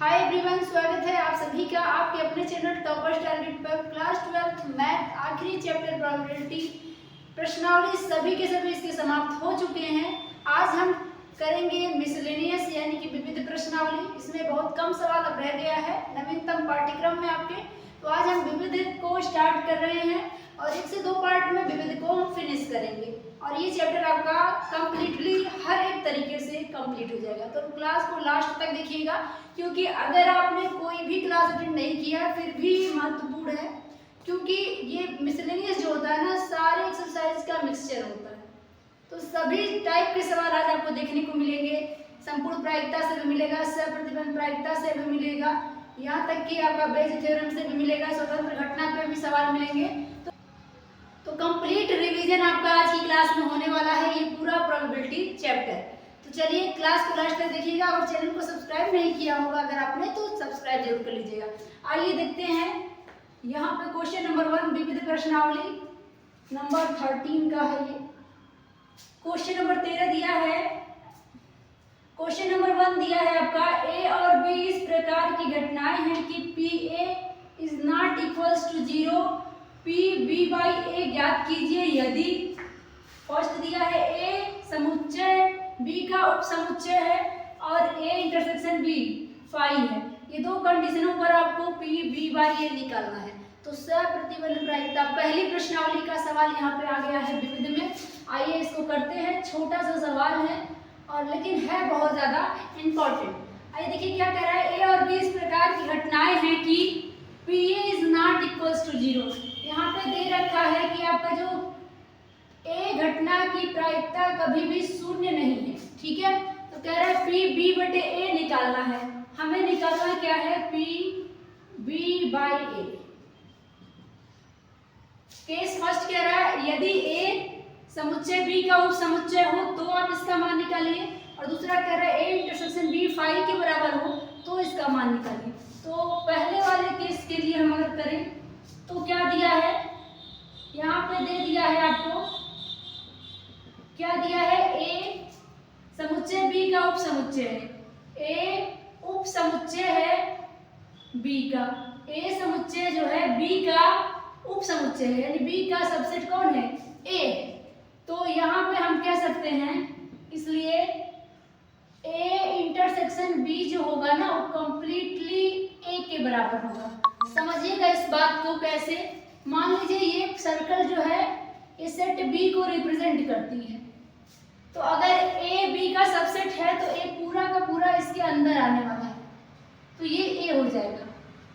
Hi everyone, स्वागत है आप सभी का आपके अपने चैनल टॉपर्स टारगेट पर। क्लास 12 मैथ आखिरी चैप्टर प्रोबेबिलिटी प्रश्नावली सभी के सभी इसके समाप्त हो चुके हैं। आज हम करेंगे मिसलेनियस यानी कि विविध प्रश्नावली। इसमें बहुत कम सवाल अब रह गया है नवीनतम पाठ्यक्रम में आपके। तो आज हम विविध को स्टार्ट कर रहे हैं और 1 से 2 पार्ट में विविध को हम फिनिश करेंगे और ये चैप्टर आपका कंप्लीटली हर एक तरीके से कंप्लीट हो जाएगा। तो क्लास को लास्ट तक देखिएगा, क्योंकि अगर आपने कोई भी क्लास अटेंड नहीं किया फिर भी महत्वपूर्ण है, क्योंकि ये मिसलेनियस जो होता है ना, सारे एक्सरसाइज का मिक्सचर होता है। तो सभी टाइप के सवाल आज आपको देखने को मिलेंगे। संपूर्ण प्रायिकता से भी मिलेगा, सप्रतिबंध प्रायिकता से भी मिलेगा, यहाँ तक कि आपका बेज थ्योरम से भी मिलेगा, स्वतंत्र घटना पे भी सवाल मिलेंगे। तो कंप्लीट रिवीजन आपका आज की क्लास में होने वाला है, ये पूरा प्रोबेबिलिटी चैप्टर। तो चलिए क्लास को लास्ट तक देखिएगा और चैनल को सब्सक्राइब नहीं किया होगा अगर आपने तो सब्सक्राइब जरूर कर लीजिएगा। आइए देखते हैं, यहाँ पे क्वेश्चन नंबर 1 विविध प्रश्नावली नंबर 13 का है। ये क्वेश्चन नंबर 13 दिया है। क्वेश्चन नंबर 1 दिया है आपका, ए और बी इस प्रकार की घटनाएं हैं कि P A is not equals to 0, P B by A ज्ञात कीजिए यदि। फर्स्ट दिया है ए समुच्चय बी का उपसमुच्चय है और ए इंटरसेक्शन बी फाई है। ये दो कंडीशनों पर आपको पी बी बाई ए निकालना है। तो सप्रतिबंध प्रायिकता पहली प्रश्नावली का सवाल यहाँ पे आ गया है विविध में। आइए इसको करते हैं, छोटा सा सवाल है और लेकिन है बहुत ज्यादा इंपॉर्टेंट। आइए देखिए क्या कह रहा है, ए और बी इस प्रकार की घटनाएं हैं कि P A is not equals to 0। यहाँ पे दे रखा है कि आपका जो ए घटना की प्रायिकता कभी भी शून्य नहीं है, ठीक है। तो कह रहा है पी बी बटे ए निकालना है। हमें निकालना क्या है, P B by A. Case first कह रहा है यदि ए समुच्चय बी का उपसमुच्चय हो तो आप इसका मान निकालिए, और दूसरा कह रहा है ए इंटरसेक्शन बी फाई के बराबर हो तो इसका मान निकालिए। तो पहले वाले केस के लिए हम अगर करें तो क्या दिया है, यहाँ पे दे दिया है आपको, क्या दिया है, ए समुच्चय बी का उपसमुच्चय है, ए उपसमुच्चय है बी का, ए समुच्चय जो है बी का उपसमुच्चय है, यानी बी का सबसेट कौन है, ए। तो यहाँ पे हम कह सकते हैं, इसलिए ए इंटरसेक्शन बी जो होगा ना वो कंप्लीटली ए के बराबर होगा। समझिएगा इस बात को कैसे। मान लीजिए ये सर्कल जो है ये सेट बी को रिप्रेजेंट करती है, तो अगर ए बी का सबसेट है तो ए पूरा का पूरा इसके अंदर आने वाला है, तो ये ए हो जाएगा।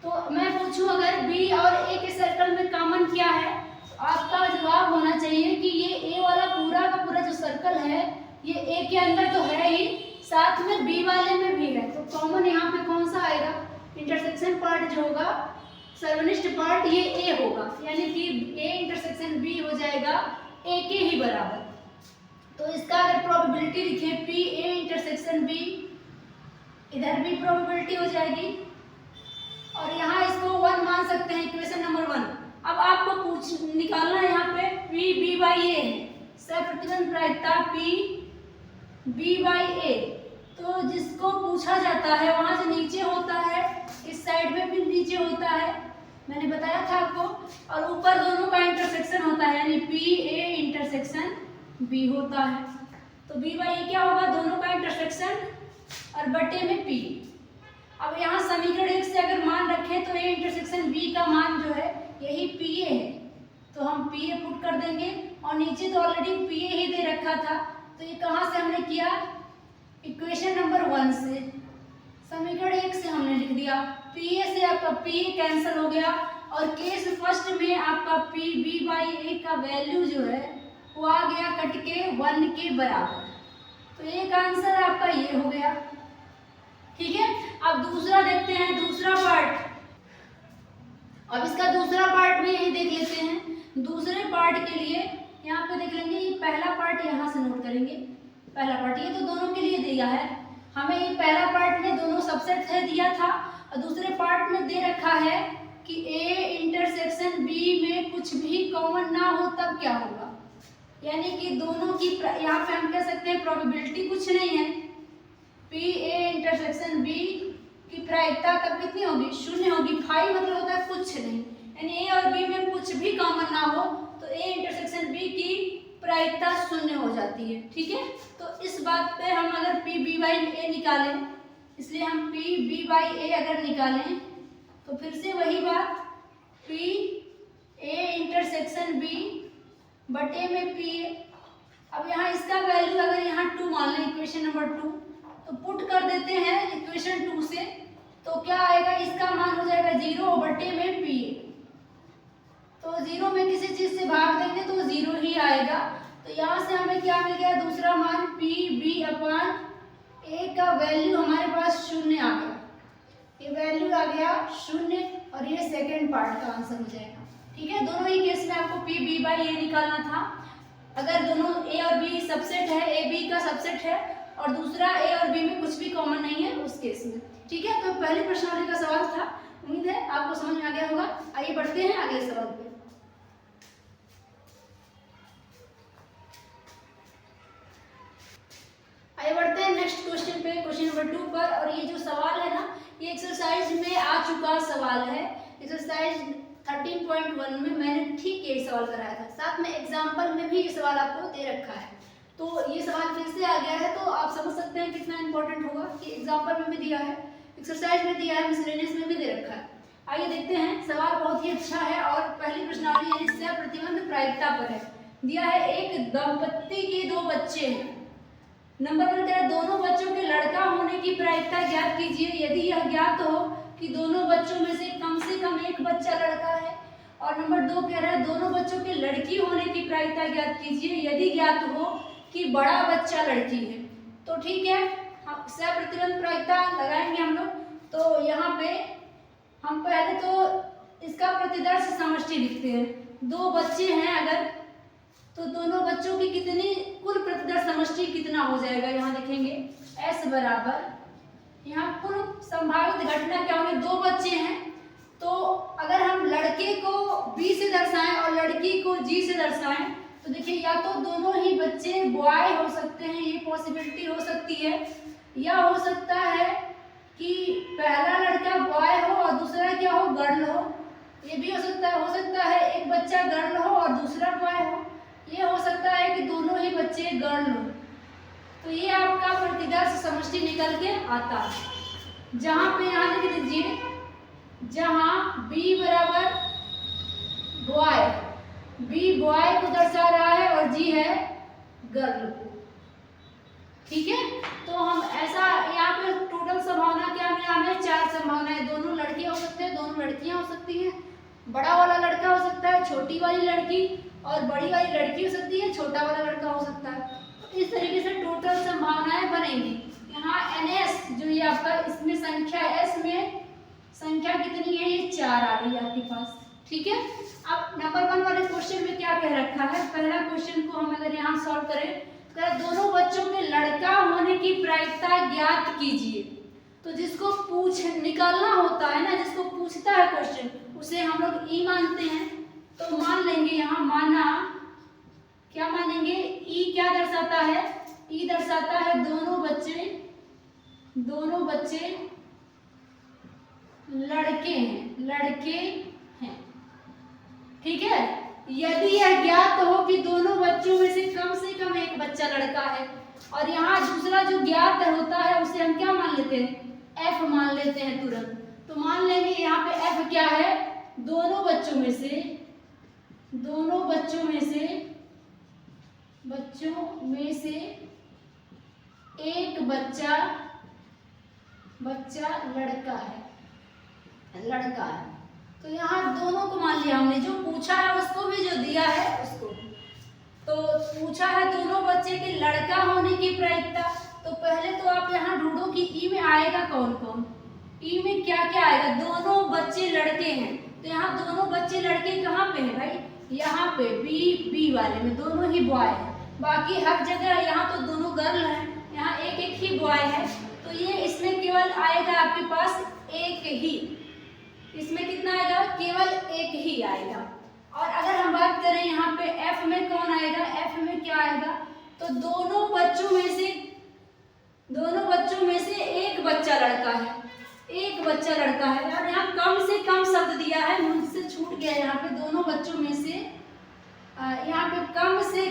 तो मैं पूछूं अगर बी और ए के सर्कल में कॉमन क्या है, तो आपका जवाब होना चाहिए कि ये ए वाला पूरा का पूरा जो सर्कल है ये ए के अंदर तो है ही, साथ में बी वाले में भी है। तो कॉमन यहाँ पे कौन सा आएगा, इंटरसेक्शन पार्ट जो होगा, सर्वनिष्ठ पार्ट ये ए होगा, यानी कि ए इंटरसेक्शन बी हो जाएगा ए के ही बराबर। तो इसका अगर प्रोबेबिलिटी लिखे पी ए इंटरसेक्शन बी, इधर भी प्रोबेबिलिटी हो जाएगी और यहाँ इसको 1 मान सकते हैं, इक्वेशन नंबर 1। अब आपको निकालना है यहाँ पे पी बी बाई ए, सप्रतिबंध प्रायिकता पी बी बाई ए। तो जिसको पूछा जाता है वहां से नीचे होता है, इस साइड में भी नीचे होता है, मैंने बताया था आपको, और ऊपर दोनों का इंटरसेक्शन होता है, यानी पी ए इंटरसेक्शन बी होता है। तो बी बाई ए क्या होगा, दोनों का इंटरसेक्शन और बटे में पी। अब यहाँ समीकरण 1 से अगर मान रखें तो ए इंटरसेक्शन बी का मान जो है यही पी ए है, तो हम पी ए पुट कर देंगे और नीचे तो ऑलरेडी पी ए ही दे रखा था। तो ये कहाँ से हमने किया, इक्वेशन नंबर 1 से, समीकरण 1 से हमने लिख दिया। पी ए से आपका पी ए कैंसिल हो गया और केस फर्स्ट में आपका पी बी बाई ए का वैल्यू जो है वो आ गया कट के 1 के बराबर। तो एक आंसर आपका ये हो गया, ठीक है। अब दूसरा देखते हैं, दूसरा पार्ट। अब इसका दूसरा पार्ट भी यही देख लेते हैं। दूसरे पार्ट के लिए यहाँ पे देख लेंगे, ये पहला पार्ट यहाँ से नोट करेंगे। पहला पार्ट ये तो दोनों के लिए दिया है, हमें ये पहला पार्ट में दोनों सबसेट है दिया था, और दूसरे पार्ट में दे रखा है कि ए इंटरसेक्शन बी में कुछ भी कॉमन ना हो तब क्या होगा, यानी कि दोनों की यहाँ पे हम कह सकते हैं प्रोबेबिलिटी कुछ नहीं है, पी ए इंटरसेक्शन बी की प्रायिकता तब कितनी होगी, शून्य होगी। फाई मतलब होता है कुछ नहीं, यानी ए और बी में कुछ भी कॉमन ना हो तो ए इंटरसेक्शन बी की प्रायिकता शून्य हो जाती है। ठीक है, तो इस बात पे हम अगर पी बी बाई ए निकालें, इसलिए हम पी बी बाई ए अगर निकालें तो फिर से वही बात, पी ए इंटरसेक्शन बी बटे में पी ए। अब यहाँ इसका वैल्यू अगर यहाँ 2 मान लें, इक्वेशन नंबर 2, तो पुट कर देते हैं इक्वेशन 2 से, तो क्या आएगा, इसका मान हो जाएगा 0 बटे में पी ए। तो 0 में किसी चीज से भाग देंगे तो 0 ही आएगा। तो यहाँ से हमें क्या मिल गया, दूसरा मान पी बी अपान ए का वैल्यू हमारे पास शून्य आ गया, ये वैल्यू आ गया शून्य, और ये सेकेंड पार्ट का आंसर हो जाएगा। ठीक है, दोनों ही केस में आपको पी बी बाई ए निकालना था। अगर दोनों ए और बी सबसेट है, ए बी का सबसेट है, और दूसरा ए और बी में कुछ भी कॉमन नहीं है उस केस में। ठीक है, तो पहली प्रश्नावली का सवाल था, उम्मीद है आपको समझ में आ गया होगा। आइए बढ़ते हैं अगले सवाल पे। आइए बढ़ते हैं नेक्स्ट क्वेश्चन पे, क्वेश्चन नंबर 2 पर। और ये जो सवाल है ना, ये एक्सरसाइज में आ चुका सवाल है। एक्सरसाइज 13.1 में मैंने ठीक यही सवाल कराया था, साथ में एग्जाम्पल में भी ये सवाल आपको दे रखा है। तो ये सवाल फिर से आ गया है, तो आप समझ सकते हैं कितना इंपॉर्टेंट होगा कि एग्जाम्पल में भी दिया है, एक्सरसाइज में दिया है, मिसलेनियस में भी दे रखा है। आइए देखते हैं, सवाल बहुत ही अच्छा है और पहली प्रश्नावली यानी सह प्रतिबंध प्रायिकता पर है। दिया है एक दंपत्ति के 2 बच्चे हैं। नंबर 1 कह रहा है दोनों बच्चों के लड़का होने की प्रायिकता ज्ञात कीजिए यदि यह ज्ञात हो कि दोनों बच्चों में से कम एक बच्चा लड़का है। और नंबर 2 कह रहा है दोनों बच्चों के लड़की होने की प्रायिकता ज्ञात कीजिए यदि ज्ञात हो कि बड़ा बच्चा लड़की है। तो ठीक है, हम सह प्रतिबंध प्रायिकता लगाएंगे हम लोग। तो यहाँ पे हम पहले तो इसका प्रतिदर्श समष्टि लिखते हैं। 2 बच्चे हैं अगर, तो दोनों बच्चों की कितनी कुल प्रतिदर्श समष्टि कितना हो जाएगा, यहाँ लिखेंगे S बराबर, यहाँ कुल संभावित घटना क्या होंगे, 2 बच्चे हैं, तो अगर हम लड़के को B से दर्शाएं और लड़की को G से दर्शाएं तो देखिए या तो दोनों ही बच्चे बॉय हो सकते हैं, ये पॉसिबिलिटी हो सकती है, या हो सकता है कि पहला लड़का बॉय हो और दूसरा क्या हो, गर्ल हो। ये भी हो सकता है एक बच्चा गर्ल हो और दूसरा बॉय हो। ये हो सकता है कि दोनों ही बच्चे गर्ल हो। तो ये आपका प्रतिदर्श समष्टि निकल के आता है, जहां पे यहाँ लिख दीजिए, जहां B बराबर बॉय, B बॉय को दर्शा रहा है और G है गर्ल को। ठीक है, तो हम ऐसा यहाँ पे टोटल संभावना क्या मिला हमें, 4 संभावनाएं। दोनों लड़के हो सकते हैं, दोनों लड़कियां हो सकती हैं, बड़ा वाला लड़का हो सकता है, छोटी वाली लड़की, और बड़ी वाली लड़की हो सकती है, छोटा वाला लड़का हो सकता है। तो इस तरीके से टोटल संभावनाएं बनेंगी। यहाँ NS जो ये आपका, इसमें संख्या S में संख्या कितनी है, ये 4 आ रही है आपके पास। ठीक है, अब नंबर 1 वाले क्वेश्चन में क्या कह रखा है, पहला क्वेश्चन को हम अगर यहाँ सॉल्व करें, दोनों बच्चों के लड़का होने की प्रायिकता ज्ञात कीजिए। तो जिसको पूछ निकालना होता है ना, जिसको पूछता है क्वेश्चन, उसे हम लोग ई मानते हैं। तो मान लेंगे यहाँ, माना क्या मानेंगे, ई क्या दर्शाता है, ई दर्शाता है दोनों बच्चे लड़के हैं। ठीक है, यदि यह ज्ञात हो कि दोनों बच्चों में से कम एक बच्चा लड़का है, और यहाँ दूसरा जो ज्ञात होता है उसे हम क्या मान लेते हैं, F मान लेते हैं तुरंत। तो मान लेंगे यहाँ पे F क्या है, दोनों बच्चों में से एक बच्चा लड़का है। तो यहाँ दोनों को मान लिया हमने, जो पूछा है उसको भी, जो दिया है उसको भी। तो पूछा है दोनों बच्चे के लड़का होने की प्रायिकता। तो पहले तो आप यहाँ ढूंढो कि ई में आएगा कौन कौन, ई में क्या क्या आएगा, दोनों बच्चे लड़के हैं। तो यहाँ दोनों बच्चे लड़के कहाँ पे हैं भाई, यहाँ पे बी वाले में दोनों ही बॉय है। बाकी हर जगह यहाँ तो दोनों गर्ल हैं, यहाँ एक ही बॉय है। तो ये इसमें केवल आएगा आपके पास एक ही, इसमें कितना आएगा, केवल एक ही आएगा। और अगर हम बात करें यहाँ पे F में कौन आएगा, F में क्या आएगा, तो दोनों बच्चों में से एक बच्चा लड़का है। एक बच्चा लड़का है, और यहाँ कम से कम शब्द दिया है, मुझसे छूट गया यहाँ पे दोनों बच्चों में से यहाँ पे कम से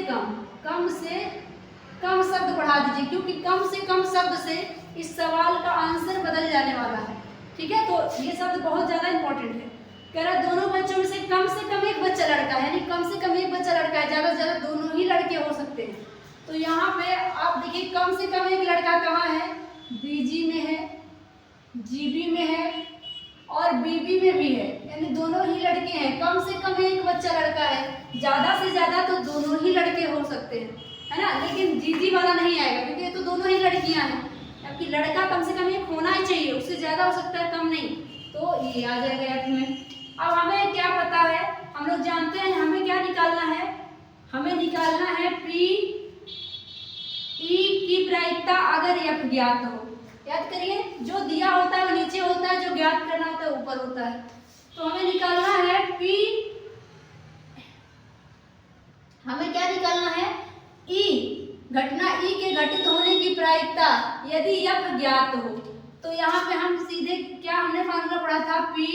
कम शब्द बढ़ा दीजिए, क्योंकि कम से कम शब्द से इस सवाल का आंसर बदल जाने वाला है। ठीक है, तो ये शब्द बहुत ज्यादा इंपॉर्टेंट है। कह रहा है दोनों बच्चों में से कम एक बच्चा लड़का है, यानी कम से कम एक बच्चा लड़का है, ज्यादा से ज्यादा दोनों ही लड़के हो सकते हैं। तो यहाँ पे आप देखिए कम से कम एक लड़का कहाँ है, बीजी में है, जीबी में है और बीबी में भी है, यानी दोनों ही लड़के हैं। कम से कम एक बच्चा लड़का है, ज्यादा से ज्यादा तो दोनों ही लड़के हो सकते हैं, है ना, लेकिन जीजी वाला नहीं आएगा क्योंकि ये तो दोनों ही लड़कियां हैं। जबकि लड़का कम से कम एक होना ही चाहिए, उससे ज्यादा हो सकता है, कम नहीं, तो ये आ जाएगा एफ में। अब हमें क्या पता है, हम लोग जानते हैं हमें क्या निकालना है, हमें निकालना है पी ई की प्रायिकता अगर एफ ज्ञात हो। याद करिए, जो दिया होता है वो नीचे होता है, जो ज्ञात करना होता है ऊपर होता है। तो हमें निकालना है पी, हमें क्या निकालना है, ई, घटना ई के घटित होने की प्रायिकता यदि एफ ज्ञात हो। तो यहाँ पे हम सीधे क्या हमने फार्मूला पढ़ा था, पी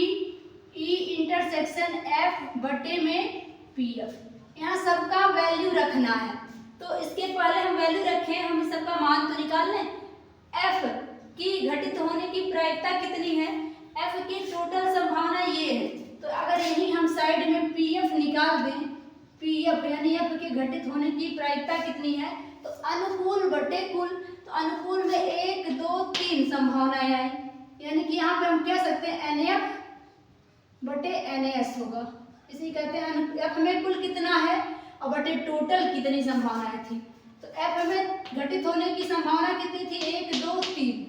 ई इंटरसेक्शन एफ बटे में पी एफ। यहाँ सबका वैल्यू रखना है, तो इसके पहले हम वैल्यू रखें, हम सबका मान तो निकाल लें। एफ की घटित होने की प्रायिकता कितनी है, एफ की टोटल संभावना ये है, तो अगर यही हम साइड में पी एफ निकाल दें, पी एफ यानी एफ के घटित होने की प्रायिकता कितनी है, तो अनुकूल बटे कुल, तो अनुकूल में 1 2 3 संभावनाएं आई, यानी कि यहाँ पे हम कह सकते हैं एन एफ बटे एन एस होगा। इसे कहते हैं एफ में कुल कितना है और बटे टोटल कितनी संभावनाएं थी। तो एफ में घटित होने की संभावना कितनी थी, 1 2 3,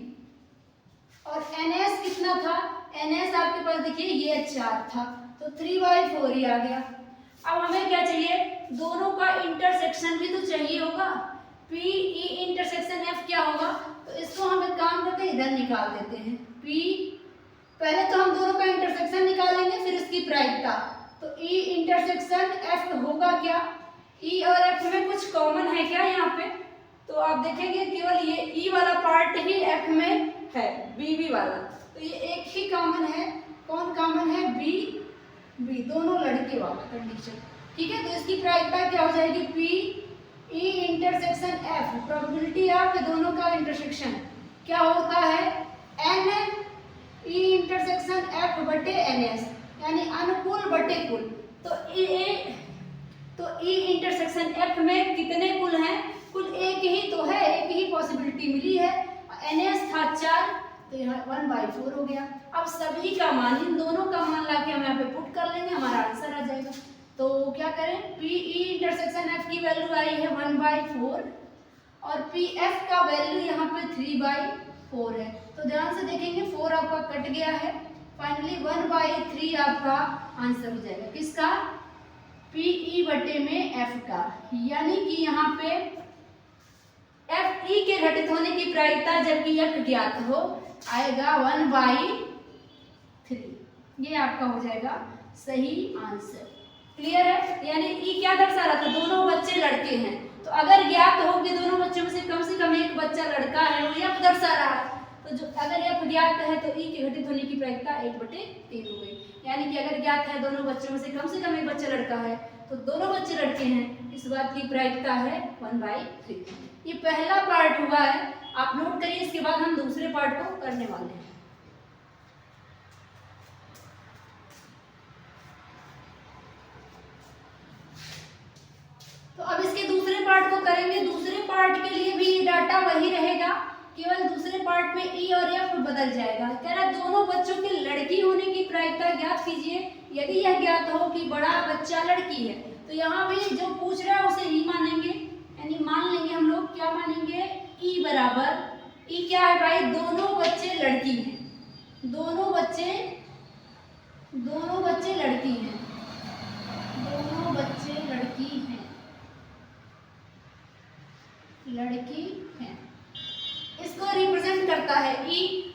और एन एस कितना था, एन एस आपके पास देखिए ये 4 था, तो 3/4 ही आ गया। अब हमें क्या चाहिए, दोनों का इंटरसेक्शन भी तो चाहिए होगा, पी ई इंटरसेक्शन एफ क्या होगा, तो इसको हम एक काम करके इधर निकाल देते हैं। पी, पहले तो हम दोनों का इंटरसेक्शन निकालेंगे फिर इसकी प्रायिकता, तो ई इंटरसेक्शन एफ होगा क्या, ई और एफ में कुछ कॉमन है क्या यहाँ पे, तो आप देखेंगे केवल ये ई वाला पार्ट ही एफ में है, बी वाला, तो ये एक ही कॉमन है, कौन कॉमन है, बी दोनों लड़के वाला कंडीशन। ठीक है, तो इसकी प्रायिकता क्या हो जाएगी, P E intersection F, probability of दोनों का इंटरसेक्शन क्या होता है, एन ई इंटरसेक्शन एफ बटे एन एस, यानी अनुकूल बटे कुल। तो ई इंटरसेक्शन एफ में कितने कुल हैं, कुल एक ही तो है, एक ही पॉसिबिलिटी मिली है, एन एस था 4, तो यहाँ 1/4 हो गया। अब सभी का मान, इन दोनों का मान लाके हम यहाँ पे पुट कर लेंगे, हमारा आंसर आ जाएगा। तो क्या करें, पी ई इंटरसेक्शन एफ की वैल्यू आई है 1/4 और पी एफ का वैल्यू यहाँ पे 3/4 है। तो ध्यान से देखेंगे 4 आपका कट गया है, फाइनली 1/3 आपका आंसर हो जाएगा, किसका, पी ई बटे में एफ का, यानी कि यहाँ पे एफ ई के घटित होने की प्रायिकता जबकि एफ ज्ञात हो आएगा 1/3, ये आपका हो जाएगा सही आंसर। क्लियर है, यानी ई क्या दर्शा रहा था, दोनों बच्चे लड़के हैं, तो अगर ज्ञात हो कि दोनों बच्चों में से कम एक बच्चा लड़का है, वो एफ दर्शा रहा है, तो जो अगर एफ ज्ञात है तो ई के घटित होने की प्रायिकता 1/3 हो गई, यानी कि अगर ज्ञात है दोनों बच्चों में से कम एक बच्चा लड़का है तो दोनों बच्चे लड़के हैं, इस बात की प्रायिकता है 1/3। ये पहला पार्ट हुआ है, आप नोट करिए, इसके बाद हम दूसरे पार्ट को करने वाले हैं। तो अब इसके दूसरे पार्ट को करेंगे, दूसरे पार्ट के लिए भी ये डाटा वही रहेगा, केवल दूसरे पार्ट में ई और एफ बदल जाएगा। कह रहा दोनों बच्चों के लड़की होने की प्रायिकता ज्ञात कीजिए यदि यह ज्ञात हो कि बड़ा बच्चा लड़की है। तो यहाँ भी जो पूछ रहा है उसे ई मानेंगे, यानी मान लेंगे हम लोग, क्या मानेंगे, ई बराबर, ई क्या है भाई, दोनों बच्चे लड़की हैं, दोनों बच्चे लड़की हैं, दोनों बच्चे लड़की हैं, इसको रिप्रेजेंट करता है ई,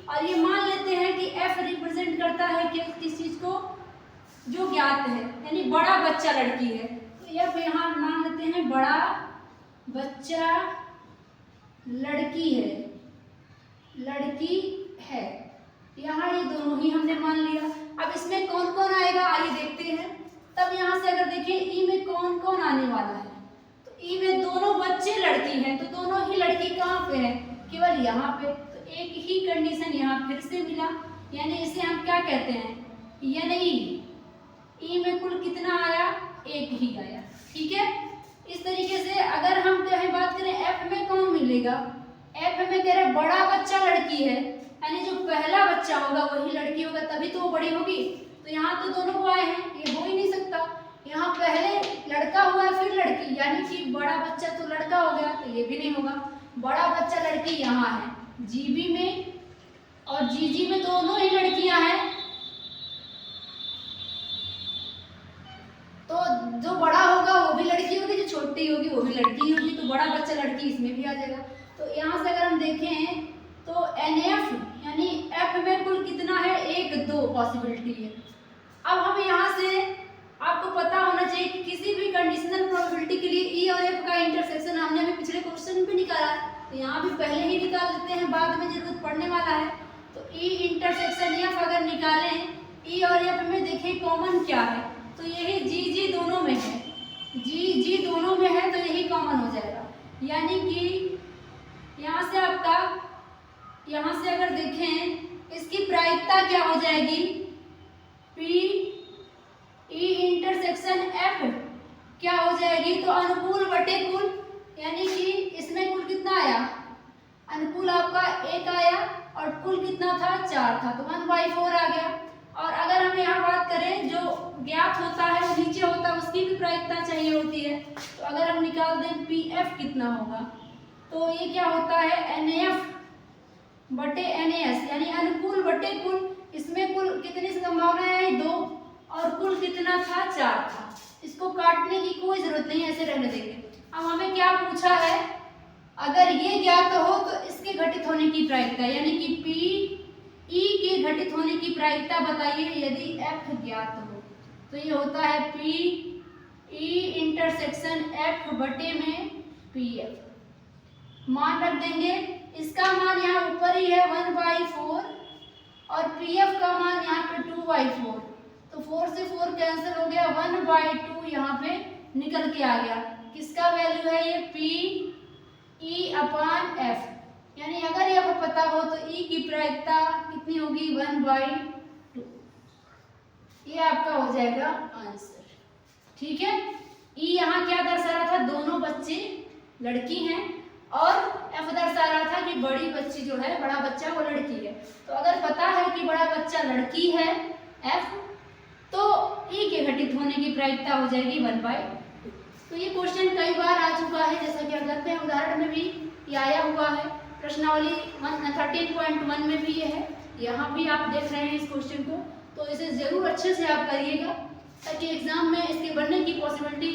और ये मान लेते हैं कि एफ रिप्रेजेंट करता है कि किस चीज को, जो ज्ञात है, यानी बड़ा बच्चा लड़की है, तो एफ यहाँ मान लेते हैं बड़ा बच्चा लड़की है, यहाँ ये दोनों ही हमने मान लिया। अब इसमें कौन कौन आएगा आइए देखते हैं। तब यहाँ से अगर देखें ई में कौन कौन आने वाला है, तो ई में दोनों बच्चे लड़की हैं, तो दोनों ही लड़की कहाँ पे है, केवल यहाँ पे। तो एक ही कंडीशन यहाँ फिर से मिला, यानी इसे हम क्या कहते हैं, यानी ई में कुल कितना आया, एक ही आया। ठीक है, इस तरीके से अगर हम कहें बात करें एफ में कौन मिलेगा, एफ में कह रहे बड़ा बच्चा लड़की है, यानी जो पहला बच्चा होगा वही लड़की होगा, तभी तो वो बड़ी होगी। तो यहाँ तो दोनों को आए हैं, ये हो ही नहीं सकता। यहाँ पहले लड़का हुआ है फिर लड़की, यानी कि बड़ा बच्चा तो लड़का हो गया, तो ये भी नहीं होगा। बड़ा बच्चा लड़की यहाँ है जीबी में, और जीजी में दोनों ही लड़कियां हैं, तो जो बड़ा होगा वो भी लड़की होगी, जो छोटी होगी वो भी लड़की होगी, तो बड़ा बच्चा लड़की इसमें भी आ जाएगा। तो यहाँ से अगर हम देखें तो एनएफ यानी एफ में कुल कितना है, 1 2 पॉसिबिलिटी है। अब हम यहाँ से आपको पता होना चाहिए कि किसी भी कंडीशनल प्रोबेबिलिटी के लिए ई और एफ का इंटरसेक्शन हमने अभी पिछले क्वेश्चन पे निकाला, तो यहाँ भी पहले ही निकाल लेते हैं, बाद में जरूरत पड़ने वाला है। तो ई इंटरसेक्शन एफ अगर निकालें, ई और एफ में देखिए कॉमन क्या है, तो यही जी जी दोनों में है, जी जी दोनों में है, तो यही कॉमन हो जाएगा। यानी कि यहाँ से आपका, यहाँ से अगर देखें इसकी प्रायिकता क्या हो जाएगी, पी ई इंटरसेक्शन एफ क्या हो जाएगी, तो अनुकूल बटे कुल, यानी कि इसमें कुल कितना आया, अनुकूल आपका 1 आया और कुल कितना था, 4 था, तो 1/4 आ गया। और अगर हम यहाँ बात करें जो ज्ञात होता है वो नीचे होता है, उसकी भी प्रायिकता चाहिए होती है, तो अगर हम निकाल दें पी एफ कितना होगा, तो ये क्या होता है एन एफ बटे एन एस, यानी अनुकूल बटे कुल। इसमें कुल कितनी संभावना है, 2, और कुल कितना था, 4 था। इसको काटने की कोई जरूरत नहीं, ऐसे रहने देंगे। अब हमें क्या पूछा है, अगर ये ज्ञात हो तो इसके घटित होने की प्रायिकता, यानी कि पी ई के घटित होने की प्रायिकता बताइए यदि एफ ज्ञात हो, तो ये होता है पी ई इंटरसेक्शन एफ बटे में पी एफ। मान रख देंगे, इसका मान यहाँ ऊपर ही है 1/4 और पी एफ का मान यहाँ पे 2/4, तो 4 से 4 कैंसिल हो गया, 1/2 यहाँ पे निकल के आ गया। किसका वैल्यू है ये, पी ई अपान एफ, यानी अगर ये आपको पता हो तो ई की प्रायिकता कितनी होगी, 1/2। ये आपका हो जाएगा आंसर। ठीक है, ई यहाँ क्या दर्शा रहा था, दोनों बच्चे लड़की हैं, और एफ दर्शा रहा था कि बड़ी बच्ची जो है, बड़ा बच्चा वो लड़की है। तो अगर पता है कि बड़ा बच्चा लड़की है एफ, तो ई के घटित होने की प्रायिकता हो जाएगी 1/2। तो ये क्वेश्चन कई बार आ चुका है, जैसा कि आप देखते हैं उदाहरण में भी ये आया हुआ है, प्रश्नावली 13.1 में भी ये है, यहाँ भी आप देख रहे हैं इस क्वेश्चन को। तो इसे जरूर अच्छे से आप करिएगा, ताकि एग्जाम में इसके बनने की पॉसिबिलिटी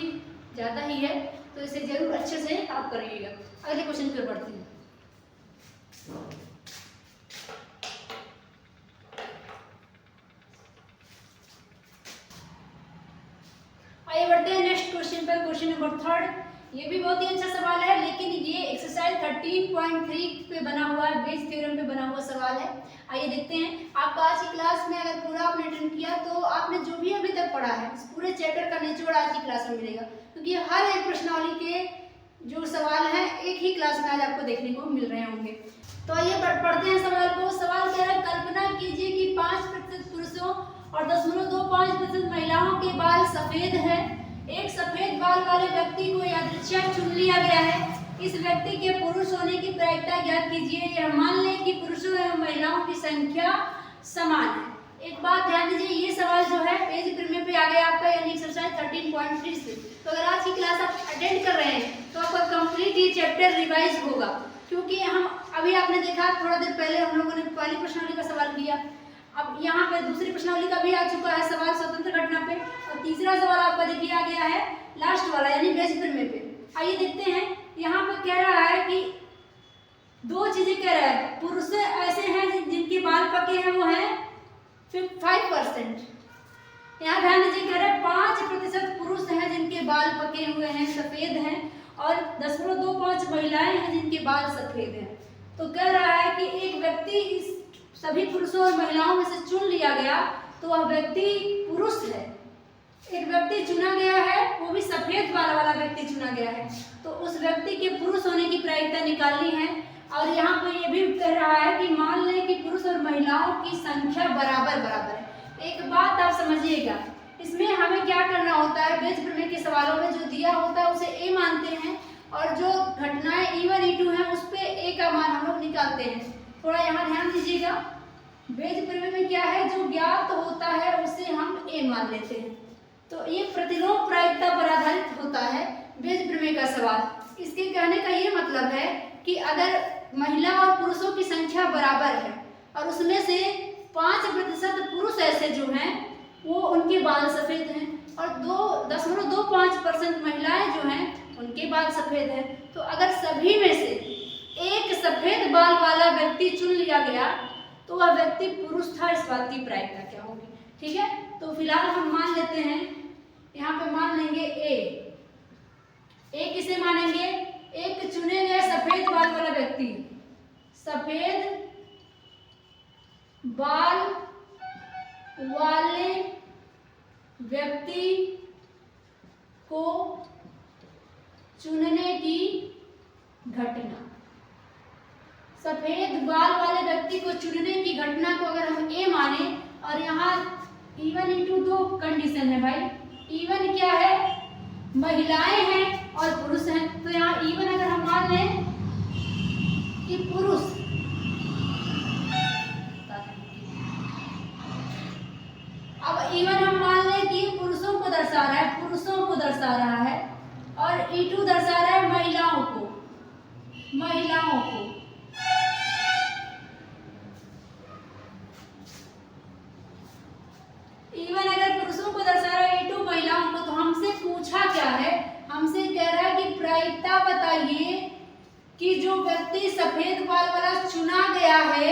ज़्यादा ही है, तो इसे जरूर अच्छे से आप करिएगा। अगले क्वेश्चन पर बढ़ते हैं। आइए बढ़ते हैं नेक्स्ट क्वेश्चन पर, क्वेश्चन नंबर 3। ये भी बहुत ही अच्छा सवाल है, लेकिन ये एक्सरसाइज 13.3 पे बना हुआ है, बेस थ्योरम पे बना हुआ सवाल है। आइए देखते हैं। आपका आज की क्लास में अगर पूरा आपने अटेंड किया तो आपने जो भी अभी तक पढ़ा है इस पूरे चैप्टर का निचोड़ आज की क्लास में मिलेगा, क्योंकि हर एक प्रश्नावली के जो सवाल हैं एक ही क्लास में आज आपको देखने को मिल रहे होंगे। तो आइए पढ़ते हैं सवाल को। सवाल कह रहा है, कल्पना कीजिए कि 5% पुरुषों और 0.25% महिलाओं के बाल सफेद हैं। एक सफेद बाल वाले व्यक्ति को यादृच्छिक चुन लिया गया है। इस व्यक्ति के पुरुष होने की प्रायिकता ज्ञात कीजिए। यह मान लें कि पुरुषों एवं महिलाओं की संख्या समान है। एक बात ध्यान दीजिए, ये सवाल जो है पेज प्रीमियम पे आ गया आपका, यानी एक्सरसाइज 13.3 से। तो अगर आज की क्लास आप अटेंड कर रहे हैं तो आपका कंप्लीट ये चैप्टर रिवाइज होगा, क्योंकि हम अभी आपने देखा थोड़ा देर पहले हम लोगों ने पहली प्रश्नावली का सवाल किया, अब यहाँ पे दूसरी प्रश्नावली का भी आ चुका है सवाल स्वतंत्र घटना पे, और तीसरा सवाल आपका देखिए आ गया है लास्ट वाला, यानी पेज प्रीमियम पे। आइए देखते हैं, यहाँ पे कह रहा है कि दो चीजें कह रहा है। पुरुष ऐसे हैं जिनके बाल पके हैं, वो हैं 5%। यहाँ ध्यान दीजिए, कह रहे हैं 5% पुरुष हैं जिनके बाल पके हुए हैं, सफेद हैं, और 0.25 महिलाएं हैं जिनके बाल सफेद हैं। तो कह रहा है कि एक व्यक्ति इस सभी पुरुषों और महिलाओं में से चुन लिया गया तो वह व्यक्ति पुरुष है। एक व्यक्ति चुना गया है, वो भी सफेद बाल वाला व्यक्ति चुना गया है, तो उस व्यक्ति के पुरुष होने की प्रायिकता निकालनी है। और यहाँ पे ये भी कह रहा है कि मान लें कि पुरुष और महिलाओं की संख्या बराबर बराबर है। एक बात आप समझिएगा, इसमें हमें क्या करना होता है, बीज प्रमेय के सवालों में जो दिया होता है उसे ए मानते हैं और जो घटनाएं E1 E2 हैं उस पे ए का मान हम लोग निकालते हैं। थोड़ा यहाँ ध्यान दीजिएगा, बीज प्रमेय में क्या है, जो ज्ञात होता है उसे हम ए मान लेते हैं। तो ये प्रतिलोम प्रायिकता पर आधारित होता है बीज प्रमेय का सवाल। इसके कहने का ये मतलब है कि अगर महिला और पुरुषों की संख्या बराबर है और उसमें से 5% पुरुष ऐसे जो हैं वो उनके बाल सफेद हैं और 2.25% महिलाएं जो हैं उनके बाल सफेद हैं, तो अगर सभी में से एक सफेद बाल वाला व्यक्ति चुन लिया गया तो वह व्यक्ति पुरुष था। इस बात की प्रायिकता क्या होगी? ठीक है, तो फिलहाल हम मान लेते हैं, यहाँ पे मान लेंगे ए किसे मानेंगे, एक चुने गए सफेद बाल वाला व्यक्ति, सफेद बाल वाले व्यक्ति को चुनने की घटना, सफेद बाल वाले व्यक्ति को चुनने की घटना को अगर हम ए माने, और यहाँ E1 E2 दो कंडीशन है भाई, E1 क्या है, महिलाएं हैं और पुरुष हैं, तो यहाँ E1 अगर हम मान लें कि पुरुष, अब E1 हम मान लें कि पुरुषों को दर्शा रहा है, पुरुषों को दर्शा रहा है, और E2 दर्शा रहा है महिलाओं को, महिलाओं को। E1 अगर पुरुषों को दर्शा रहा है, E2 महिलाओं को, तो हमसे पूछा क्या है, हमसे कह रहा है कि प्रायिकता बताइए कि जो व्यक्ति सफेद बाल वाला चुना गया है,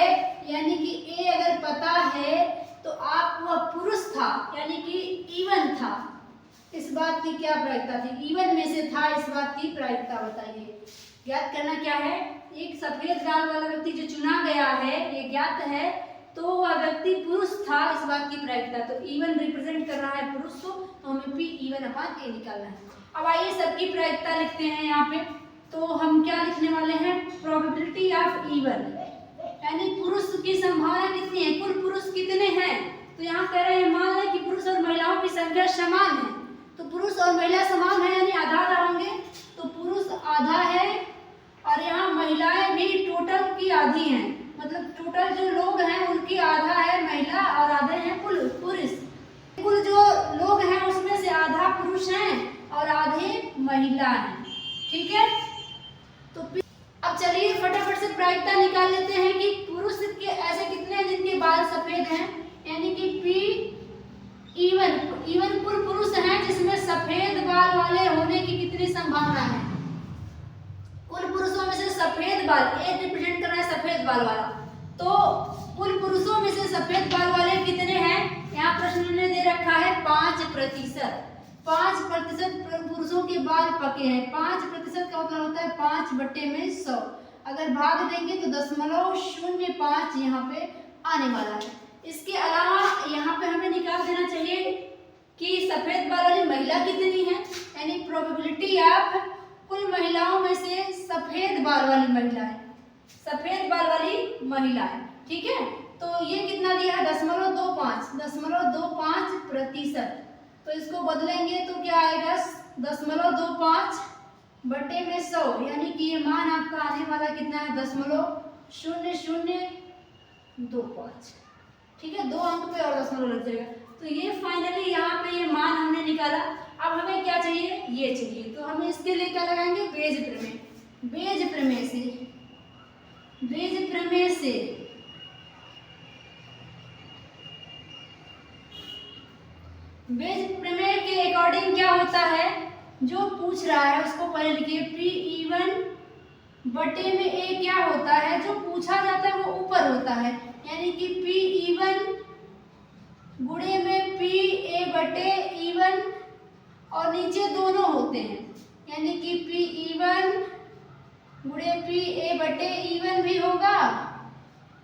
यानी कि ए अगर पता है तो आप वह पुरुष था, यानी कि E1 था, इस बात की क्या प्रायिकता थी, E1 में से था, इस बात की प्रायिकता बताइए। ज्ञात करना क्या है, एक सफेद बाल वाला व्यक्ति जो चुना गया है ये ज्ञात है, तो वह व्यक्ति पुरुष था, इस बात की प्रायिकता। तो E1 रिप्रेजेंट कर रहा है पुरुष को, तो हमें P E1/A निकालना है। अब आइए सबकी प्रायिकता लिखते हैं यहाँ पे, तो हम क्या लिखने वाले हैं, प्रोबेबिलिटी ऑफ E1, यानी पुरुष की संभावना कितनी है, कुल पुरुष कितने हैं, तो यहाँ कह रहे हैं मान लें कि पुरुष और महिलाओं की संख्या समान है, तो पुरुष और महिला समान है यानी आधा आधा होंगे, तो पुरुष आधा है और यहाँ महिलाएं भी टोटल की आधी हैं, मतलब टोटल जो लोग हैं उनकी आधा है महिला और आधे हैं पुरुष। कुल जो लोग हैं उसमें से आधा पुरुष हैं और आधे महिला हैं। ठीक है, तो अब चलिए फटाफट से प्रायिकता निकाल लेते हैं कि पुरुष के ऐसे कितने हैं जिनके बाल सफेद हैं, यानी कि P E1 कुल पुरुष हैं जिसमें सफेद बाल वाले होने की कितनी संभावना है, कुल पुरुषों में से सफेद बाल, ए रिप्रेजेंट कर रहा है सफेद बाल वाला, तो कुल पुरुषों में से सफेद बाल वाले कितने हैं, यहाँ प्रश्न ने दे रखा है 5%। 5% पुरुषों के बाल पके हैं, 5% का मतलब होता है 5/100, अगर भाग देंगे तो 0.05 यहाँ पे आने वाला है। इसके अलावा यहाँ पे हमें निकाल देना चाहिए कि सफेद बाल वाली महिला कितनी है, यानी प्रोबेबिलिटी ऑफ कुल महिलाओं में से सफेद बाल वाली महिलाएं, सफेद बाल वाली महिलाएं। ठीक है, तो ये कितना दिया है 0.25%, तो इसको बदलेंगे तो क्या आएगा 0.25/100, यानी कि ये मान आपका आने वाला कितना है 0.0025। ठीक है, 2 अंक पे और दशमलव लग जाएगा, तो ये फाइनली यहाँ पे ये मान हमने निकाला। अब हमें क्या चाहिए, ये चाहिए, तो हम इसके लिए क्या लगाएंगे, बेज प्रमेय। बेज प्रमेय के अकॉर्डिंग क्या होता है, जो पूछ रहा है उसको पहले लिखिए, P E1 में A क्या होता है, जो पूछा जाता है वो ऊपर होता है, यानी कि P E1 गुणे में P A/E1 और नीचे दोनों होते हैं, यानी कि P E1 गुणे P A/E1 भी होगा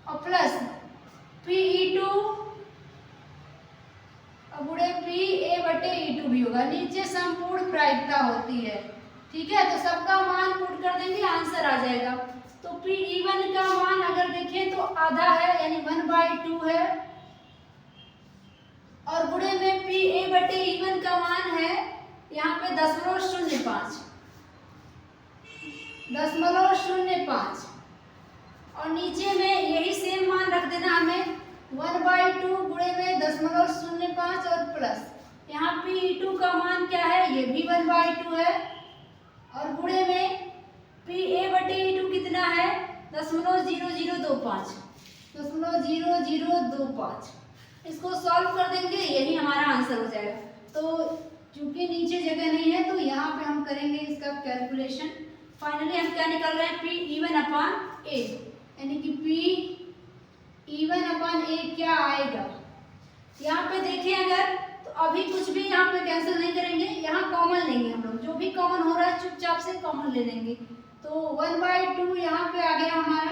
और प्लस PE2 अब गुणे PA/E2 भी होगा। नीचे संपूर्ण प्रायिकता होती है, ठीक है, तो सबका मान पुट कर देंगे, आंसर आ जाएगा। तो PE1 का मान अगर देखें तो आधा है, यानी 1/2 है, और गुणे में PA/E1 का मान है यहाँ पे 0.05 और नीचे में यही सेम मान रख देना हमें 1/2 गुणे में 0.05 और प्लस यहाँ PE2 का मान क्या है, ये भी 1/2 है, और गुणे में PA/E2 कितना है 0.0025। इसको सॉल्व कर देंगे, यही हमारा आंसर हो जाएगा। तो चूंकि नीचे जगह नहीं है तो यहाँ पे हम करेंगे इसका कैलकुलेशन। फाइनली हम क्या निकल रहे हैं, PE1/A, यानी कि PE1/A क्या आएगा। यहाँ पे देखें अगर तो अभी कुछ भी यहाँ पे कैंसिल नहीं करेंगे, यहाँ कॉमन लेंगे हम लोग, जो भी कॉमन हो रहा है चुपचाप से कॉमन ले लेंगे। तो 1/2 यहाँ पे आ गया हमारा,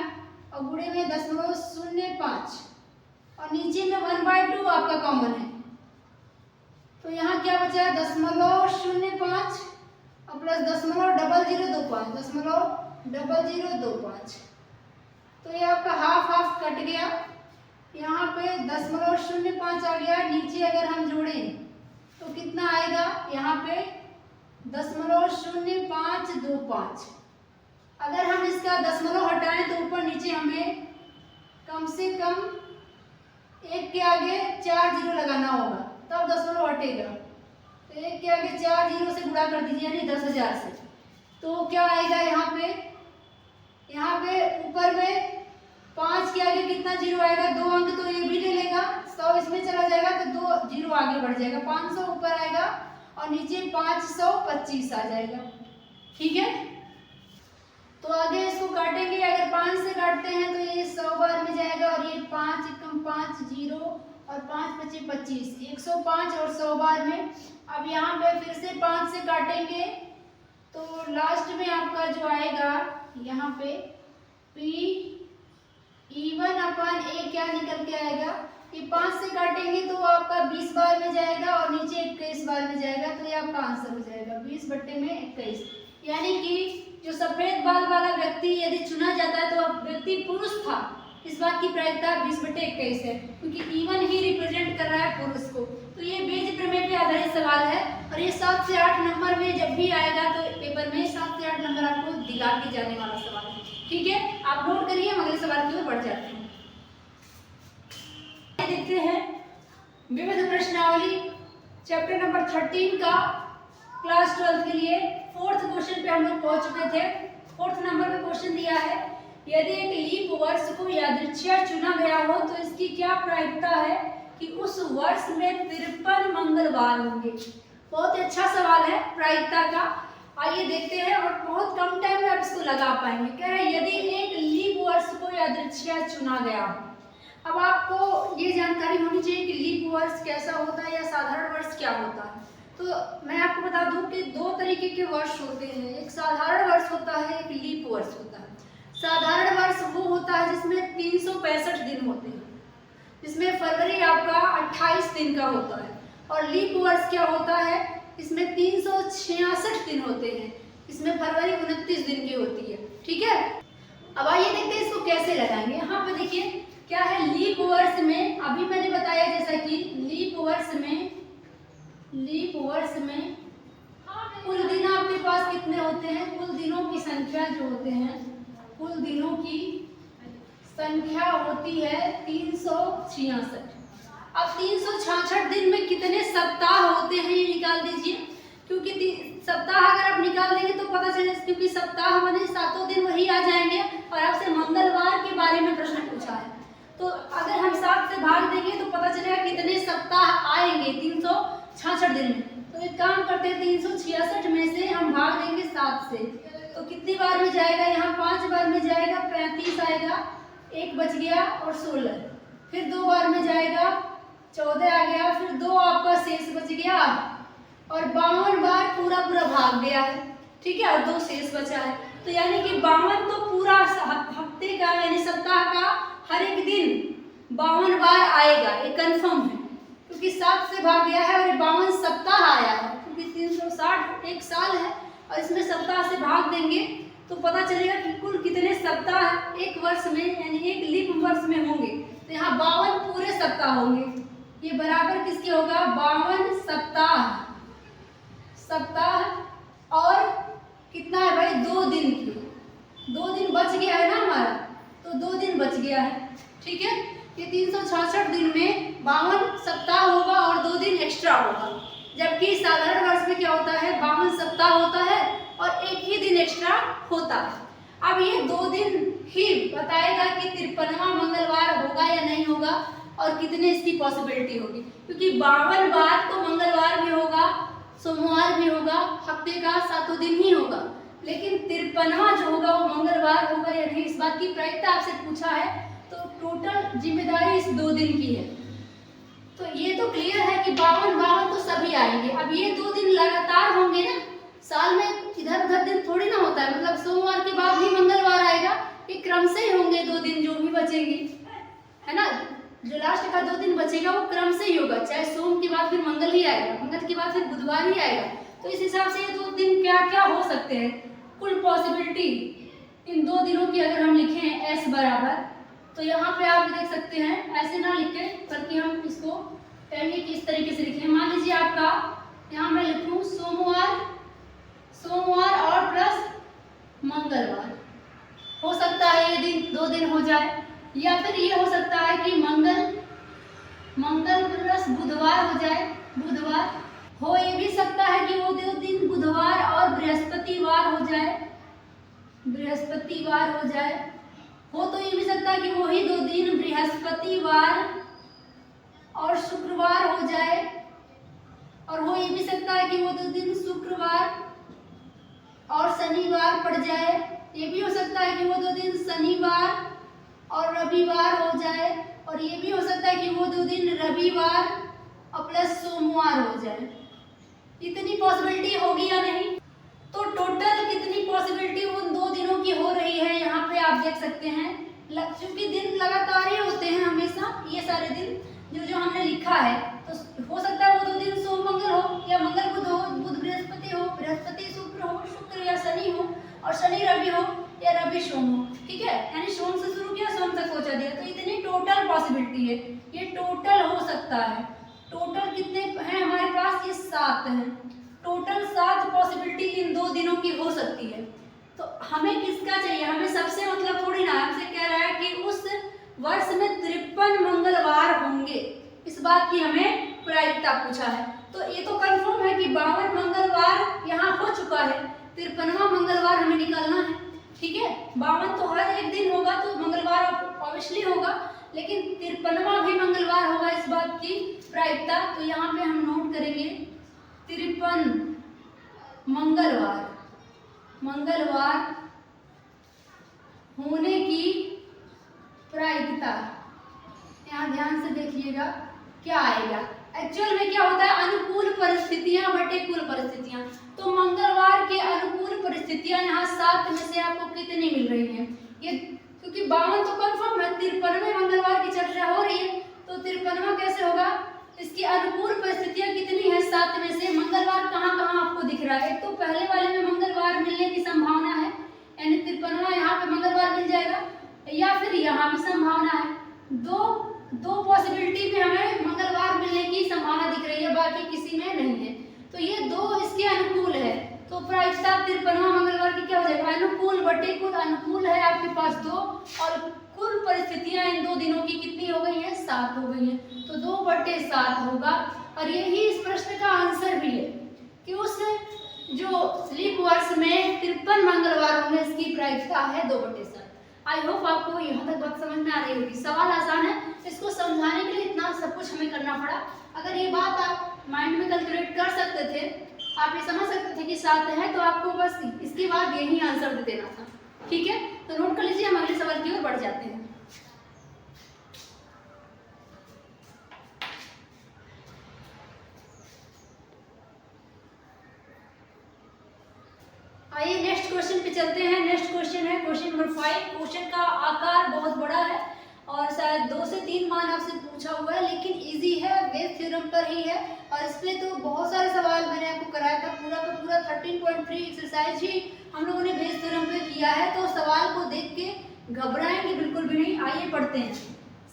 और गुणे में 0.05 और नीचे में 1/2 आपका कॉमन है, तो यहाँ क्या बचा है 0.05 और प्लस 0.0025, तो ये आपका हाफ हाफ कट गया, यहाँ पे 0.05 आ गया। नीचे अगर हम जोड़ें तो कितना आएगा, यहाँ पे 0.0525। अगर हम इसका दशमलव हटाएं तो ऊपर नीचे हमें कम से कम एक के आगे 4 जीरो लगाना होगा, तब दशमलव हटेगा। तो एक के आगे 4 जीरो से गुणा कर दीजिए, यानी 10,000 से, तो क्या आएगा यहाँ पे ऊपर में 5 के आगे कितना जीरो आएगा, 2 अंक तो ये भी ले लेगा, 100 इसमें चला जाएगा तो 2 जीरो आगे बढ़ जाएगा, 500 ऊपर आएगा और नीचे 525 आ जाएगा, ठीक है। तो आगे इसको काटेंगे, अगर 5 से काटते हैं तो ये 100 बार में जाएगा, और ये 5 एकम 5 जीरो और 5 पचे 25, 105 और 100 बार में। अब यहाँ पे फिर से 5 से काटेंगे तो लास्ट में आपका जो आएगा यहाँ पे PE1/A क्या निकल के आएगा, ये 5 से काटेंगे तो आपका 20 बार में जाएगा और नीचे 21 बार में जाएगा, तो ये आपका आंसर हो जाएगा 20/21। यानी कि जो सफेद बाल वाला व्यक्ति यदि चुना जाता है तो वह व्यक्ति पुरुष था, इस बात की प्रायिकता 20/21 है, क्योंकि E1 ही रिप्रेजेंट कर रहा है पुरुष को। तो ये बीज प्रमेय पे आधारित सवाल है, और ये 7 से 8 नंबर में जब भी आएगा तो पेपर में 7 से 8 नंबर आपको दिला के जाने वाला सवाल है, ठीक है। आप नोट करिए, हम अगले सवाल की ओर बढ़ जाते हैं। देखते हैं विविध प्रश्नावली चैप्टर नंबर 13 का क्लास 12 के लिए 4th क्वेश्चन पे हम लोग पहुंच चुके थे। 4th नंबर पे क्वेश्चन दिया है, यदि एक लीप वर्ष को यादृच्छिक चुना गया हो तो इसकी क्या प्रायिकता है कि उस वर्ष में 53 मंगलवार होंगे। बहुत अच्छा सवाल है प्रायिकता का, आइए देखते हैं, और बहुत कम टाइम में आप इसको लगा पाएंगे। कह रहे हैं यदि एक लीप वर्ष को यादृच्छिक चुना गया हो। अब आपको ये जानकारी होनी चाहिए कि लीप वर्ष कैसा होता है या साधारण वर्ष क्या होता है। तो मैं आपको बता दूं कि 2 तरीके के वर्ष होते हैं, एक साधारण वर्ष होता है, एक लीप वर्ष होता है। साधारण वर्ष वो होता है जिसमें 365 दिन होते हैं, जिसमें फरवरी आपका 28 दिन का होता है, और लीप वर्ष क्या होता है, इसमें 366 दिन होते हैं, इसमें फरवरी 29 दिन की होती है, ठीक है। अब आइए देखते हैं इसको कैसे लगाएंगे। यहाँ पे देखिए क्या है, लीप वर्ष में अभी मैंने बताया जैसा कि लीप वर्ष में कुल दिन आपके पास कितने होते हैं, कुल दिनों की संख्या जो होते हैं, कुल दिनों की संख्या होती है 366। अब 366 दिन में कितने सप्ताह होते हैं ये निकाल दीजिए, क्योंकि सप्ताह अगर आप निकाल देंगे तो पता चले, क्योंकि सप्ताह माने 7 दिन वही आ जाएंगे, और आपसे मंगलवार के बारे में प्रश्न पूछा है, तो अगर हम 7 से भाग देंगे तो पता चलेगा कितने सप्ताह आएंगे 366 दिन में। तो एक काम करते हैं, 366 में से हम भाग देंगे 7 से, तो कितनी बार में जाएगा, यहाँ 5 बार में जाएगा, 35 आएगा, 1 बच गया और 16, फिर 2 बार में जाएगा, 14 आ गया, फिर 2 आपका शेष बच गया, और 52 बार पूरा भाग गया है, ठीक है, और 2 शेष बचा है। तो यानी कि 52 तो पूरा हफ्ते का यानी सप्ताह का हर एक दिन 52 बार आएगा, ये कंफर्म है, क्योंकि 7 से भाग गया है और ये 52 सप्ताह आया है, क्योंकि 360 एक साल है और इसमें सप्ताह से भाग देंगे तो पता चलेगा कि कुल कितने सप्ताह एक वर्ष में यानी एक लीप वर्ष में होंगे। तो यहाँ 52 पूरे सप्ताह होंगे, ये बराबर किसके होगा 52 सप्ताह और कितना है भाई 2 दिन की, 2 दिन बच गया है ना हमारा, तो 2 दिन बच गया है, ठीक है। ये 366 दिन में 52 सप्ताह होगा और 2 दिन एक्स्ट्रा होगा, जबकि साधारण वर्ष में क्या होता है 52 सप्ताह होता है और एक ही दिन एक्स्ट्रा होता है। अब ये 2 दिन ही बताएगा कि 53वां मंगलवार होगा या नहीं होगा और कितने इसकी पॉसिबिलिटी होगी, क्योंकि 52 बार तो मंगलवार भी होगा, सोमवार भी होगा, हफ्ते का 7 दिन ही होगा, लेकिन 53वां जो होगा वो मंगलवार होगा या नहीं, इस बात की प्रायिकता आपसे पूछा है। तो टोटल जिम्मेदारी इस 2 दिन की है। तो ये तो क्लियर है कि 52 तो सभी आएंगे। अब ये 2 दिन लगातार होंगे ना, साल में इधर उधर दिन थोड़ी ना होता है, मतलब सोमवार के बाद ही मंगलवार आएगा, ये क्रम से ही होंगे 2 दिन जो भी बचेंगे, है ना। जो लास्ट का 2 दिन बचेगा वो क्रम से ही होगा, चाहे सोम के बाद फिर मंगल ही आएगा, मंगल के बाद फिर बुधवार ही आएगा। तो इस हिसाब से ये 2 दिन क्या क्या हो सकते हैं, कुल पॉसिबिलिटी इन 2 दिनों की अगर हम लिखें एस बराबर, तो यहाँ पे आप देख सकते हैं, ऐसे ना लिखें बल्कि हम इसको कहेंगे कि इस तरीके से लिखें। मान लीजिए आपका यहाँ मैं लिखूँ सोमवार और प्लस मंगलवार, हो सकता है ये दिन 2 दिन हो जाए, या फिर ये हो सकता है कि मंगल प्लस बुधवार हो जाए, बुधवार हो, ये भी सकता है कि वो 2 दिन बुधवार और बृहस्पतिवार हो जाए, बृहस्पतिवार हो जाए, हो तो ये भी सकता है कि वही 2 दिन बृहस्पतिवार और शुक्रवार हो जाए, और हो ये भी सकता है कि वो 2 दिन शुक्रवार और शनिवार पड़ जाए, ये भी हो सकता है कि वो 2 दिन शनिवार और रविवार हो जाए, और ये भी हो सकता है कि वो 2 दिन रविवार और प्लस सोमवार हो जाए। इतनी पॉसिबिलिटी होगी या नहीं? तो टोटल कितनी पॉसिबिलिटी उन 2 दिनों की हो रही है यहाँ पे आप देख सकते हैं। क्योंकि दिन लगातार ही होते हैं हमेशा, ये सारे दिन जो हमने लिखा है, तो हो सकता है वो 2 दिन सोम मंगल हो, या मंगल बुध हो, बुध बृहस्पति हो, बृहस्पति शुक्र हो, शुक्र या शनि हो, और शनि रवि हो, या रवि सोम हो, ठीक है। यानी सोम से शुरू किया सोम तक पहुंचा दिया, तो इतनी टोटल पॉसिबिलिटी है, ये टोटल हो सकता है। टोटल कितने हैं हमारे पास, ये 7 हैं, टोटल 7 पॉसिबिलिटी इन 2 दिनों की हो सकती है। तो हमें किसका चाहिए, हमें सबसे मतलब थोड़ी ना, हमसे कह रहा है कि उस वर्ष में 53 मंगलवार होंगे, इस बात की हमें प्रायिकता पूछा है। तो ये तो कंफर्म है कि 52 मंगलवार यहाँ हो चुका है, 53वां मंगलवार हमें निकालना है, ठीक है। 52 तो हर एक दिन होगा, तो मंगलवार ऑब्वियसली होगा, लेकिन 53वां भी मंगलवार होगा, इस बात की प्रायिकता। तो यहाँ पे हम नोट करेंगे 53 मंगलवार होने की प्रायिकता। यहाँ ध्यान से देखिएगा क्या आएगा। एक्चुअल में क्या होता है, अनुकूल परिस्थितियां बटे कुल परिस्थितियां। तो मंगलवार के अनुकूल परिस्थितियां यहाँ 7 में से आपको कितनी मिल रही हैं, ये क्योंकि 52 तो कंफर्म है, 53वें मंगलवार की चर्चा हो रही है, तो 53वां कैसे होगा, इसकी अनुकूल परिस्थितियां कितनी है 7 में से। मंगलवार कहाँ कहाँ आपको दिख रहा है, तो पहले वाले में मंगलवार मिलने की संभावना है, यानी 53वां यहाँ पे मंगलवार मिल जाएगा, या फिर यहाँ भी संभावना है। दो पॉसिबिलिटी में हमें मंगलवार मिलने की संभावना दिख रही है, बाकी किसी में नहीं है। तो ये 2 इसके अनुकूल है, तो प्रायिकता 53वां मंगलवार की क्या हो जाएगा, अनुकूल बटे कुल। अनुकूल है आपके पास 2, और कुल परिस्थितियां इन 2 दिनों की कितनी हो गई हैं, 7 हो गई हैं, तो 2/7 होगा। और यही इस प्रश्न का आंसर भी है कि उस जो लीप वर्ष में 53 मंगलवार होंगे, इसकी प्रायिकता है 2/7। आई होप आपको यहाँ तक बात समझ में आ रही होगी। सवाल आसान है, इसको समझाने के लिए इतना सब कुछ हमें करना पड़ा। अगर ये बात आप माइंड में कैलकुलेट कर सकते थे, आप ये समझ सकते थे कि 7 है, तो आपको बस इसके बाद यही आंसर दे देना था, ठीक है। तो नोट कर लीजिए, हम अगले सवाल की ओर बढ़ जाते हैं। आइए नेक्स्ट क्वेश्चन पे चलते हैं। नेक्स्ट क्वेश्चन है क्वेश्चन नंबर 5। क्वेश्चन का आकार बहुत बड़ा है और शायद 2 से 3 मान आपसे पूछा हुआ है, लेकिन इजी है, बेस थ्योरम पर ही है। और इस पे तो बहुत सारे सवाल मैंने आपको कराया था, पूरा का पूरा 13.3 एक्सरसाइज ही हम लोगों ने बेस थ्योरम पे किया है। तो सवाल को देख के घबराएंगे बिल्कुल भी नहीं। आइए पढ़ते हैं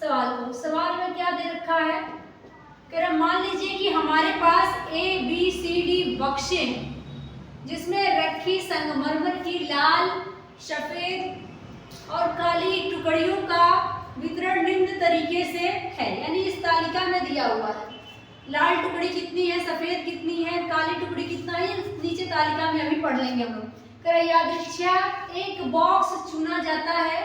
सवाल को। सवाल में क्या दे रखा है, कह रहा मान लीजिए कि हमारे पास ABCD बक्से हैं जिसमें रखी संगमरमर की लाल, सफेद और काली टुकड़ियों का वितरण निम्न तरीके से है। यानी इस तालिका में दिया हुआ है, लाल टुकड़ी कितनी है, सफेद कितनी है, काली टुकड़ी कितना है, नीचे तालिका में अभी पढ़ लेंगे हम लोग। यादृच्छिक एक बॉक्स चुना जाता है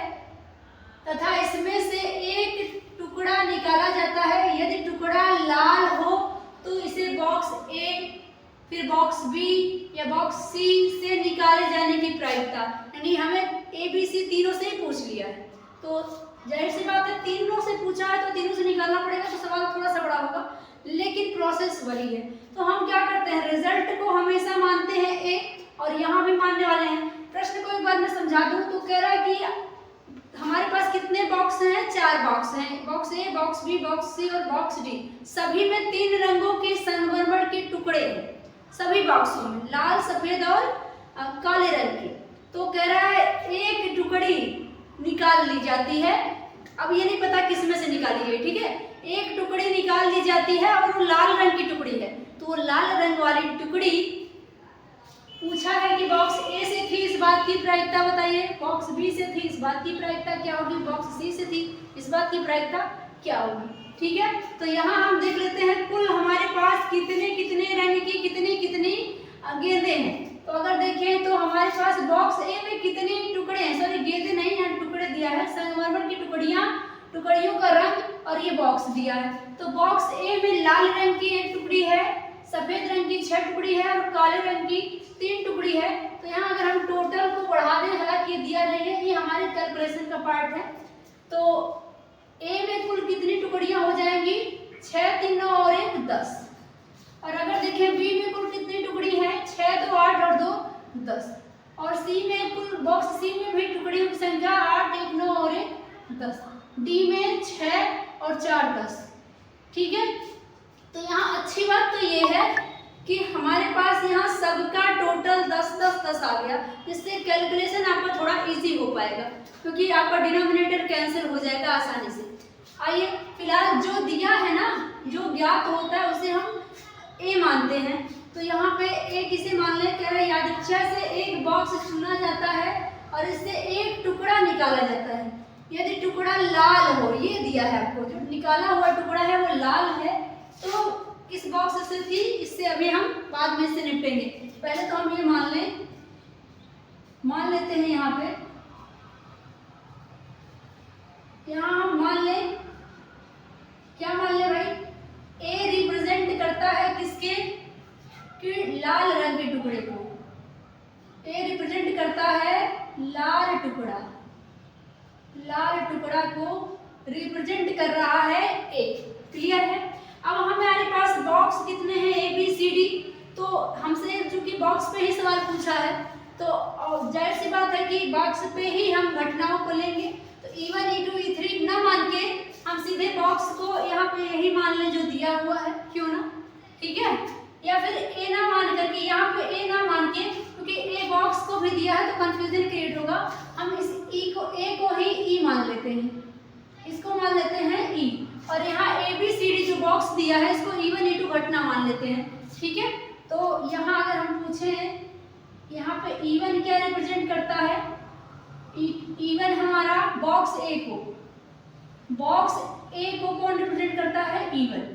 तथा इसमें से एक टुकड़ा निकाला जाता है। यदि टुकड़ा लाल हो तो इसे बॉक्स A, फिर बॉक्स B या बॉक्स C से निकाले जाने की प्रायिकता, यानी हमें ABC तीनों से ही पूछ लिया है, तो जाहिर सी बात है तीनों से पूछा है तो तीनों से निकालना पड़ेगा, तो सवाल थोड़ा सा बड़ा होगा, लेकिन प्रोसेस वही है। तो हम क्या करते हैं, रिजल्ट को हमेशा मानते हैं A और यहाँ भी मानने वाले हैं। प्रश्न को एक बार मैं समझा दूं तो कह रहा है कि हमारे पास कितने बॉक्स हैं, 4 बॉक्स हैं, box A, box B, box C और बॉक्स D। सभी में 3 रंगों के संगमरमर के टुकड़े हैं, सभी बॉक्सों में लाल, सफेद और काले रंग के। तो कह रहा है एक टुकड़ी निकाल ली जाती है। अब ये नहीं पता किस में से निकाली गई, ठीक है। एक टुकड़ी निकाल ली जाती है और वो लाल रंग की टुकड़ी है, तो वो लाल रंग वाली टुकड़ी पूछा है कि बॉक्स A से थी, इस बात की प्रायिकता बताइए। बॉक्स B से थी, इस बात की प्रायिकता क्या होगी। बॉक्स C से थी, इस बात की प्रायिकता क्या होगी, ठीक है। तो यहाँ हम देख लेते हैं कुल हमारे पास कितने कितने रंग की कितनी कितनी गेंदें हैं। तो अगर देखें तो हमारे पास बॉक्स A में कितनी टुकड़े हैं, सॉरी गेंदें नहीं है, टुकड़े दिया है, संगमरमर की टुकड़ियों का रंग और ये बॉक्स दिया है। तो बॉक्स A में लाल रंग की एक टुकड़ी है, सफेद रंग की 6 टुकड़ी है और काले रंग की 3 टुकड़ी है। तो यहाँ अगर हम टोटल को बढ़ा दें, हालांकि ये दिया नहीं है, ये हमारे कैलकुलेशन का पार्ट है। तो A में कुल कितनी टुकड़ियां हो जाएंगी, 6, 3, 9 और 1, 10। और अगर देखें B में कुल कितनी टुकड़ी है, 6, 2, 8 और 2, 10। और C में कुल बॉक्स C में भी टुकड़ियों की संख्या 8, 1, 9 और 1, 10। D में 6 और 4, 10, ठीक है। तो यहाँ अच्छी बात तो ये है कि हमारे पास यहाँ सबका टोटल 10, 10, 10 आ गया, जिससे कैलकुलेशन आपका थोड़ा इजी हो पाएगा, क्योंकि आपका डिनोमिनेटर कैंसिल हो जाएगा आसानी से। आइए फिलहाल जो दिया है ना, जो ज्ञात होता है उसे हम A मानते हैं। तो यहाँ पे A किसे मान ले, कह रहे हैं यादृच्छिक से एक बॉक्स चुना जाता है और इससे एक टुकड़ा निकाला जाता है। यदि टुकड़ा लाल हो, ये दिया है आपको, जो निकाला हुआ टुकड़ा है वो लाल है, तो किस बॉक्स से थी, इससे अभी हम बाद में से निपटेंगे। पहले तो हम ये मान लेते हैं यहाँ पे, यहाँ हम मान लें, क्या मान ले भाई, A रिप्रेजेंट करता है किसके, कि लाल रंग के टुकड़े को। A रिप्रेजेंट करता है लाल टुकड़ा, लाल टुकड़ा को रिप्रेजेंट कर रहा है A, क्लियर है। अब हमारे पास बॉक्स कितने हैं, ABCD, तो हमसे चूंकि बॉक्स पे ही सवाल पूछा है तो जाहिर सी बात है कि बॉक्स पे ही हम घटनाओं को लेंगे। तो E1, E2, E3 ना मान के हम सीधे बॉक्स को यहाँ पे यही मान लें जो दिया हुआ है, क्यों ना, ठीक है। या फिर A ना मान करके, यहाँ पे A ना मान के, क्योंकि A बॉक्स को भी दिया है तो कंफ्यूजन क्रिएट होगा, हम इस A को ही E मान लेते हैं, इसको मान लेते हैं E, और यहाँ ABCD जो बॉक्स दिया है इसको E1, E2 घटना मान लेते हैं, ठीक है। तो यहाँ अगर हम पूछें, यहाँ पे E1 क्या रिप्रेजेंट करता है, E1 हमारा बॉक्स A को, बॉक्स A को कौन रिप्रेजेंट करता है, E1,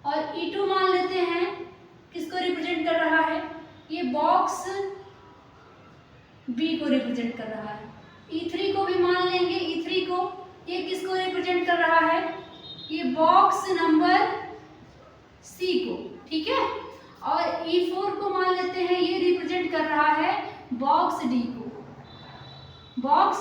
और E2 मान लेते हैं किसको रिप्रेजेंट कर रहा है, ये बॉक्स B को रिप्रेजेंट कर रहा है। E3 को भी मान लेंगे, E3 को, ये किसको रिप्रेजेंट कर रहा है, ये बॉक्स नंबर C को, ठीक है। और E4 को मान लेते हैं, ये रिप्रेजेंट कर रहा है बॉक्स D को, बॉक्स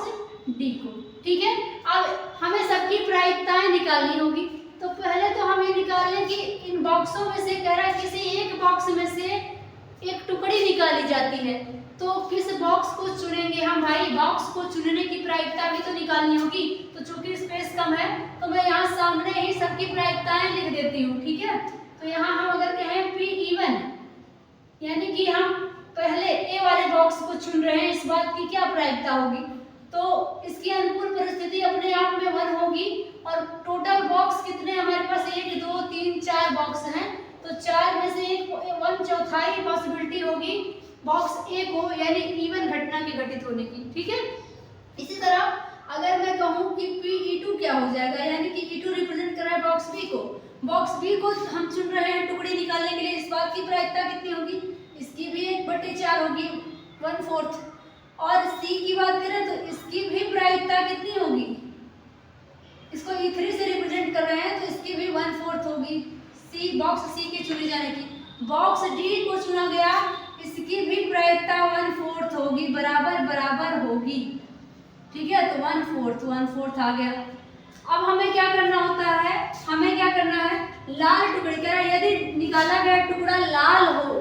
D को, ठीक है। अब हमें सबकी प्रायिकताएं निकालनी होगी, तो पहले तो हम ये निकाल लें कि इन बॉक्सों में से कह रहा है किसी एक बॉक्स में से एक टुकड़ी निकाली जाती है, तो किस बॉक्स को चुनेंगे हम भाई, बॉक्स को चुनने की प्रायिकता भी तो निकालनी होगी। तो तो चूंकि स्पेस कम है तो मैं यहाँ सामने ही सबकी प्रायिकताएं लिख देती हूँ, ठीक है। तो यहाँ हम अगर कहें पी इवन, यानी कि हम पहले ए वाले बॉक्स को चुन रहे हैं, इस बात की क्या प्रायिकता होगी, तो इसकी अनुकूल परिस्थिति अपने आप में 1 होगी। और टोटल बॉक्स कितने हमारे पास, 1 2 3 4 बॉक्स हैं, तो 4 में से 1/4 पॉसिबिलिटी होगी बॉक्स ए को यानी इवन घटना के घटित होने की, ठीक है। इसी तरह अगर मैं कहूँ कि Pe2 क्या हो जाएगा, यानी कि E2 रिप्रेजेंट कर रहा है बॉक्स बी को, बॉक्स बी को हम चुन रहे हैं टुकड़ी निकालने के लिए, इस बात की प्रायिकता कितनी होगी, इसकी भी 1/4 होगी 1/4। और सी की बात करें तो इसकी भी प्रायिकता कितनी होगी, इसको E3 से रिप्रेजेंट कर रहे हैं तो इसकी भी 1/4 होगी सी, बॉक्स सी के चुने जाने की। बॉक्स डी को चुना गया, इसकी भी प्रायिकता 1/4 होगी, बराबर बराबर होगी, ठीक है। तो 1/4 आ गया। अब हमें क्या करना होता है, हमें क्या करना है, लाल टुकड़ी कह रहा है यदि निकाला गया टुकड़ा लाल हो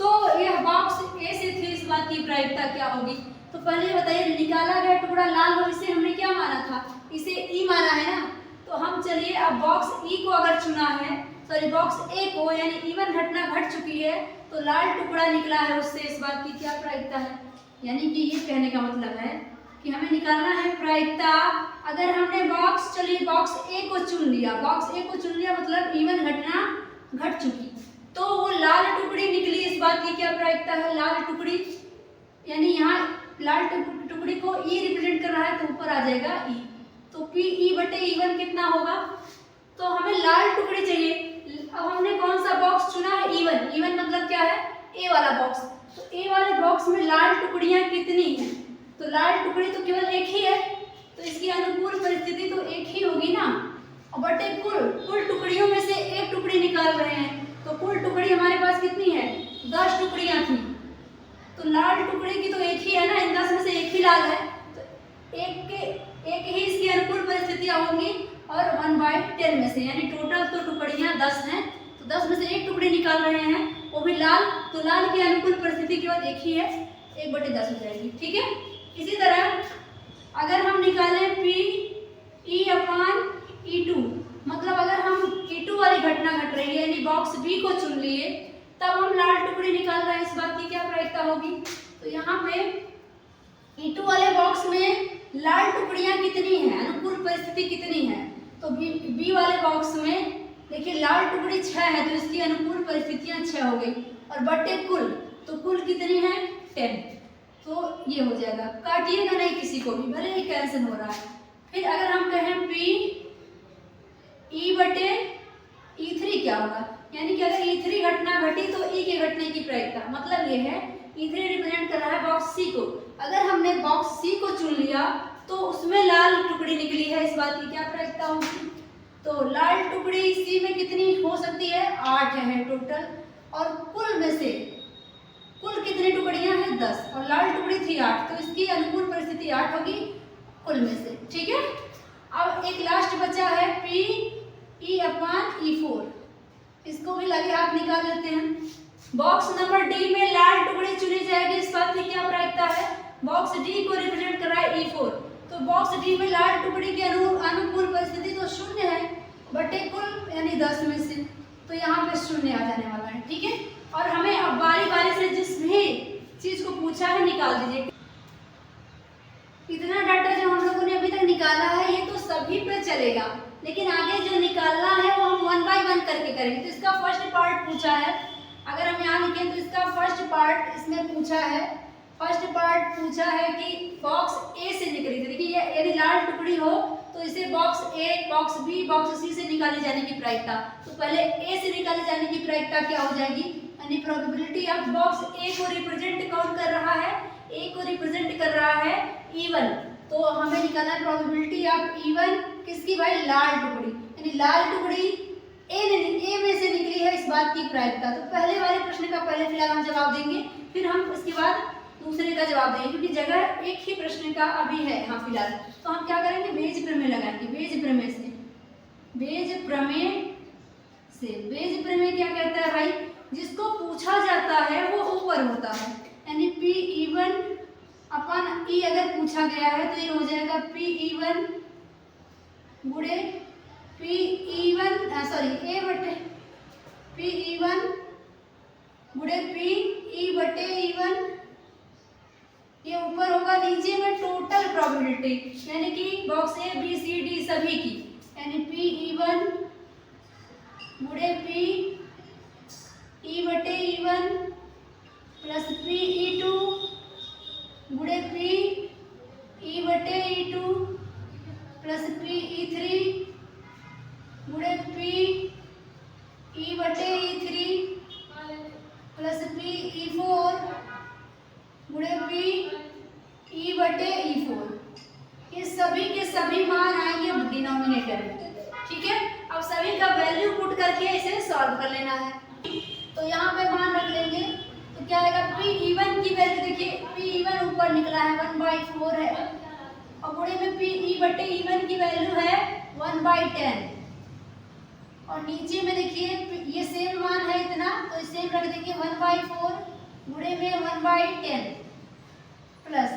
तो यह बॉक्स ए से थी, इस बात की प्रायिकता क्या होगी। तो पहले बताइए, निकाला गया टुकड़ा लाल हो, इसे हमने क्या माना था, इसे ई माना है ना। तो हम चलिए अब बॉक्स ई को अगर चुना है, सॉरी बॉक्स ए को, यानी इवन घटना घट चुकी है तो लाल टुकड़ा निकला है उससे, इस बात की क्या प्रायिकता है। यानी कि ये कहने का मतलब है कि हमें निकालना है प्रायिकता। अगर हमने बॉक्स, चलिए बॉक्स ए को चुन लिया, बॉक्स ए को चुन लिया मतलब इवन घटना घट चुकी, तो वो लाल टुकड़ी निकली, इस बात की क्या प्रायिकता है, लाल टुकड़ी, यानी यहाँ लाल टुकड़ी को ई रिप्रेजेंट कर रहा है तो ऊपर आ जाएगा ई, तो पी ई बटे इवन कितना होगा, तो हमें लाल टुकड़ी चाहिए। अब हमने कौन सा बॉक्स चुना है, इवन, इवन मतलब क्या है, ए वाला बॉक्स। तो ए वाले बॉक्स में लाल टुकड़ियां कितनी हैं, तो लाल टुकड़ी तो केवल एक ही है, तो इसकी अनुकूल परिस्थिति तो एक ही होगी ना, और बटे कुल टुकड़ियों में से एक टुकड़ी निकाल रहे हैं, तो कुल टुकड़ी हमारे पास कितनी है, 10 टुकड़ियां थी, तो लाल टुकड़ी की तो एक ही है ना, इन 10 में से एक ही लाल है, तो एक ही इसकी अनुकूल परिस्थितियां होंगी, और 1/10 में से, यानी टोटल तो टुकड़ियां 10 हैं, तो 10 में से एक टुकड़ी निकाल रहे हैं, वो भी लाल, तो लाल की अनुकूल परिस्थिति केवल एक ही है, 1/10 हो जाएगी, ठीक है। इसी तरह अगर हम निकालें पी ई अपान E2, मतलब अगर हम E2 वाली घटना घट रही है, यानी बॉक्स बी को चुन लिए, तब हम लाल टुकड़ी निकाल रहे हैं, इस बात की क्या प्रायिकता होगी। तो यहाँ पे E2 वाले बॉक्स में लाल टुकड़ियां कितनी हैं, अनुकूल परिस्थिति कितनी है, तो बी वाले बॉक्स में देखिए लाल टुकड़ी 6 है, तो इसकी अनुकूल परिस्थितियां 6 हो गई, और बटे कुल, तो कुल कितनी है 10, तो ये हो जाएगा, काटिएगा नहीं किसी को भी, भले ही कैंसिल हो रहा है। फिर अगर हम कहें पी ई बटे E3 क्या होगा, यानी कि अगर E3 घटना घटी तो ई के घटने की प्रायिकता, मतलब ये है E3 रिप्रेजेंट कर रहा है बॉक्स सी को, अगर हमने बॉक्स सी को चुन लिया तो उसमें लाल टुकड़ी निकली है, इस बात की क्या प्रायिकता होगी, तो लाल टुकड़ी सी में कितनी हो सकती है, 8 है टोटल, और कुल में से कुल कितनी टुकड़ियां हैं 10, और लाल टुकड़ी थी 8, तो इसकी अनुकूल परिस्थिति 8 होगी कुल में से, ठीक है। अब एक लास्ट बचा है पी ई अपान E4, इसको भी लगे हाथ निकाल लेते हैं। बॉक्स नंबर डी में लाल टुकड़ी चुनी जाएगी, इस बात की क्या प्रायिकता है, बॉक्स डी को रिप्रेजेंट कर रहा है E4, तो बॉक्स डी में लाल टुकड़ी की अनुकूल परिस्थिति तो 0 है, बटे कुल यानी 10 में से, तो यहाँ पे 0 आ जाने वाला है, ठीक है। और हमें अब बारी बारी से जिस भी चीज को पूछा है निकाल दीजिए। इतना डाटा जो हम लोगों ने अभी तक निकाला है ये तो सभी पे चलेगा, लेकिन आगे जो निकालना है वो हम 1 बाय 1 करके करेंगे। तो इसका फर्स्ट पार्ट पूछा है, अगर हम यहाँ लिखें तो इसका फर्स्ट पार्ट इसमें पूछा है, फर्स्ट पार्ट पूछा है कि बॉक्स ए से निकली थी, देखिए यदि लाल टुकड़ी हो तो इसे बॉक्स ए, बॉक्स बी, बॉक्स सी से निकाली जाने की प्रायिकता, तो पहले ए से निकाले जाने की प्रायिकता क्या हो जाएगी, यानी प्रोबेबिलिटी ऑफ बॉक्स ए को रिप्रेजेंट कौन कर रहा है, ए को रिप्रेजेंट कर रहा है E1, तो हमें निकालना है प्रोबेबिलिटी ऑफ E1 किसकी भाई, लाल टुकड़ी, यानी लाल टुकड़ी ए में से निकली है, इस बात की प्रायिकता। तो पहले वाले प्रश्न का पहले फिलहाल हम जवाब देंगे, फिर हम उसके बाद दूसरे का जवाब देंगे, क्योंकि जगह एक ही प्रश्न का अभी है यहाँ फिलहाल। तो हम क्या करेंगे, बेज प्रमेय लगाएंगे, बेज प्रमेय से, बेज प्रमेय क्या कहता है भाई, जिसको पूछा जाता है वो ऊपर होता है, यानी P E1 अपन E अगर पूछा गया है तो ये हो जाएगा P E1 गुणे पी E1 सॉरी ए बटे पी E1 गुणे पी ई बटे E1, ये ऊपर होगा, नीचे में टोटल प्रोबेबिलिटी यानी कि box A B C D सभी की, यानी पी E1 गुणे पी ई बटे E1 प्लस पी E2 गुणे पी ई बटे E2 प्लस पी E3 गुणे पी ई बटे E3 प्लस पी E4 गुणे पी ई बटे E4। ये सभी के सभी मान आएंगे डिनोमिनेटर में, ठीक है। अब सभी का वैल्यू पुट करके इसे सॉल्व कर लेना है। तो यहाँ पे मान रख लेंगे, तो क्या आएगा, पी E1 की वैल्यू देखिए, पी E1 ऊपर निकला है 1/4 है, और गुणे में पी ई बटे E1 की वैल्यू है 1/10, और नीचे में देखिए ये सेम मान है इतना, तो सेम रख देंगे 1/4 गुणे में 1/10 प्लस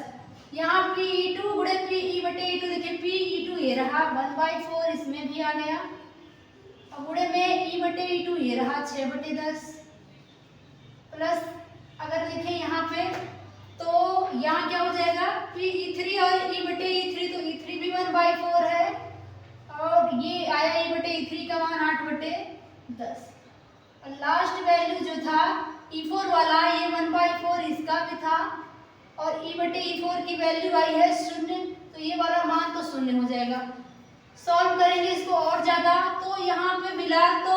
यहाँ पी E2 गुणे पी ई बटे E2, देखिए पी E2 ये रहा 1/4, इसमें भी आ गया, और गुणे में ई बटे E2 ये रहा 6/10 प्लस अगर देखें यहाँ पे तो यहाँ क्या हो जाएगा, पी E3 और ई बटे E3, तो E3 भी 1/4 है, और ये आया ई बटे E3 का मान 8/10, और लास्ट वैल्यू जो था E4 वाला ये 1/4 इसका भी था, और ई बटे E4 की वैल्यू आई है 0, तो ये वाला मान तो 0 हो जाएगा। सॉल्व करेंगे इसको और ज़्यादा, तो यहाँ पे फिलहाल तो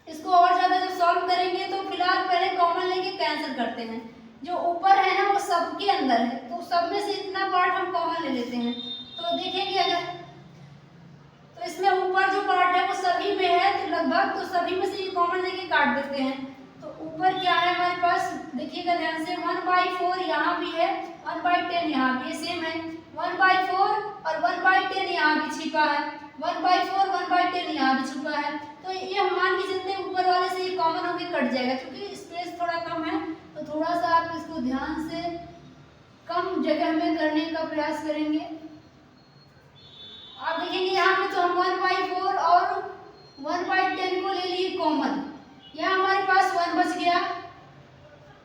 इसको और ज़्यादा जब सॉल्व करेंगे तो फिलहाल पहले कॉमन लेके कैंसिल करते हैं, जो ऊपर है ना वो सबके अंदर है, तो सब में से इतना पार्ट हम कॉमन ले लेते हैं। तो देखेंगे अगर तो इसमें ऊपर जो पार्ट है वो सभी में है, तो लगभग तो सभी में से ये कॉमन लेके काट देते हैं। तो ऊपर क्या है हमारे पास, देखिएगा ध्यान से, 1/4 यहाँ भी है, 1/10 यहाँ भी सेम है, 1/4 और 1/10 यहाँ भी छिपा है, 1/4 1/10 यहाँ भी छुपा है, तो ये हम मान के चलते हैं ऊपर वाले से ये कॉमन होकर कट जाएगा, क्योंकि स्पेस थोड़ा कम है, तो थोड़ा सा आप इसको ध्यान से कम जगह में करने का प्रयास करेंगे। आप देखेंगे यहाँ पे तो हम 1/4 और 1/10 को ले लिए कॉमन, यहाँ हमारे पास 1 बच गया,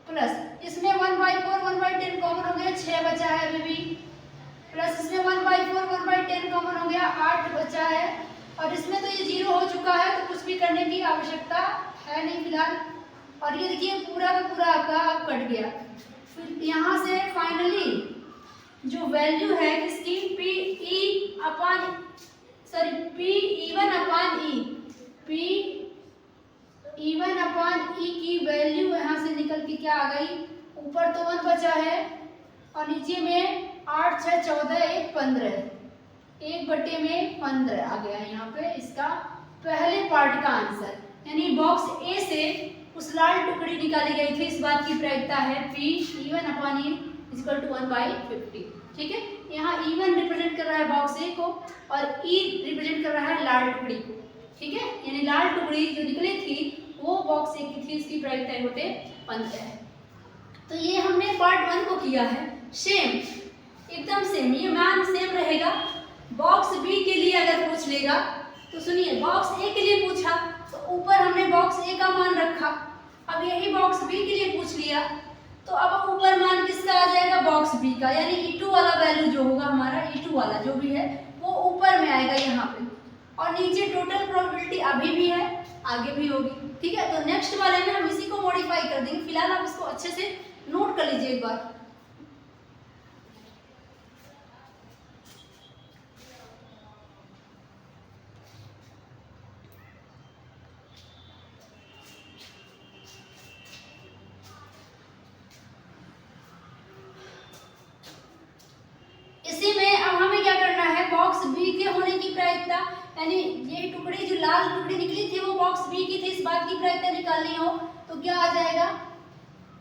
प्लस इसमें 1/4 1/10 कॉमन हो गया, 6 बचा है अभी भी, प्लस इसमें 1/4 1/10 कॉमन हो गया, 8 बचा है, और इसमें तो ये 0 हो चुका है, तो कुछ भी करने की आवश्यकता है नहीं फिलहाल। और ये देखिए पूरा का पूरा आपका अब कट गया। फिर यहाँ से फाइनली जो वैल्यू है किसकी, पी E1 अपान ई, पी E1 अपान ई की वैल्यू यहाँ से निकल के क्या आ गई, ऊपर तो 1 बचा है, और नीचे में 8 6 14 1 15, 1/15 आ गया यहाँ पे इसका पहले पार्ट का आंसर। यानी बॉक्स ए से उस लाल टुकड़ी निकाली गई थी, इस बात की प्रायिकता है P E1 upon E equal to 1/50, ठीक है। यहाँ E1 रिप्रेजेंट कर रहा है बॉक्स ए को, और E रिप्रेजेंट कर रहा है लाल टुकड़ी को, ठीक है। यानी लाल टुकड़ी जो निकली थी वो बॉक्स ए की थी, इसकी प्रायिकता 1/15 है। तो ये हमने पार्ट 1 को किया है, सेम एकदम सेम, ये मान सेम रहेगा। बॉक्स बी के लिए अगर पूछ लेगा तो सुनिए, बॉक्स ए के लिए पूछा तो ऊपर हमने बॉक्स ए का मान रखा, अब यही बॉक्स बी के लिए पूछ लिया तो अब ऊपर मान किसका आ जाएगा, बॉक्स बी का, यानी E2 वाला वैल्यू जो होगा हमारा, E2 वाला जो भी है वो ऊपर में आएगा यहाँ पे, और नीचे टोटल प्रोबेबिलिटी अभी भी है, आगे भी होगी, ठीक है। तो नेक्स्ट वाले में हम इसी को मॉडिफाई कर देंगे। फिलहाल आप इसको अच्छे से नोट कर लीजिए एक बार। इसी में अब हमें क्या करना है, बॉक्स बी के होने की प्रायिकता, यानी ये टुकड़ी जो लाल टुकड़ी निकली थी वो बॉक्स बी की थी, इस बात की प्रायिकता निकालनी हो तो क्या आ जाएगा,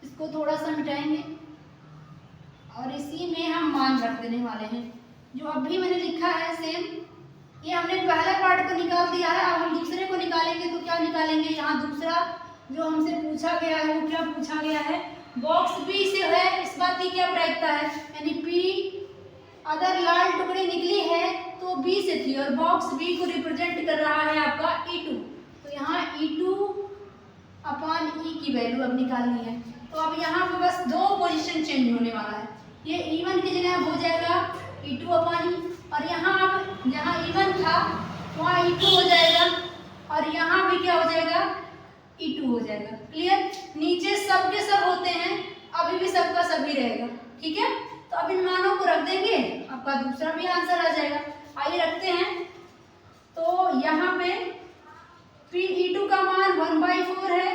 इसको थोड़ा सा मिटाएंगे और इसी में हम मान रख देने वाले हैं। जो अभी मैंने लिखा है सेम, ये हमने पहला पार्ट को निकाल दिया है, अब हम दूसरे को निकालेंगे तो क्या निकालेंगे, यहाँ दूसरा जो हमसे पूछा गया है वो क्या पूछा गया है, बॉक्स बी से है, इस बात की क्या प्रायिकता है, यानी पी अगर लाल टुकड़ी निकली है तो तो बी से थी और बॉक्स बी को रिप्रेजेंट कर रहा है आपका E2, तो यहाँ E2 अपॉन ई की वैल्यू अब निकालनी है। तो अब यहाँ पे बस दो पोजीशन चेंज होने वाला है, ये E1 की जगह हो जाएगा E2 अपॉन ई, और यहाँ अब जहाँ E1 था वहाँ E2 हो जाएगा और यहाँ भी क्या हो जाएगा E2 हो जाएगा। क्लियर? नीचे सब के सब होते हैं, अभी भी सबका सभी रहेगा। ठीक है, तो अब इन मानों को रख देंगे, आपका दूसरा भी आंसर आ जाएगा। आइए रखते हैं। तो यहाँ पे PE2 का मान 1/4 है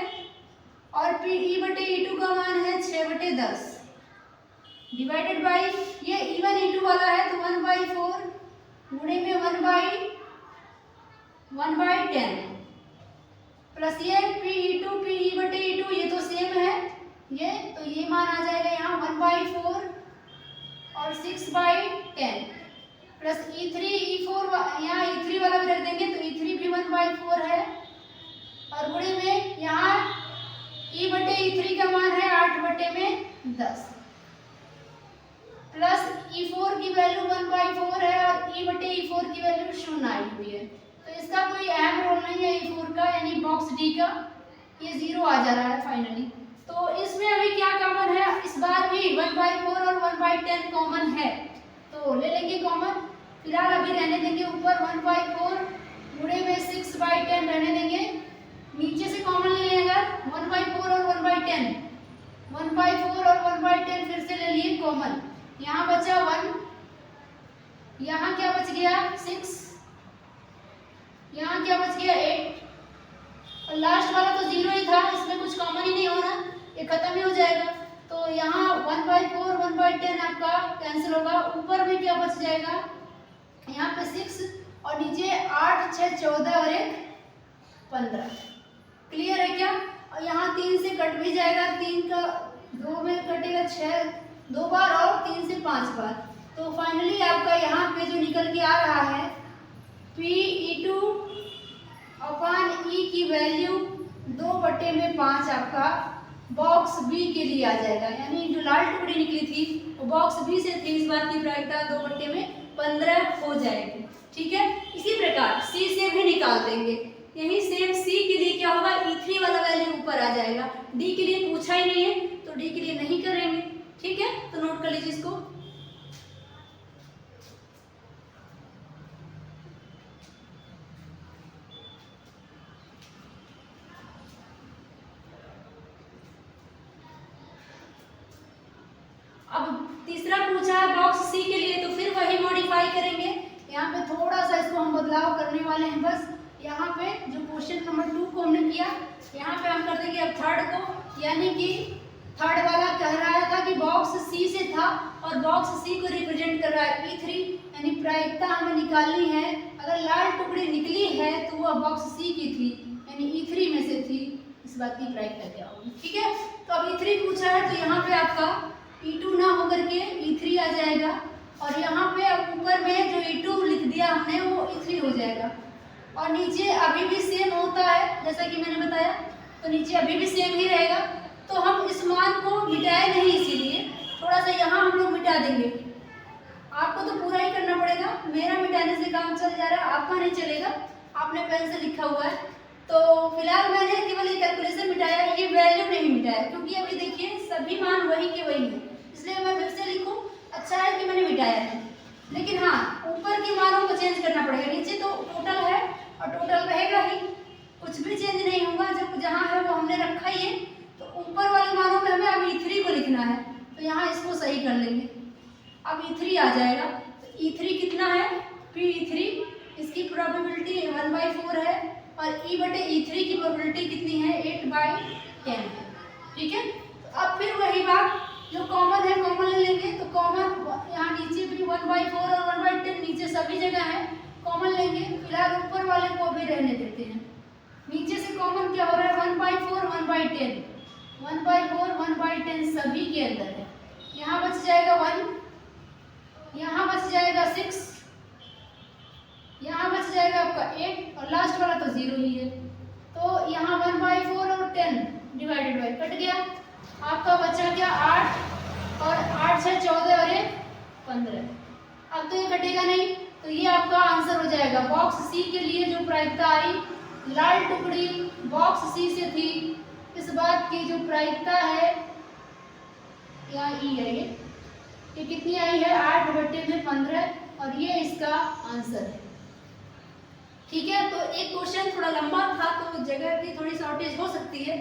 और PE/E2 का मान है 6/10 डिवाइडेड बाई ये E1 E2 वाला है तो 1/4 गुणे में 1/10 प्लस ये PE2 PE/E2 ये तो सेम है ये, तो ये मान आ जाएगा यहाँ 1/4 और 6/10 प्लस E3 E4 यहाँ E3 वाला भी रख देंगे तो E3 भी 1/4 है और गुणे में यहाँ E/E3 का मान है 8/10 प्लस E4 की वैल्यू 1/4 है और E/E4 की वैल्यू 0 आई हुई है, तो इसका कोई अहम रोल नहीं है E4 का, यानी बॉक्स डी का ये 0 आ जा रहा है फाइनली। तो इसमें अभी क्या कॉमन है, इस बार भी 1/4 और 1/10 कॉमन है, तो ले लेंगे कॉमन। फिलहाल अभी रहने देंगे ऊपर 1/4 गुणे में 6/10 रहने देंगे, नीचे से कॉमन ले लेंगे 1/4 और 1/10, 1/4 और 1/10 फिर से ले लिए कॉमन, यहाँ बचा 1, यहाँ क्या बच गया 6, यहाँ क्या बच गया 8 और लास्ट वाला तो 0 ही था, इसमें कुछ कॉमन ही नहीं हो रहा, ये खत्म ही हो जाएगा। तो यहाँ 1/4 1/10 आपका कैंसिल होगा, ऊपर में क्या बच जाएगा यहाँ पे 6 और नीचे 8 6 14 और 1 15। क्लियर है क्या? और यहाँ 3 से कट भी जाएगा, 3 का 2 में कटेगा 6 2 बार और 3 से 5 बार, तो फाइनली आपका यहाँ पे जो निकल के आ रहा है PE2 अपॉन ई की वैल्यू 2/5 आपका बॉक्स बी के लिए आ जाएगा, यानी जो लाल टुकड़ी निकली थी वो बॉक्स बी से थी, इस बात की प्रायिकता 2/15 हो जाएगी। ठीक है, इसी प्रकार सी से भी निकाल देंगे, यही सेम सी के लिए क्या होगा E3 वाला वैल्यू ऊपर आ जाएगा, डी के लिए पूछा ही नहीं है तो डी के लिए नहीं करेंगे। ठीक है, तो नोट कर लीजिए इसको। अब तीसरा पूछा है बॉक्स सी के लिए, तो फिर वही मॉडिफाई करेंगे, यहाँ पे थोड़ा सा इसको हम बदलाव करने वाले हैं बस। यहाँ पे जो क्वेश्चन नंबर 2 को हमने किया, यहाँ पे हम कर देंगे अब थर्ड को, यानी कि थर्ड वाला कह रहा था कि बॉक्स सी से था और बॉक्स सी को रिप्रेजेंट कर रहा है E3, यानी प्रायिकता हमें निकालनी है, अगर लाल टुकड़ी निकली है तो वह बॉक्स सी की थी, यानी E3 में से थी, इस बात की प्रायिकता क्या होगी। ठीक है, तो अब E3 पूछा है तो यहाँ पे आपका E2 ना होकर के E3 आ जाएगा और यहाँ पे अब ऊपर में जो E2 लिख दिया हमने वो E3 हो जाएगा और नीचे अभी भी सेम होता है जैसा कि मैंने बताया, तो नीचे अभी भी सेम ही रहेगा। तो हम इस मान को मिटाए नहीं, इसीलिए थोड़ा सा यहाँ हम लोग मिटा देंगे, आपको तो पूरा ही करना पड़ेगा, मेरा मिटाने से काम चल जा रहा है, आपका नहीं चलेगा, आपने पेन से लिखा हुआ है। तो फिलहाल मैंने केवल ये कैलकुलेशन मिटाया, ये वैल्यू नहीं मिटाया, क्योंकि अभी देखिए सभी मान वही के वही हैं, इसलिए मैं फिर से लिखूं, अच्छा है कि मैंने मिटाया है। लेकिन हाँ, ऊपर के मानों को चेंज करना पड़ेगा, नीचे तो टोटल है और टोटल रहेगा ही, कुछ भी चेंज नहीं होगा, जब जहाँ है वो हमने रखा ही है। तो ऊपर वाले मानों में हमें अब E3 को लिखना है, तो यहाँ इसको सही कर लेंगे, अब E3 आ जाएगा। तो E3 कितना है PE3, इसकी प्रोबेबिलिटी 1/4 है और E/E3 की प्रोबेबिलिटी कितनी है 8/10 है। ठीक है, तो अब फिर वही बात, जो कॉमन है कॉमन ले लेंगे, तो कॉमन यहाँ नीचे भी 1/4 और 1/10 नीचे सभी जगह है, कॉमन लेंगे। फिलहाल ऊपर वाले को भी रहने देते हैं, नीचे से कॉमन क्या हो रहा है 1/4 1/10, 1/4 1/10 सभी के अंदर है, यहाँ बच जाएगा 1, यहाँ बच जाएगा 6, यहाँ बच जाएगा आपका 8 और लास्ट वाला तो 0 ही है। तो यहाँ 1/4 और 10 डिवाइडेड बाई कट गया, आपका बचा क्या 8 और 8 6 14 और 1 15। अब तो ये कटेगा नहीं, तो ये आपका आंसर हो जाएगा। बॉक्स सी के लिए जो प्रायिकता आई, लाल टुकड़ी बॉक्स सी से थी, इस बात की जो प्रायिकता है, यहाँ ई है, ये कितनी आई है 8/15, और ये इसका आंसर है। ठीक है, तो एक क्वेश्चन थोड़ा लंबा था तो जगह की थोड़ी शॉर्टेज हो सकती है,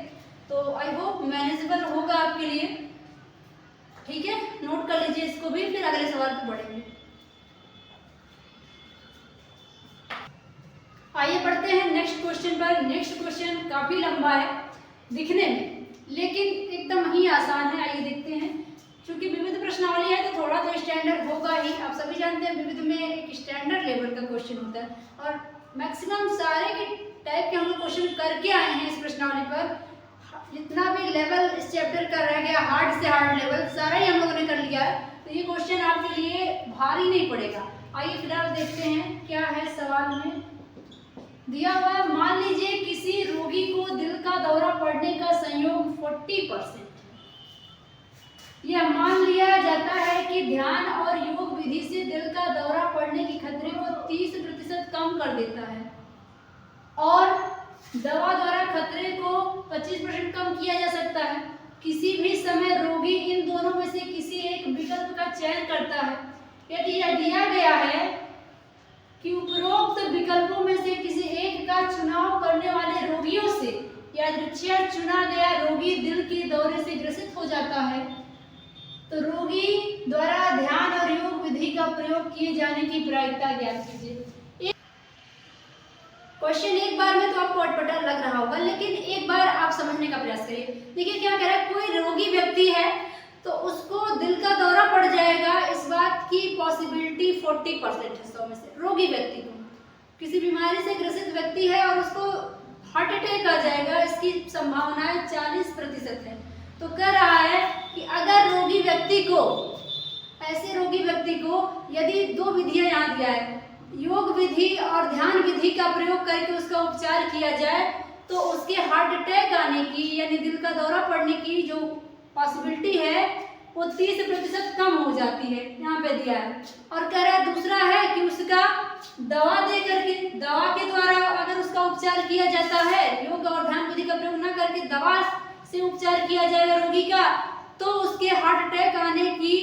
तो आई होप मैनेजेबल होगा आपके लिए। ठीक है, नोट कर लीजिए इसको भी, फिर अगले सवाल पे बढ़ेंगे। आइए बढ़ते हैं नेक्स्ट क्वेश्चन पर। नेक्स्ट क्वेश्चन काफी लंबा है दिखने में, लेकिन एकदम ही आसान है। आइए देखते हैं। क्योंकि विविध प्रश्नावली है तो थोड़ा तो स्टैंडर्ड होगा ही। आप सभी जानते हैं विविध में एक स्टैंडर्ड लेवल का क्वेश्चन होता है, और मैक्सिमम सारे के टाइप के हम लोग क्वेश्चन करके आए हैं इस प्रश्नावली पर। जितना भी लेवल इस चैप्टर का रह गया, हार्ड से हार्ड लेवल, सारा ही हम लोगों ने कर लिया है, तो ये क्वेश्चन आपके लिए भारी नहीं पड़ेगा। आइए फिलहाल देखते हैं क्या है सवाल में दिया हुआ है। मान लीजिए किसी रोगी को दिल का दौरा पड़ने का संयोग 40%। यह मान लिया जाता है कि ध्यान और योग विधि से दिल का दौरा पड़ने के खतरे को 30% कम कर देता है, और दवा द्वारा खतरे को 25% कम किया जा सकता है। किसी भी समय रोगी इन दोनों में से किसी एक विकल्प का चयन करता है। यदि यह दिया गया है कि उपरोक्त विकल्पों में से किसी एक का चुनाव करने वाले रोगियों से यादृच्छिक चुना गया रोगी दिल के दौरे से ग्रसित हो जाता है, तो रोगी द्वारा ध्यान और योग विधि का प्रयोग किए जाने की प्रायिकता ज्ञात कीजिए। क्वेश्चन एक बार में तो आपको अटपटा लग रहा होगा, लेकिन एक बार आप समझने का प्रयास करिए। देखिए क्या कह रहा है, कोई रोगी व्यक्ति है तो उसको दिल का दौरा पड़ जाएगा, इस बात की पॉसिबिलिटी 40% है 100 में से। रोगी व्यक्ति को, किसी बीमारी से ग्रसित व्यक्ति है और उसको हार्ट अटैक आ जाएगा, इसकी संभावनाएं 40% है। तो कह रहा है कि अगर रोगी व्यक्ति को, ऐसे रोगी व्यक्ति को यदि दो विधियां यहाँ दिया है, योग विधि और ध्यान विधि का प्रयोग करके उसका उपचार किया जाए, तो उसके हार्ट अटैक आने की यानी दिल का दौरा पड़ने की जो पॉसिबिलिटी है वो 30% कम हो जाती है, यहाँ पे दिया है। और कह रहा है दूसरा है कि उसका दवा दे करके, दवा के द्वारा अगर उसका उपचार किया जाता है, योग और ध्यान विधि का प्रयोग न करके दवा से उपचार किया जाएगा रोगी का, तो उसके हार्ट अटैक आने की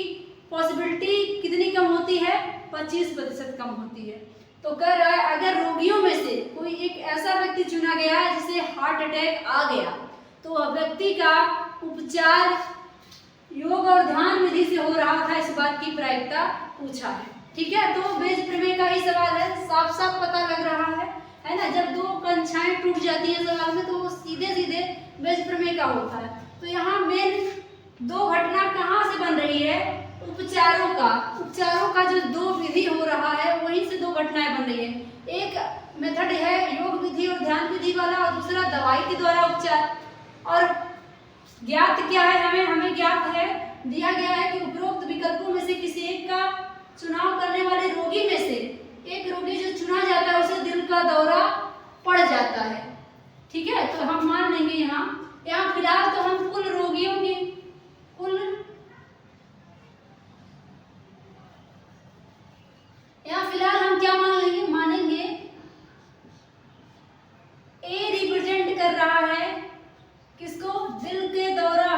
पॉसिबिलिटी कितनी कम होती है, 25% कम होती है। तो कह रहा है अगर रोगियों में से कोई एक ऐसा व्यक्ति चुना गया है जिसे हार्ट अटैक आ गया, तो वह व्यक्ति का उपचार योग और ध्यान विधि से हो रहा था, इस बात की प्रायिकता पूछा है। ठीक है, तो बेज प्रमेय का ही सवाल है, साफ साफ पता लग रहा है ना। जब दो कंछाएं टूट जाती है सवाल में तो वो सीधे सीधे बेज प्रमेय का होता है। तो यहाँ मेन दो घटना कहाँ से बन रही है, उपचारों का जो दो विधि हो रहा है वहीं से दो घटनाएं बन रही है। एक मेथड है योग विधि और ध्यान विधि वाला, और दूसरा दवाई के द्वारा उपचार। और ज्ञात क्या है, हमें ज्ञात है, दिया गया है कि उपरोक्त विकल्पों में से किसी एक का चुनाव करने वाले रोगी में से एक रोगी जो चुना जाता है उसे दिल का दौरा पड़ जाता है। ठीक है, तो हम मान लेंगे यहाँ फिलहाल तो हम कुल रोगियों की फिलहाल हम क्या मानेंगे ए रिप्रेजेंट कर रहा है किसको, दिल के दौरा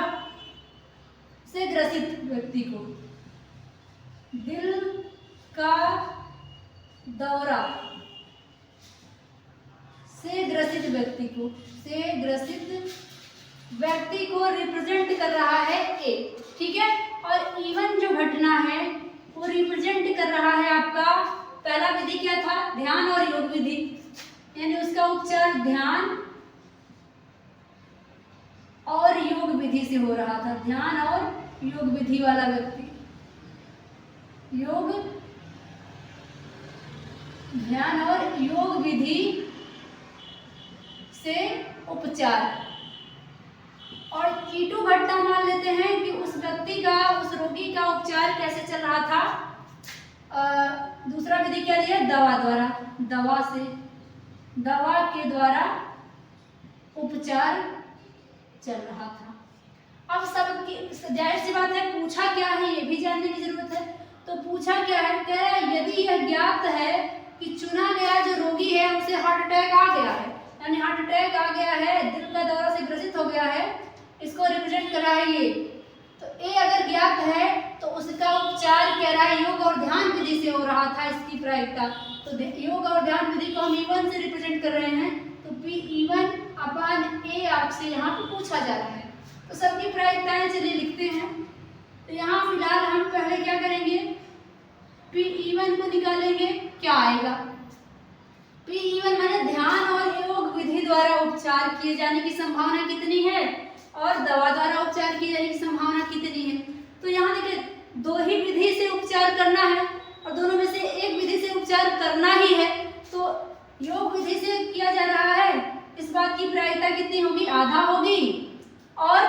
से ग्रसित व्यक्ति को, दिल का दौरा से ग्रसित व्यक्ति को रिप्रेजेंट कर रहा है ए। ठीक है, और इवन जो घटना है वो रिप्रेजेंट कर रहा है आपका, पहला विधि क्या था, ध्यान और योग विधि, यानी उसका उपचार ध्यान और योग विधि से हो रहा था। ध्यान और योग विधि वाला व्यक्ति, ध्यान और योग विधि से उपचार। और कीटू घटना मान लेते हैं कि उस व्यक्ति का, उस रोगी का उपचार कैसे चल रहा था। दूसरा विधि क्या दिया, दवा के द्वारा उपचार चल रहा था। अब सबकी जाहिर सी बात है, पूछा क्या है ये भी जानने की जरूरत है। तो पूछा क्या है, कह रहा है यदि यह ज्ञात है कि चुना गया जो रोगी है उसे हार्ट अटैक आ गया है, यानी हार्ट अटैक आ गया है, दिल का दौरा से ग्रसित हो गया है, इसको रिप्रेजेंट कर रहा है ये। तो ए अगर ज्ञात है तो उसका उपचार कह रहा है योग और ध्यान विधि से हो रहा था, इसकी प्रायिकता। तो योग और ध्यान विधि को हम E1 से रिप्रेजेंट कर रहे हैं, तो P_E1/A आपसे यहाँ पे पूछा जा रहा है। तो सबकी प्रायिकताएं चलिए लिखते हैं। तो यहाँ फिलहाल हम पहले क्या करेंगे, P_E1 को निकालेंगे, क्या आएगा, P_E1 माने ध्यान और योग विधि द्वारा उपचार किए जाने की संभावना कितनी है और दवा द्वारा उपचार किए जाने की संभावना कितनी है। तो यहाँ देखिए दो ही विधि से उपचार करना है और दोनों में से एक विधि से उपचार करना ही है, तो योग विधि से किया जा रहा है, इस बात की प्रायिकता कितनी होगी, आधा होगी, और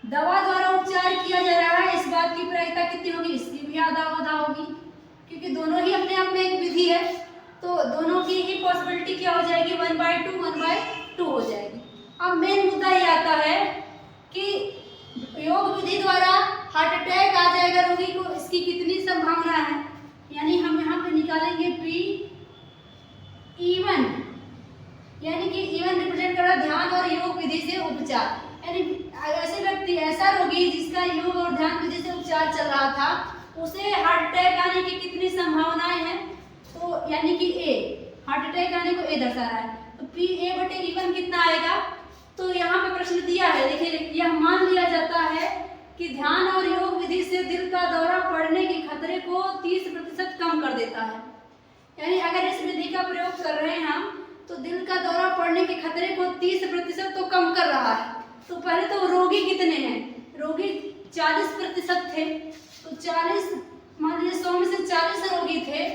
दवा द्वारा उपचार किया जा रहा है, इस बात की प्रायिकता कितनी होगी, इसकी भी आधा होगी, क्योंकि दोनों ही अपने आप में एक विधि है, तो दोनों की ही पॉसिबिलिटी क्या हो जाएगी, 1/2 हो जाएगी। अब मेन मुद्दा ये आता है कि योग विधि द्वारा हार्ट अटैक आ जाएगा रोगी को, इसकी कितनी संभावना है, यानी हम यहाँ पे निकालेंगे P_E1, यानी कि E1 रिप्रेजेंट कर रहा है ध्यान और योग विधि से उपचार, यानी ऐसे व्यक्ति, ऐसा रोगी जिसका योग और ध्यान विधि से उपचार चल रहा था, उसे हार्ट अटैक आने की कितनी संभावनाएं हैं, तो यानी कि A, हार्ट अटैक आने को A दर्शा रहा है, तो P_A/E1 कितना आएगा। तो यहाँ पे प्रश्न दिया है, देखिए यह मान लिया जाता है कि ध्यान और योग विधि से दिल का दौरा पड़ने के खतरे को 30% कम कर देता है, यानी अगर इस विधि का प्रयोग कर रहे हैं हम तो दिल का दौरा पड़ने के खतरे को 30% तो कम कर रहा है। तो पहले तो रोगी कितने हैं, रोगी 40% थे, तो 40 मान लीजिए 100 में से 40 रोगी थे,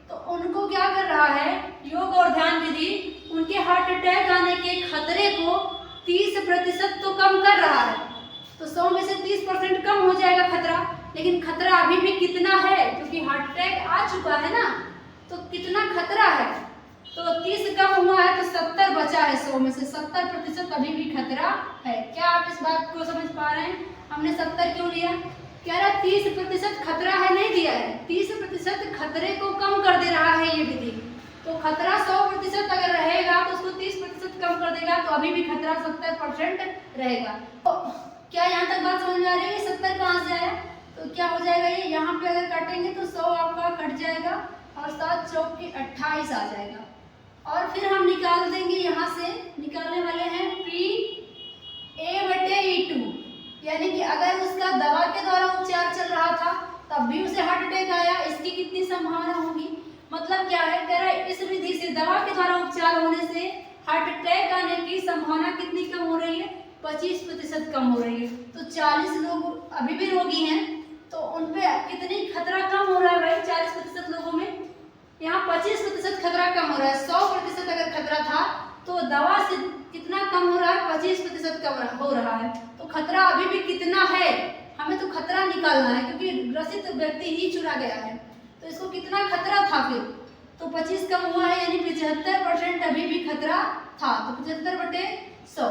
तो उनको क्या कर रहा है, योग और ध्यान विधि उनके हार्ट अटैक आने के खतरे को 30% तो कम कर रहा है। तो 100 में से 30% कम हो जाएगा खतरा, लेकिन खतरा अभी भी कितना है, क्योंकि हार्ट अटैक आ चुका है ना, तो कितना खतरा है, तो 30 कम हुआ है तो 70 बचा है, 100 में से 70% अभी भी खतरा है। क्या आप इस बात को समझ पा रहे हैं, हमने 70 क्यों लिया, कह रहा 30% खतरा है, नहीं दिया है, 30% खतरे को कम कर दे रहा है ये विधि। तो खतरा 100% अगर रहेगा तो उसको 30% कम कर देगा, तो अभी भी खतरा 70% रहेगा। तो क्या यहाँ तक बात समझ में आ रही है, 70 कहाँ से आया, तो क्या हो जाएगा, ये यहाँ पे अगर काटेंगे तो 100 आपका कट जाएगा और 7 चौक के 28 आ जाएगा, और फिर हम निकाल देंगे, यहाँ से निकालने वाले हैं P_A/E2, यानी कि अगर उसका दवा के द्वारा उपचार चल रहा था तब भी उसे हार्ट अटैक आया, इसकी कितनी संभावना होगी, मतलब क्या है, कह रहा है इस विधि से दवा के द्वारा उपचार होने से हार्ट अटैक आने की संभावना कितनी कम हो रही है, 25% कम हो रही है। तो 40 लोग अभी भी रोगी हैं, तो उन पे कितनी खतरा कम हो रहा है भाई, 40% लोगों में यहाँ 25% खतरा कम हो रहा है। 100% अगर खतरा था तो दवा से कितना कम हो रहा है, 25% कम हो रहा है। तो खतरा अभी भी कितना है, हमें तो खतरा निकालना है, क्योंकि ग्रसित व्यक्ति ही चुना गया है, तो इसको कितना खतरा था फिर, तो 25 कम हुआ है, यानी 75% अभी भी खतरा था, तो 75/100।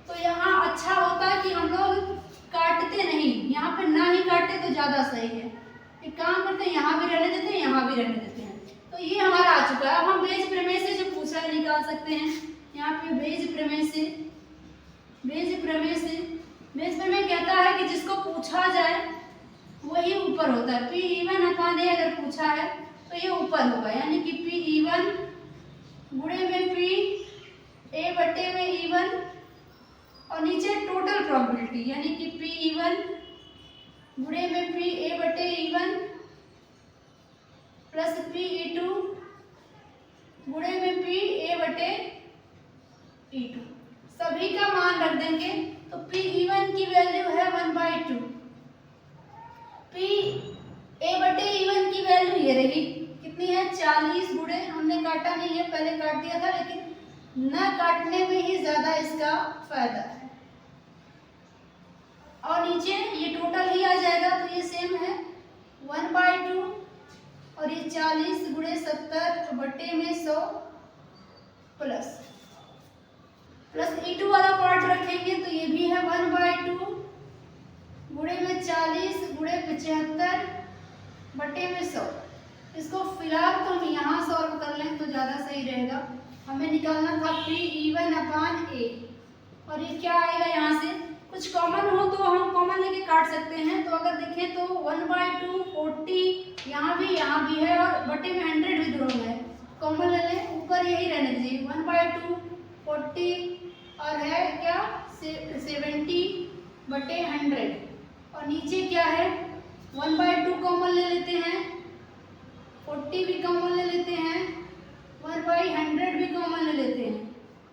तो यहाँ अच्छा होता है कि हम लोग काटते नहीं, यहाँ पे ना ही काटे तो ज़्यादा सही है। एक काम करते हैं, यहाँ भी रहने देते हैं, यहाँ भी रहने देते हैं। तो ये हमारा आ चुका है। अब हम बेज प्रमेय से जो पूछा है निकाल सकते हैं। यहाँ पे बेज प्रमेय कहता है कि जिसको पूछा जाए वही ऊपर होता है। P_E1/A अगर पूछा है तो ये ऊपर होगा, यानी कि P_E1 गुणे में P_A/E1 और नीचे टोटल प्रोबेबिलिटी, यानी कि P_E1 गुणे में P_A/E1 प्लस P_E2 गुणे में P_A/E2, सभी का मान रख देंगे। तो P_E1 की वैल्यू है 1/2, P_A/E1 की वैल्यू ये रही, कितनी है 40 गुणे, हमने काटा नहीं है, पहले काट दिया था, लेकिन न काटने में ही ज्यादा इसका फायदा है। और नीचे ये टोटल ही आ जाएगा, तो ये सेम है 1/2 और ये 40 गुणे 70 बटे में 100 प्लस E2 वाला पार्ट रखेंगे, तो ये भी है 1/2 गुणे में 40 गुणे 75 बटे में 100। इसको फिलहाल तो हम यहाँ सॉल्व कर लें तो ज़्यादा सही रहेगा। हमें निकालना था P(E1/A) और ये क्या आएगा यहाँ से, कुछ कॉमन हो तो हम कॉमन लेके काट सकते हैं। तो अगर देखें तो 1/2 40 यहाँ भी है और बटे में 100 भी दोनों में है, कॉमन ले लें, ऊपर यही रहने दीजिए 1/2 40 और है क्या 70/100 और नीचे क्या है 1/2 कॉमन ले लेते हैं, 40 भी कॉमन ले लेते हैं, 1/100 भी कॉमन ले लेते हैं।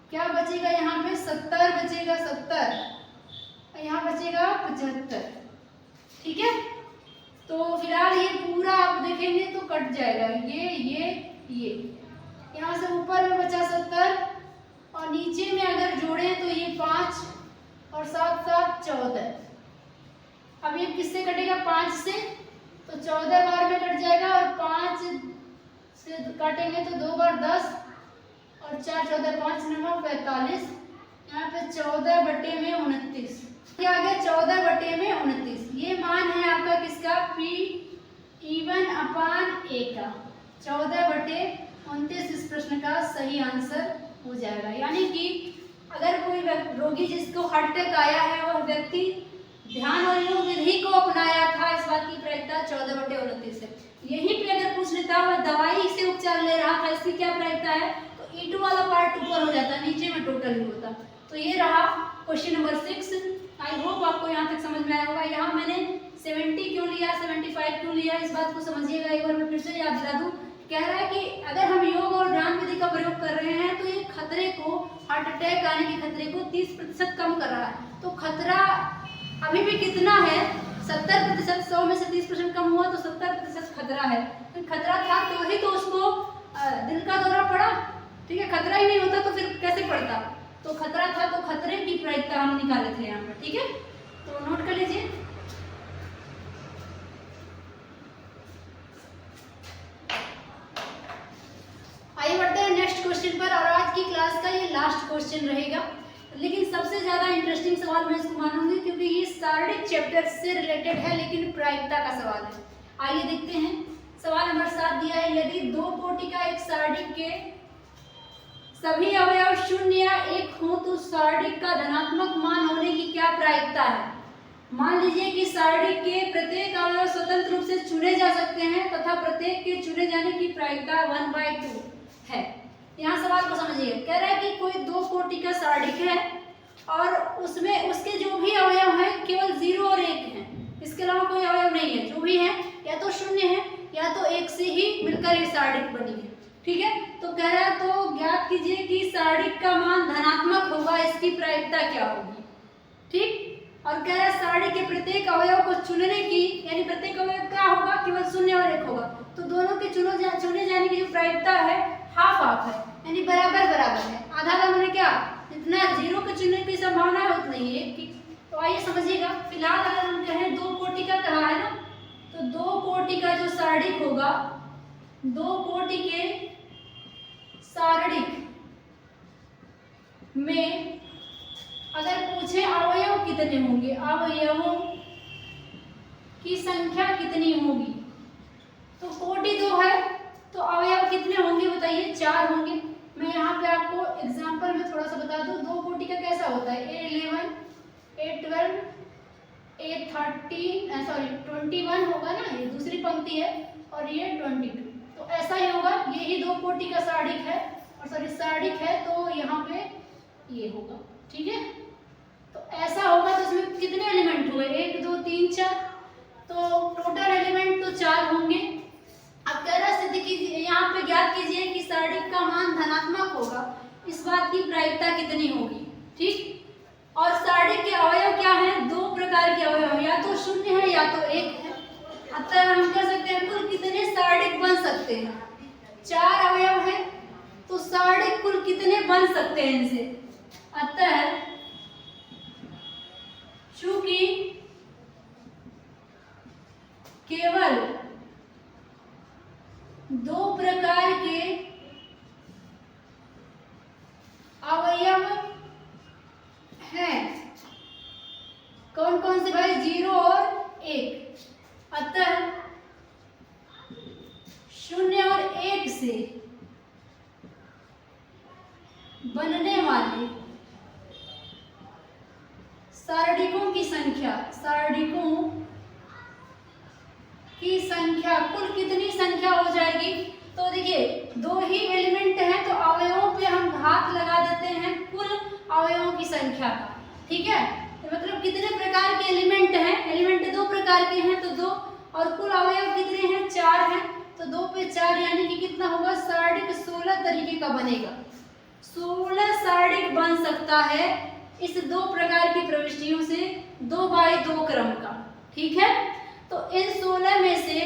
क्या बचेगा यहाँ पे 70 बचेगा, 70 और यहाँ बचेगा 75। ठीक है, तो फिलहाल ये पूरा आप देखेंगे तो कट जाएगा, ये यहाँ से ऊपर में बचा 70 और नीचे में अगर जोड़ें तो ये 5 और 7 7 14। अब ये किससे कटेगा 5 से, तो 14 बार में कट जाएगा और 5 से काटेंगे तो 2 बार 10 और 4 14 5 9 45। यहाँ पे 14/29 क्या आ गया 14/29। ये मान है आपका किसका P(E1/A) का 14/29 इस प्रश्न का सही आंसर हो जाएगा। यानी कि अगर कोई रोगी जिसको हार्ट अटैक आया है वह व्यक्ति ध्यान और योग विधि को अपनाया था, इस बात की प्रायिकता 14/29 है। यहीं पे अगर पूछ लेता वह दवाई से उपचार ले रहा था, इसकी क्या प्रायिकता है, तो E2 वाला पार्ट ऊपर हो जाता, नीचे में टोटल ही होता। तो ये रहा क्वेश्चन नंबर 6। आई होप आपको यहाँ तक समझ में आया होगा। यहाँ मैंने 70 क्यों लिया, 75 क्यों लिया, इस बात को समझिएगा। एक बार मैं फिर से याद दिला दूँ, कह रहा है कि अगर हम योग और ध्यान विधि का प्रयोग कर रहे हैं तो ये खतरे को, हार्ट अटैक आने के खतरे को 30% कम कर रहा है। तो खतरा अभी भी कितना है 70%, 100 में से 30% कम हुआ तो 70% खतरा है। तो खतरा था तो ही तो उसको दिल का दौरा पड़ा, ठीक है, खतरा ही नहीं होता तो फिर कैसे पड़ता, तो खतरा था तो खतरे की प्रायिकता हम निकाले थे यहाँ पर। ठीक है, तो नोट कर लीजिए। आइए बढ़ते हैं नेक्स्ट क्वेश्चन पर और आज की क्लास का ये लास्ट क्वेश्चन रहेगा, लेकिन सबसे ज्यादा इंटरेस्टिंग सवाल मैं इसको मानूंगी क्योंकि ये शारीरिक चैप्टर से रिलेटेड है लेकिन प्रायिकता का सवाल है। आइए देखते हैं, सवाल नंबर 7 दिया है, यदि 2 कोटि का एक शारीरिक के सभी अवयव 0 या 1 हो तो शारीरिक का धनात्मक मान होने की क्या प्रायिकता है। मान लीजिए कि शारीरिक के प्रत्येक अवयव स्वतंत्र रूप से चुने जा सकते हैं तथा प्रत्येक के चुने जाने की प्रायिकता 1/2 है। यहाँ सवाल को समझिए, कह रहा है कि कोई 2 कोटि का शारीरिक है और उसमें उसके जो भी अवयव हैं केवल 0 और 1 हैं, इसके अलावा कोई अवयव नहीं है, जो भी है या तो 0 है या तो 1 से ही मिलकर ये शारीरिक बनी है। ठीक है, तो कह रहा है तो ज्ञात कीजिए कि शारीरिक का मान धनात्मक होगा, इसकी प्रायिकता क्या होगी। ठीक, और कह रहा है शारीरिक के प्रत्येक अवयव को चुनने की, यानी प्रत्येक अवयव क्या होगा, केवल 0 और 1 होगा, तो दोनों के चुने जाने की जो प्रायिकता है हाफ हाफ है, यानी बराबर बराबर है। आधा का मैंने क्या, जितना 0 के चुनने की संभावना है उतना ही 1 की। तो आइए समझिएगा, फिलहाल अगर हम कहें 2 कोटि का कहा है ना, तो 2 कोटि का जो शारीरिक होगा, 2 कोटि के शारीरिक में अगर पूछे अवयव कितने होंगे, अवयवों की संख्या कितनी होगी, तो कोटि 2 है तो अवयव कितने होंगे बताइए, 4 होंगे। मैं यहाँ पे आपको एग्जांपल में थोड़ा सा बता दूं, 2 कोटि का कैसा होता है, A11 A12 A13 सॉरी 21 होगा ना, ये दूसरी पंक्ति है और ये 22, तो ऐसा ही होगा। यही 2 कोटि का शारीरिक है और सॉरी शारीरिक है तो यहाँ पे ये होगा। ठीक है, तो ऐसा होगा तो इसमें कितने एलिमेंट हुए, 1 2 3 4, तो टोटल एलिमेंट तो 4 होंगे। अब कह रहा सिद्ध कीजिए, यहाँ पे ज्ञात कीजिए कि शारीरिक का मान धनात्मक होगा, इस बात की प्रायिकता कितनी होगी। ठीक, और शारीरिक के अवयव क्या हैं, 2 प्रकार के अवयव, या तो 0 है या तो 1 है। अतः हम कह सकते हैं कुल कितने शारीरिक बन सकते हैं, 4 अवयव है तो शारीरिक कुल कितने बन सकते हैं इनसे। अतः चूंकि केवल 2 प्रकार के अवयव हैं, कौन कौन से भाई, 0 और 1, अतः से बनने वाले सारणिकों की संख्या कुल कितनी संख्या हो जाएगी? तो देखिए दो ही एलिमेंट हैं तो अवयवों पे हम घात लगा देते हैं कुल अवयवों की संख्या का, ठीक है। तो मतलब कितने प्रकार के एलिमेंट हैं? एलिमेंट दो प्रकार के हैं तो दो, और कुल अवयव कितने हैं? 4 हैं, तो 2 पे 4 यानी कि कितना होगा? सारणिक 16 तरीके का बनेगा। 16 सारणिक बन सकता है इस दो प्रकार की प्रविष्टियों से 2 बाई 2 क्रम का, ठीक है। तो इन 16 में से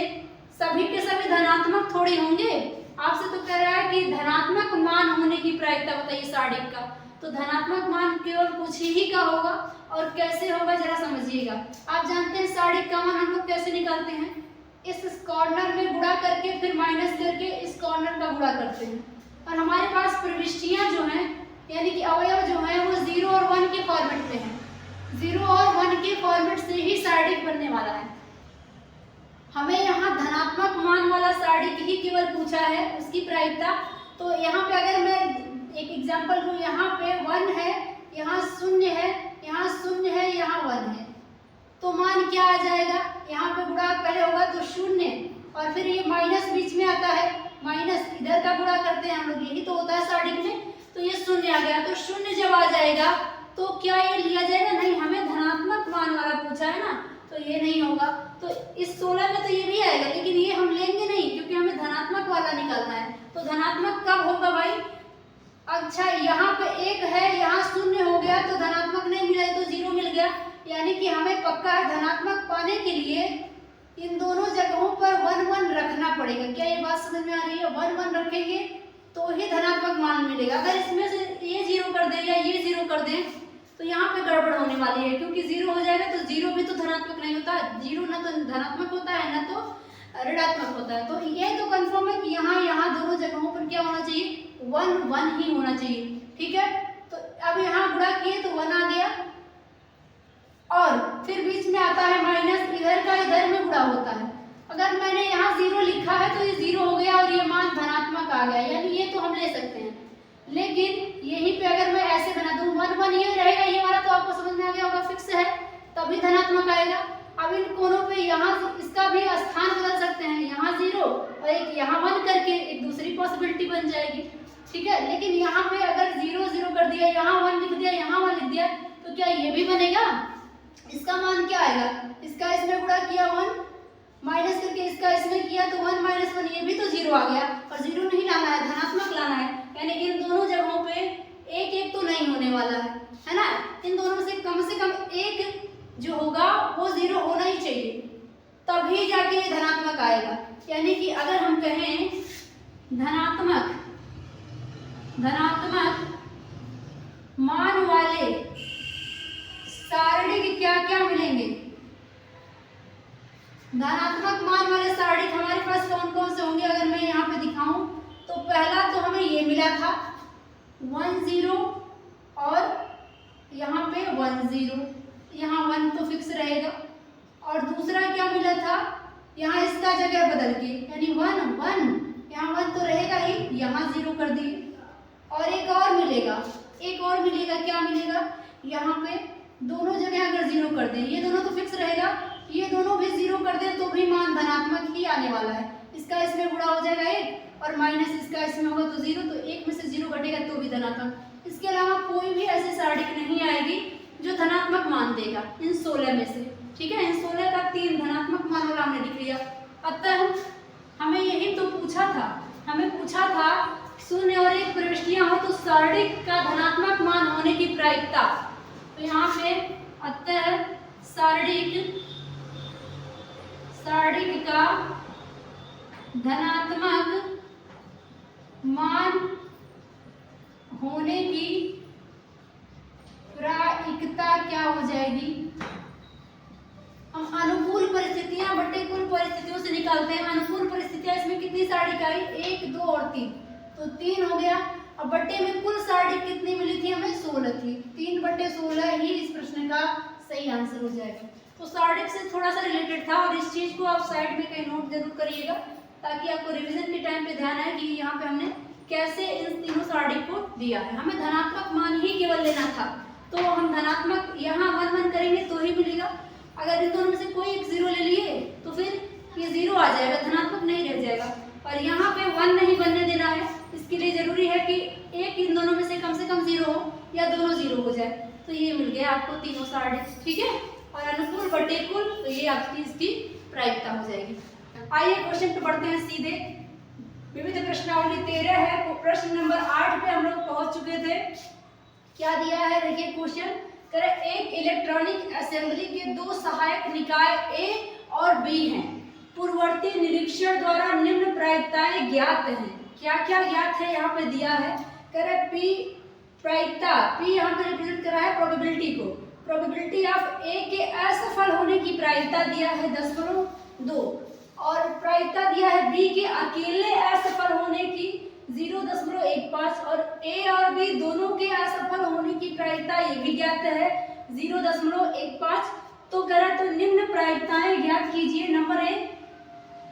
सभी के सभी धनात्मक थोड़ी होंगे। आपसे तो कह रहा है कि धनात्मक मान होने की प्रायिकता बताइए सारणिक का, तो धनात्मक मान केवल कुछ ही का होगा। और कैसे होगा जरा समझिएगा। आप जानते हैं सारणिक का मान हम लोग कैसे निकालते हैं? इस कॉर्नर में गुणा करके फिर माइनस करके इस कॉर्नर का गुणा करते हैं। और हमारे पास प्रविष्टियां जो हैं यानी कि अवयव जो हैं वो 0 और 1 के फॉर्मेट में है। 0 और 1 के फॉर्मेट से ही सारणिक बनने वाला है। हमें यहाँ धनात्मक मान वाला सारणिक ही केवल पूछा है, उसकी प्रायिकता। तो यहाँ पे अगर मैं एक एग्जांपल दूं, यहाँ पे 1 है, यहाँ 0 है, यहाँ 0 है, यहाँ 1 है, तो मान क्या आ जाएगा? यहाँ पे गुणा पहले होगा तो 0 और फिर ये माइनस बीच में आता है, माइनस इधर का गुणा करते हैं हम लोग, यही तो होता है सारणिक में। तो ये 0 आ गया, तो 0 जब आ जाएगा तो क्या ये लिया जाएगा? नहीं, हमें धनात्मक मान वाला पूछा है ना, तो ये नहीं होगा। तो इस 16 में तो ये भी आएगा, लेकिन ये हम लेंगे नहीं क्योंकि हमें धनात्मक वाला निकालना है। तो धनात्मक कब होगा भाई? अच्छा यहाँ पे 1 है, यहाँ 0 हो गया तो धनात्मक नहीं मिला, तो 0 मिल गया। यानी कि हमें पक्का है धनात्मक पाने के लिए इन दोनों जगहों पर 1 1 रखना पड़ेगा। क्या ये बात समझ में आ रही है? 1 1 रखेंगे तो ही धनात्मक मान मिलेगा। अगर इसमें से ये 0 कर दें या ये 0 कर दें तो यहाँ पे गड़बड़ होने वाली है, क्योंकि 0 हो जाएगा तो 0 भी तो धनात्मक नहीं होता। 0 ना तो धनात्मक होता है ना तो ऋणात्मक होता है। तो ये तो कंफर्म है कि यहाँ दोनों जगहों पर क्या होना चाहिए? 1 1 ही होना चाहिए, ठीक है। तो अब यहाँ गुणा किए तो 1 आ गया, और फिर बीच में आता है माइनस, इधर का इधर में गुणा होता है। अगर मैंने यहाँ 0 लिखा है तो ये 0 हो गया और ये मान धनात्मक आ गया, यानी ये तो हम ले सकते हैं। लेकिन यहीं पे अगर मैं ऐसे बना दूं 1 1 ये रहेगा, ये वाला तो आपको समझ में आ गया होगा, फिक्स है, तभी धनात्मक आएगा। अब इन कोनों पे यहाँ इसका भी स्थान बदल सकते हैं, यहाँ 0 और एक यहाँ 1 करके एक दूसरी पॉसिबिलिटी बन जाएगी, ठीक है। लेकिन यहाँ पे अगर 0 0 कर दिया, यहाँ 1 लिख दिया, यहाँ 1 लिख दिया, तो क्या ये भी बनेगा? इसका मान क्या आएगा? इसका इसमें गुणा किया 1 माइनस करके इसका इसमें किया तो 1 - 1, ये भी तो 0 आ गया। और 0 नहीं लाना है, धनात्मक लाना है, यानी इन दोनों जगहों पे 1 1 तो नहीं होने वाला है ना। इन दोनों में से कम 1 जो होगा वो 0 होना ही चाहिए, तभी जाके ये धनात्मक आएगा। यानी कि अगर हम कहें धनात्मक मान वाले सारणिक क्या क्या मिलेंगे? धनात्मक मान वाले सारणिक हमारे पास कौन कौन से होंगे? अगर मैं यहाँ पे दिखाऊं तो पहला तो हमें ये मिला था 1 0 और यहाँ पे 1 0, यहाँ 1 तो फिक्स रहेगा। और दूसरा क्या मिला था? यहाँ इसका जगह बदल के, यानी 1 1, यहाँ 1 तो रहेगा ही, यहाँ 0 कर दिए। और एक और मिलेगा, क्या मिलेगा? यहाँ पे दोनों जगह अगर 0 कर दें, ये दोनों तो फिक्स रहेगा, ये दोनों भी 0 कर दें तो भी मान धनात्मक ही आने वाला है। इसका इसमें गुणा हो जाएगा 1 और माइनस इसका इसमें होगा तो 0, तो 1 में से 0 घटेगा तो भी धनात्मक। इसके अलावा कोई भी ऐसी सारणिक नहीं आएगी जो धनात्मक मान देगा इन 16 में से, ठीक है। इन 16 का 3 धनात्मक मान वाला हमने लिख लिया। अतः हमें यही तो पूछा था, हमें पूछा था 0 और 1 प्रविष्टियां हो तो सारणिक का धनात्मक मान होने की प्रायिकता। तो यहाँ पे अतः सारणिक का धनात्मक मान होने की प्रायिकता क्या हो जाएगी? हम अनुकूल परिस्थितियां बटे कुल परिस्थितियों से निकालते हैं। अनुकूल परिस्थितियां इसमें कितनी सारणिक आई? 1 2 और 3, तो 3 हो गया। अब बट्टे में कुल सारणिक कितनी मिली थी हमें? 16 थी। 3 बटे 16 ही इस प्रश्न का सही आंसर हो जाएगा। तो सारणिक से थोड़ा सा रिलेटेड था, और इस चीज को आप साइड में कहीं नोट जरूर करिएगा ताकि आपको रिवीजन के टाइम पे ध्यान आए कि यहाँ पे हमने कैसे इन तीनों सारणी को दिया है। हमें धनात्मक मान ही केवल लेना था, तो हम धनात्मक यहाँ 1 1 करेंगे तो ही मिलेगा। अगर इन दोनों में से कोई एक 0 ले लिए तो फिर ये 0 आ जाएगा, धनात्मक नहीं रह जाएगा। और यहाँ पे 1 नहीं बनने देना है, इसके लिए जरूरी है कि एक इन दोनों में से कम 0 हो या दोनों 0 हो जाए। तो ये मिल गया आपको तीनों सारणी, ठीक है। और अनुकूल प्रतिकूल, तो ये आपकी इसकी प्रायिकता हो जाएगी। आइए क्वेश्चन पे बढ़ते हैं सीधे। विविध प्रश्नावली 13 है, तो प्रश्न नंबर 8 पे हम लोग पहुंच चुके थे। क्या दिया है देखिए क्वेश्चन, करें एक इलेक्ट्रॉनिक असेंबली के 2 सहायक निकाय ए और बी हैं। पूर्ववर्ती निरीक्षण द्वारा निम्न प्रायिकताएं ज्ञात हैं। क्या क्या ज्ञात है यहाँ पे दिया है, करें पी प्रायिकता, पी यहाँ पे रिप्रेजेंट करा है प्रोबेबिलिटी को। प्रोबेबिलिटी ऑफ ए के असफल होने की प्रायिकता दिया है 10.2 और प्रायिकता दिया है बी के अकेले असफल होने की 0.15 और ए और बी दोनों के असफल होने की प्रायिकता ये भी ज्ञात है 0.15। तो करें तो निम्न प्रायिकताएं ज्ञात कीजिए। नंबर 1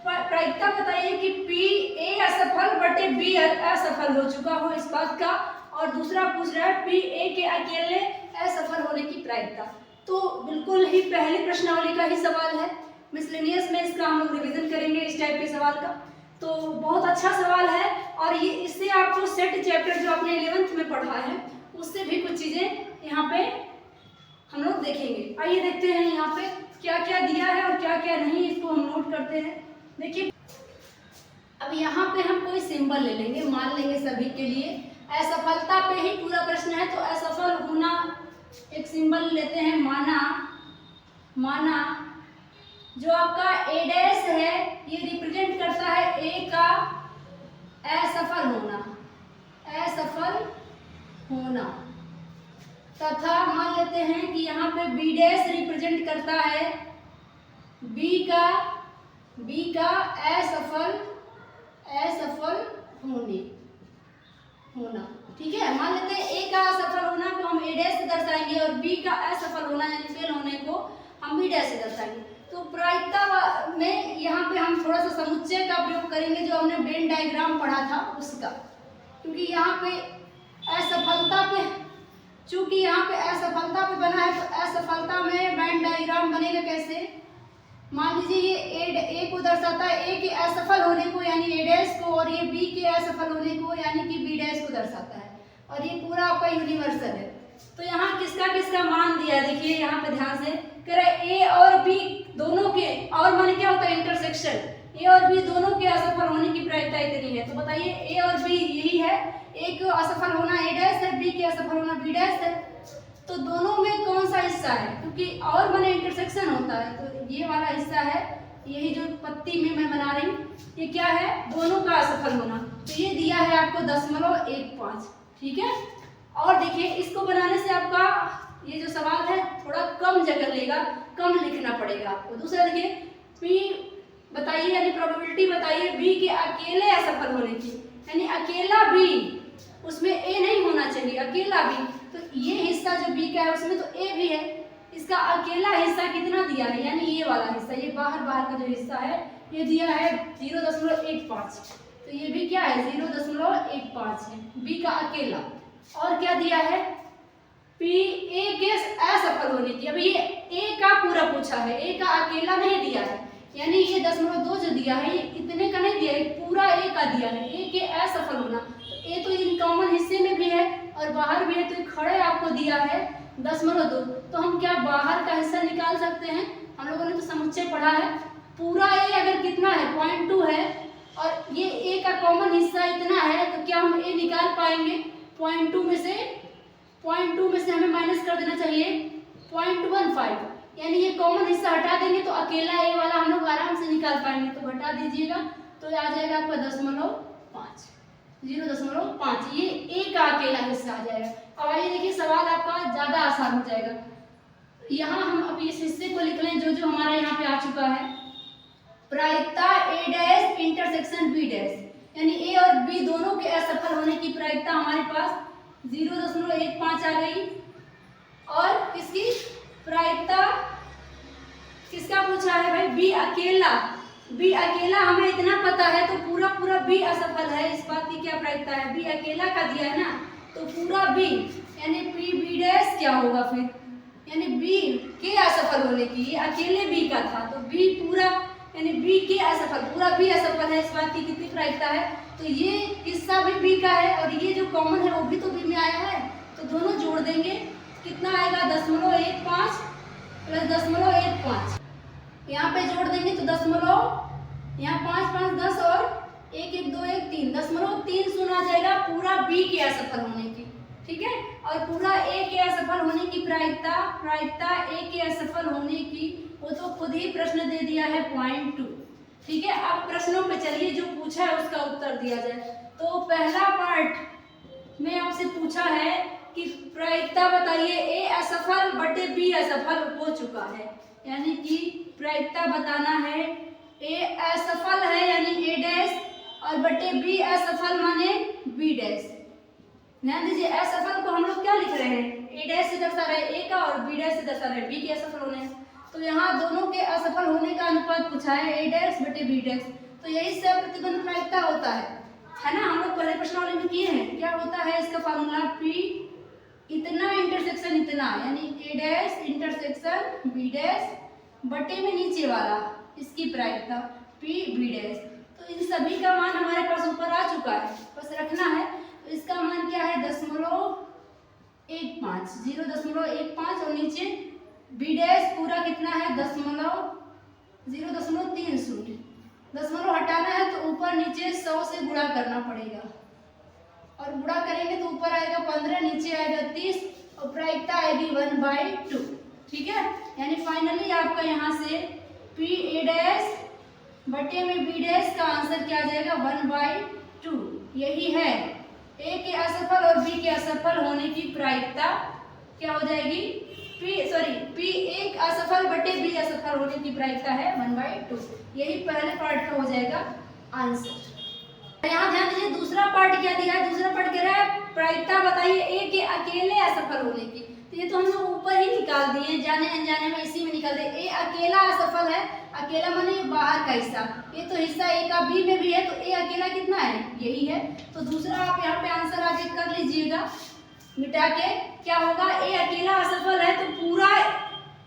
प्रायिकता बताइए कि पी ए असफल बटे बी असफल हो चुका हो इस बात का। और दूसरा पूछ रहा है पी ए के अकेले असफल होने की प्रायिकता। तो बिल्कुल ही पहली प्रश्नावली का ही सवाल है, मिसलेनियस में इसका हम लोग रिवीजन करेंगे इस टाइप के सवाल का। तो बहुत अच्छा सवाल है और ये इससे आपको सेट चैप्टर जो आपने 11th में पढ़ा है उससे भी कुछ चीजें यहाँ पे हम लोग देखेंगे। आइए देखते हैं यहाँ पे क्या क्या दिया है और क्या क्या नहीं, इसको हम नोट करते हैं। देखिए अब यहाँ पे हम कोई सिंबल ले लेंगे, मान लेंगे सभी के लिए। असफलता पे ही पूरा प्रश्न है, तो असफल होना एक सिंबल लेते हैं, माना जो आपका ए डैश है ये रिप्रेजेंट करता है ए का असफल होना तथा मान लेते हैं कि यहाँ पे बी डैश रिप्रेजेंट करता है बी का असफल होना, ठीक है। मान लेते हैं ए का असफल होना को हम ए डैश से दर्शाएंगे और बी का असफल होना यानी फेल होने को हम बी डैश से दर्शाएंगे। तो प्रायिकता में यहाँ पे हम थोड़ा सा समुच्चय का प्रयोग करेंगे जो हमने वेन डायग्राम पढ़ा था उसका, क्योंकि यहाँ पे असफलता पे, चूंकि यहाँ पे असफलता पे बना है तो असफलता में वेन डायग्राम बनेगा कैसे। मान लीजिए ये ए को दर्शाता है ए के असफल होने को यानी ए डैश को, और ये बी के असफल होने को यानी कि बी डैश को दर्शाता है, और ये पूरा आपका यूनिवर्सल है। तो यहाँ किसका किसका मान दिया देखिए यहाँ पे ध्यान से, करें ए और बी दोनों के, और माने क्या होता है इंटरसेक्शन, ए और बी दोनों के असफल होने की प्रायिकता इतनी है। तो बताइए ए और बी यही है, ए को असफल होना ए डैश है, बी के असफल होना बी डैश है। तो दोनों में कौन सा हिस्सा है, क्योंकि और माने इंटरसेक्शन होता है, तो ये वाला हिस्सा है, यही जो पत्ती में मैं बना रही हूँ ये क्या है, दोनों का असफल होना। तो ये दिया है आपको 0.15, ठीक है। और देखिए इसको बनाने से आपका ये जो सवाल है थोड़ा कम जगह लेगा, कम लिखना पड़ेगा आपको। दूसरा देखिए पी बताइए यानी प्रोबेबिलिटी बताइए बी के अकेले असफल होने की, यानी अकेला बी, उसमें ए नहीं होना चाहिए, अकेला बी। तो ये हिस्सा जो बी का है उसमें तो ए भी है, इसका अकेला हिस्सा कितना दिया है यानी ये वाला हिस्सा, ये बाहर का जो हिस्सा है ये दिया है 0.15। तो ये भी क्या है 0.15 है बी का अकेला। और क्या दिया है पी ए के असफल होने की, अभी ये ए का पूरा पूछा है, ए का अकेला नहीं दिया है, यानी ये 0.2 जो दिया है ये इतने का नहीं दिया है, पूरा ए का दिया है, ए के असफल होना। तो ए तो इन कॉमन हिस्से में भी है और बाहर भी है, तो खड़े आपको दिया है 0.2। तो हम क्या बाहर का हिस्सा निकाल सकते हैं, हम लोगों ने तो समुच्चय पढ़ा है, पूरा ए अगर कितना है 0.2 है और ये ए का कॉमन हिस्सा इतना है, तो क्या हम ए निकाल पाएंगे 0.2 में से हमें माइनस कर देना चाहिए 0.15, यानी ये कॉमन हिस्सा हटा देंगे तो अकेला ए वाला हम लोग आराम से निकाल पाएंगे। तो हटा दीजिएगा तो आ जाएगा आपका 0.5, ये ए का अकेला हिस्सा आ जाएगा। अब आइए देखिए सवाल आपका ज्यादा आसान हो जाएगा। यहाँ हम अभी इस हिस्से को लिख लें जो हमारा यहाँ पे आ चुका है, प्रायिकता ए डैश इंटरसेक्शन बी डैश, यानी ए और बी दोनों के असफल होने की प्रायिकता हमारे पास 0.15 आ गई। और इसकी प्रायिकता किसका पूछा है भाई, बी अकेला, बी अकेला हमें इतना पता है तो पूरा पूरा बी असफल है, इस बात की क्या प्रायिकता है? बी अकेला का दिया है ना, तो पूरा बी यानी पी बी डैश क्या होगा फिर, यानी बी के असफल होने की, ये अकेले बी का था तो बी पूरा यानी बी के असफल, पूरा बी असफल है, इस बात की कितनी प्रायिकता है? तो ये हिस्सा भी बी का है और ये जो कॉमन है वो भी तो बी में आया है, तो दोनों जोड़ देंगे कितना आएगा 0.15 प्लस 0.15, यहाँ पे जोड़ देंगे तो दशमलव, यहाँ 5 5 10 और 1 1 2 1 3, 0.3 सुना जाएगा पूरा बी के असफल होने की, ठीक है। और पूरा ए के असफल होने की प्रायिकता ए के असफल होने की वो तो खुद ही प्रश्न दे दिया है 0.2, ठीक है। अब प्रश्नों पे चलिए, जो पूछा है उसका उत्तर दिया जाए। तो पहला पार्ट में आपसे पूछा है कि प्रायिकता बताइए ए असफल बटे बी असफल हो चुका है, यानी कि प्रायिकता बताना है ए असफल है यानी ए डैश और बटे बी असफल माने बी डैश। ध्यान दीजिए असफल को हम लोग क्या लिख रहे हैं, ए डैश से दर्शा रहे ए का और बी डैश से दर्शा रहे बी के असफल होने हैं, तो यहाँ दोनों के असफल होने का अनुपात पूछा है ए डैश बटे बी डैश, तो यही से प्रतिबंध प्रायिकता होता है ना। हम लोग पहले प्रश्न वाले में किए हैं, क्या होता है इसका फार्मूला, पी इतना इंटरसेक्शन इतना, यानी ए डैश इंटरसेक्शन बी डैश बटे में नीचे वाला इसकी प्रायिकता पी बी डैश। तो इन सभी का मान हमारे पास ऊपर आ चुका है, बस रखना है। तो इसका मान क्या है 0.15, 0.15 और नीचे बी डैश पूरा कितना है 0.30, दशमलव हटाना है तो ऊपर नीचे 100 से गुणा करना पड़ेगा, और गुणा करेंगे तो ऊपर आएगा 15, नीचे आएगा 30 और प्रायिकता आएगी 1/2, ठीक है। यानी फाइनली आपका यहाँ से पी ए डैश बटे में बी डैश का आंसर क्या आ जाएगा 1/2, यही है ए के असफल और बी के असफल होने की प्रायिकता, क्या हो जाएगी पी एक असफल बटे बी असफल होने की प्रायिकता है 1/2, यही पहले पार्ट का हो जाएगा आंसर। यहाँ ध्यान दीजिए दूसरा पार्ट क्या दिया है, दूसरा पार्ट कह रहा है प्रायिकता बताइए ए के अकेले असफल होने की, तो ये तो हम लोग ऊपर ही निकाल दिए, जाने अनजाने में इसी में निकाल दिए। ए अकेला असफल है, अकेला माने बाहर का हिस्सा, ये तो हिस्सा ए का बी में भी है, तो ए अकेला कितना है यही है, तो दूसरा आप यहाँ पे आंसर आगे कर लीजिएगा मिटा के, क्या होगा ए अकेला असफल है तो पूरा,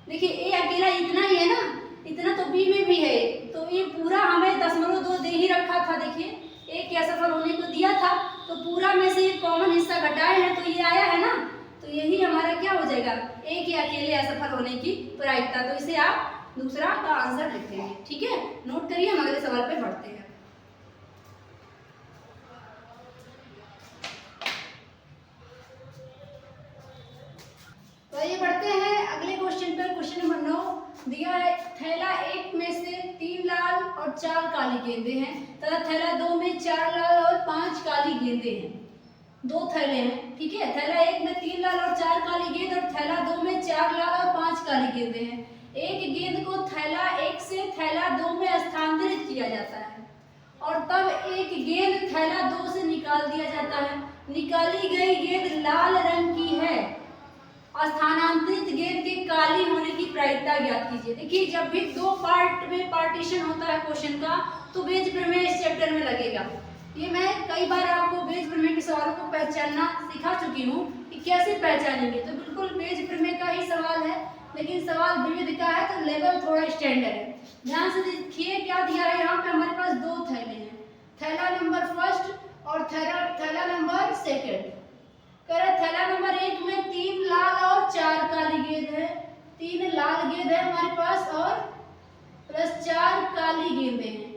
देखिए ए अकेला इतना ही है ना, इतना तो बी में भी है, तो ये पूरा हमें 0.2 दे ही रखा था, देखिए ए के असफल होने को दिया था, तो पूरा में से ये कॉमन हिस्सा घटाए हैं तो ये आया है ना, तो यही हमारा क्या हो जाएगा ए के अकेले असफल होने की प्रायिकता, तो इसे आप दूसरा का आंसर लिख देंगे, ठीक है। नोट करिए, हम अगले सवाल पे बढ़ते हैं। तो ये बढ़ते हैं अगले क्वेश्चन पर। क्वेश्चन नंबर 9 दिया है, थैला 1 में से 3 लाल और 4 काली गेंदें हैं तथा थैला 2 में 4 लाल और 5 काली गेंदें हैं। दो थैले हैं, ठीक है। थैला 1 में 3 लाल और 4 काली गेंद और थैला 2 में 4 लाल और 5 काली गेंदें हैं। एक गेंद को थैला 1 से थैला 2 में स्थानांतरित किया जाता है और तब एक गेंद थैला 2 से निकाल दिया जाता है। निकाली गई गेंद लाल रंग की है, स्थानांतरित गेंद के काली होने की प्रायिकता ज्ञात कीजिए। देखिए जब भी दो पार्ट में पार्टीशन होता है क्वेश्चन का तो बेज प्रमेय इस चैप्टर में लगेगा। ये मैं कई बार आपको बेज प्रमेय के सवालों को पहचानना सिखा चुकी हूँ कि कैसे पहचानेंगे, तो बिल्कुल बेज प्रमेय का ही सवाल है, लेकिन सवाल विविध का है तो लेवल थोड़ा स्टैंडर्ड है। ध्यान से देखिए क्या दिया है, यहाँ पे हमारे पास दो थैले हैं, थैला नंबर 1 और थैला नंबर 2। थैला नंबर 1 में 3 लाल और 4 काली गेंद है, 3 लाल गेंद है हमारे पास और प्लस 4 काली गेंदें हैं,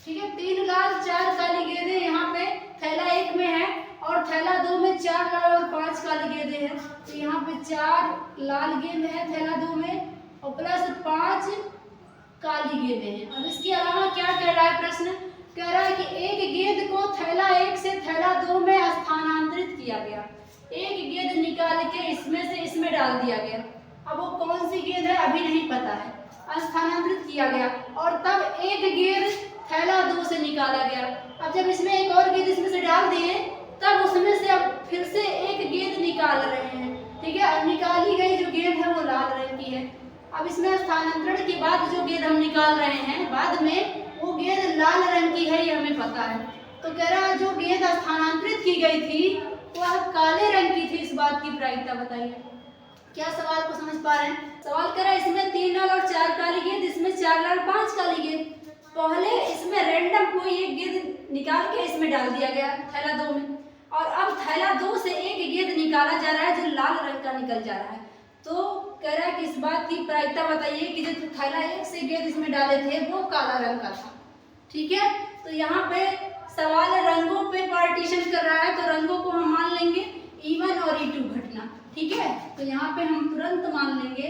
ठीक है। 3 लाल 4 काली गेंदें यहाँ पे थैला 1 में है और थैला 2 में 4 लाल और 5 काली गेंदें हैं, तो यहाँ पे 4 लाल गेंद है थैला 2 में और प्लस 5 काली गेंदें हैं। अब इसके अलावा क्या कह रहा है प्रश्न, कह रहा है कि एक गेंद को थैला 1 से थैला 2 में स्थानांतरित किया गया, एक गेंद निकाल के इसमें से इसमें डाल दिया गया। अब वो कौन सी गेंद है अभी नहीं पता है, स्थानांतरित किया गया और तब एक गेंद थैला 2 से निकाला गया। अब जब इसमें एक और गेंद इसमें से डाल दिए तब उसमें से अब फिर से एक गेंद निकाल रहे हैं, ठीक है। और निकाली गई जो गेंद है वो लाल रंग की है, अब इसमें स्थानांतरण के बाद जो गेंद हम निकाल रहे हैं बाद में, वो गेंद लाल रंग की है, ये हमें पता है। तो कह रहा है जो गेंद स्थानांतरित की गई थी वह काले रंग की थी, इस बात की प्रायिकता बताइए। क्या सवाल को समझ पा रहे हैं? सवाल कर रहा है इसमें 3 लाल और 4 काली गेंद, इसमें 4 लाल 5 काली गेंद। पहले इसमें रैंडम कोई एक गेंद निकाल के इसमें डाल दिया गया थैला 2 में, और अब थैला 2 से एक गेंद निकाला जा रहा है जो लाल रंग का निकल जा रहा है। तो कह रहा है कि इस बात की प्रायिकता बताइए कि जो थैला 1 से गेंद इसमें डाले थे वो काला रंग का था। ठीक है, तो यहाँ पे सवाल रंगों पे पार्टीशन कर रहा है, तो रंगों को हम मान लेंगे E1 और E2 घटना। ठीक है, तो यहाँ पे हम तुरंत मान लेंगे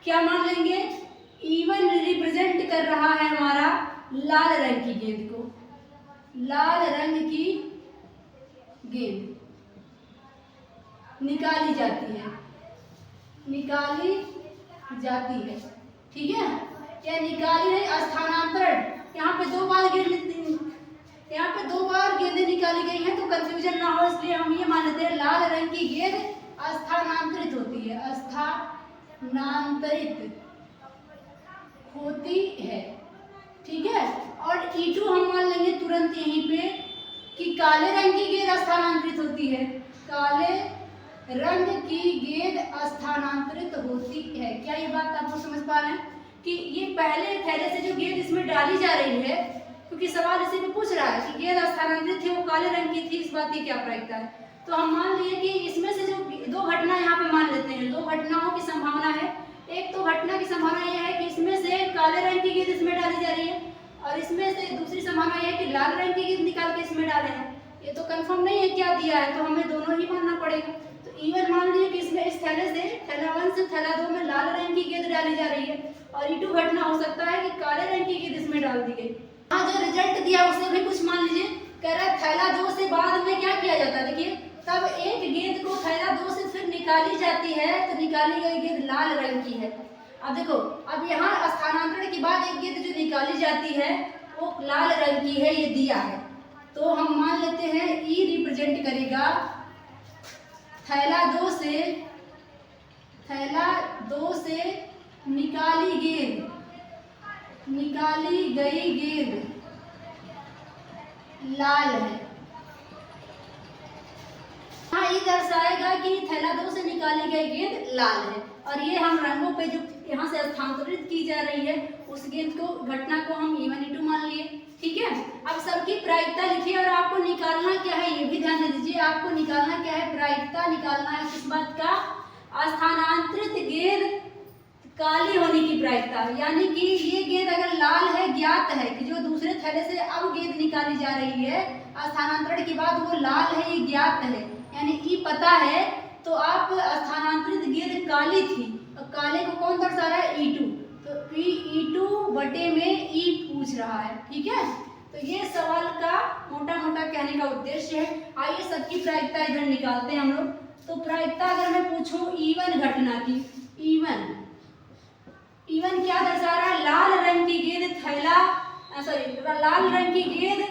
क्या मान लेंगे? E1 रिप्रेजेंट कर रहा है हमारा लाल रंग की गेंद को, लाल रंग की गेंद निकाली जाती है। ठीक है, या निकाली नहीं, स्थानांतरण, यहाँ पे 2 बार गेंदें निकाली गई हैं, तो कंफ्यूजन ना हो इसलिए हम ये मान लेते हैं लाल रंग की गेंद स्थानांतरित होती है। ठीक है, और E2 हम मान लेंगे तुरंत यहीं पे कि काले रंग की गेंद स्थानांतरित होती है, काले रंग की गेंद स्थानांतरित होती है। क्या ये बात आपको समझ पा रहे हैं कि ये पहले थैले से जो गेंद इसमें डाली जा रही है, क्योंकि सवाल इसी में पूछ रहा है कि गेंद स्थानांतरित थी वो काले रंग की थी, इस बात की क्या प्रायिकता है। तो हम मान लिए कि इसमें से जो 2 घटना यहाँ पे मान लेते हैं, 2 घटनाओं की संभावना है। एक तो घटना की संभावना यह है कि इसमें से काले रंग की गेंद इसमें डाली जा रही है, और इसमें से दूसरी संभावना यह है कि लाल रंग की गेंद निकाल के इसमें डाले हैं। ये तो कंफर्म नहीं है क्या दिया है, तो हमें दोनों ही मानना पड़ेगा। तो E1 मान लीजिए कि इसमें इस थैले से थैला 1 से थैला 2 में लाल रंग की गेंद डाली जा रही है, और E2 घटना हो सकता है कि काले रंग की गेंद इसमें डाल दी गई। हाँ, जो रिजल्ट दिया उससे भी कुछ मान लीजिए। कह रहा है थैला 2 से बाद में क्या किया जाता है, देखिए तब एक गेंद को थैला 2 से फिर निकाली जाती है, तो निकाली गई गेंद लाल रंग की है। अब देखो, अब यहाँ स्थानांतरण के बाद एक गेंद जो निकाली जाती है वो लाल रंग की है, ये दिया है। तो हम मान लेते हैं E रिप्रेजेंट करेगा थैला 2 से निकाली गई गेंद लाल है। हाँ, ये दर्शाएगा कि थैला 2 से निकाली गई गेंद लाल है, और ये हम रंगों पे जो यहाँ से स्थानांतरित की जा रही है उस गेंद को, घटना को हम E1 E2 मान लिए। ठीक है, अब सबकी प्रायिकता लिखिए, और आपको निकालना क्या है ये भी ध्यान दे दीजिए। आपको निकालना क्या है? प्रायिकता निकालना है किस बात का? स्थानांतरित गेंद काली होने की प्रायिकता, यानी कि ये गेंद अगर लाल है, ज्ञात है कि जो दूसरे थैले से अब गेंद निकाली जा रही है स्थानांतरण के बाद वो लाल है, ये ज्ञात है, यानी E पता है। तो आप स्थानांतरित गेंद काली थी, और काले को कौन दर्शा रहा है? E2, तो E2 बटे में E पूछ रहा है। ठीक है, तो ये सवाल का मोटा मोटा कहने का उद्देश्य है। आइए सबकी प्रायिकता इधर निकालते हैं हम लोग। तो प्रायिकता अगर मैं पूछूं E1 घटना की, E1 क्या दर्शा रहा है? लाल रंग की गेंद लाल रंग की गेंद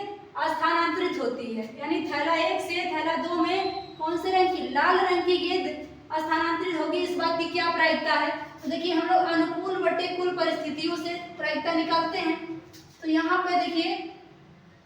स्थानांतरित होती है, यानी थैला 1 से थैला 2 में कौन से रंग की? लाल रंग की गेंद स्थानांतरित होगी, इस बात की क्या प्रायिकता है? तो देखिए हम लोग अनुकूल बटे कुल परिस्थितियों से प्रायिकता निकालते हैं। तो यहाँ पे देखिए,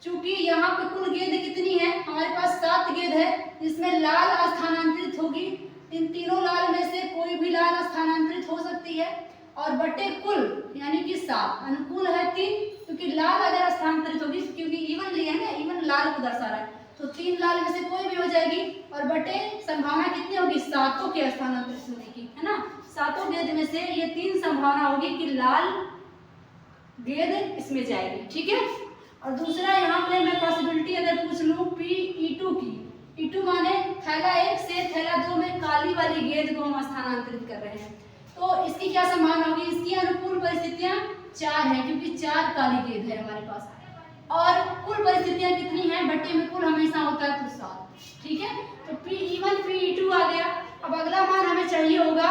चूंकि यहाँ पे कुल गेंद कितनी है? हमारे पास 7 गेंद है, जिसमें लाल स्थानांतरित होगी। इन तीनों लाल में से कोई भी लाल स्थानांतरित हो सकती है, और बटे कुल यानी कि 7, अनुकूल है 3, क्योंकि लाल अगर स्थानांतरित होगी, क्योंकि E1 लिया है ना, E1 लाल को दर्शा रहा है, तो 3 लाल में से कोई भी हो जाएगी, और बटे संभावना कितनी होगी? 7 के स्थानांतरित होने की, है ना। 7 गेंद में से ये 3 संभावना होगी कि लाल गेंद इसमें जाएगी। ठीक है, और दूसरा यहाँ पे मैं पॉसिबिलिटी अगर पूछ लूँ E2 की, E2 माने थैला 1 से थैला 2 में काली वाली गेंद को हम स्थानांतरित कर रहे हैं, तो इसकी क्या संभावना होगी? इसकी अनुकूल परिस्थितियां 4 हैं, क्योंकि 4 काली गेंद है हमारे पास, और कुल परिस्थितियां कितनी हैं? बट्टे में कुल हमेशा होता है तो 7। ठीक है, तो P1 P2 आ गया। अब अगला मान हमें चाहिए होगा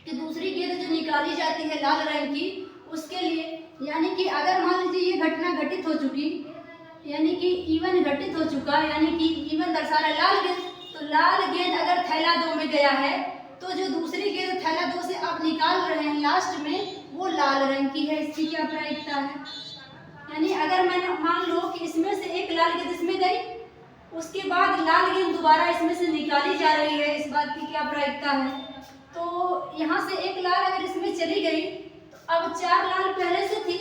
कि दूसरी गेंद जो निकाली जाती है लाल रंग की, उसके लिए, यानी कि अगर मान लीजिए ये घटना घटित हो चुकी, यानी कि E1 घटित हो चुका, यानी कि E1 दर्शा रहा है लाल गेंद, तो लाल गेंद अगर थैला 2 में गया है तो जो दूसरी गेंद थैला 2 से अब निकाल रहे हैं लास्ट में, वो लाल रंग की है। इसकी क्या प्रायिकता है? यानी अगर मैंने मान लो कि इसमें से एक लाल गेंद इसमें गई, उसके बाद लाल गेंद दोबारा इसमें से निकाली जा रही है, इस बात की क्या प्रायिकता है? तो यहाँ से एक लाल अगर इसमें चली गई तो अब 4 लाल पहले से थी,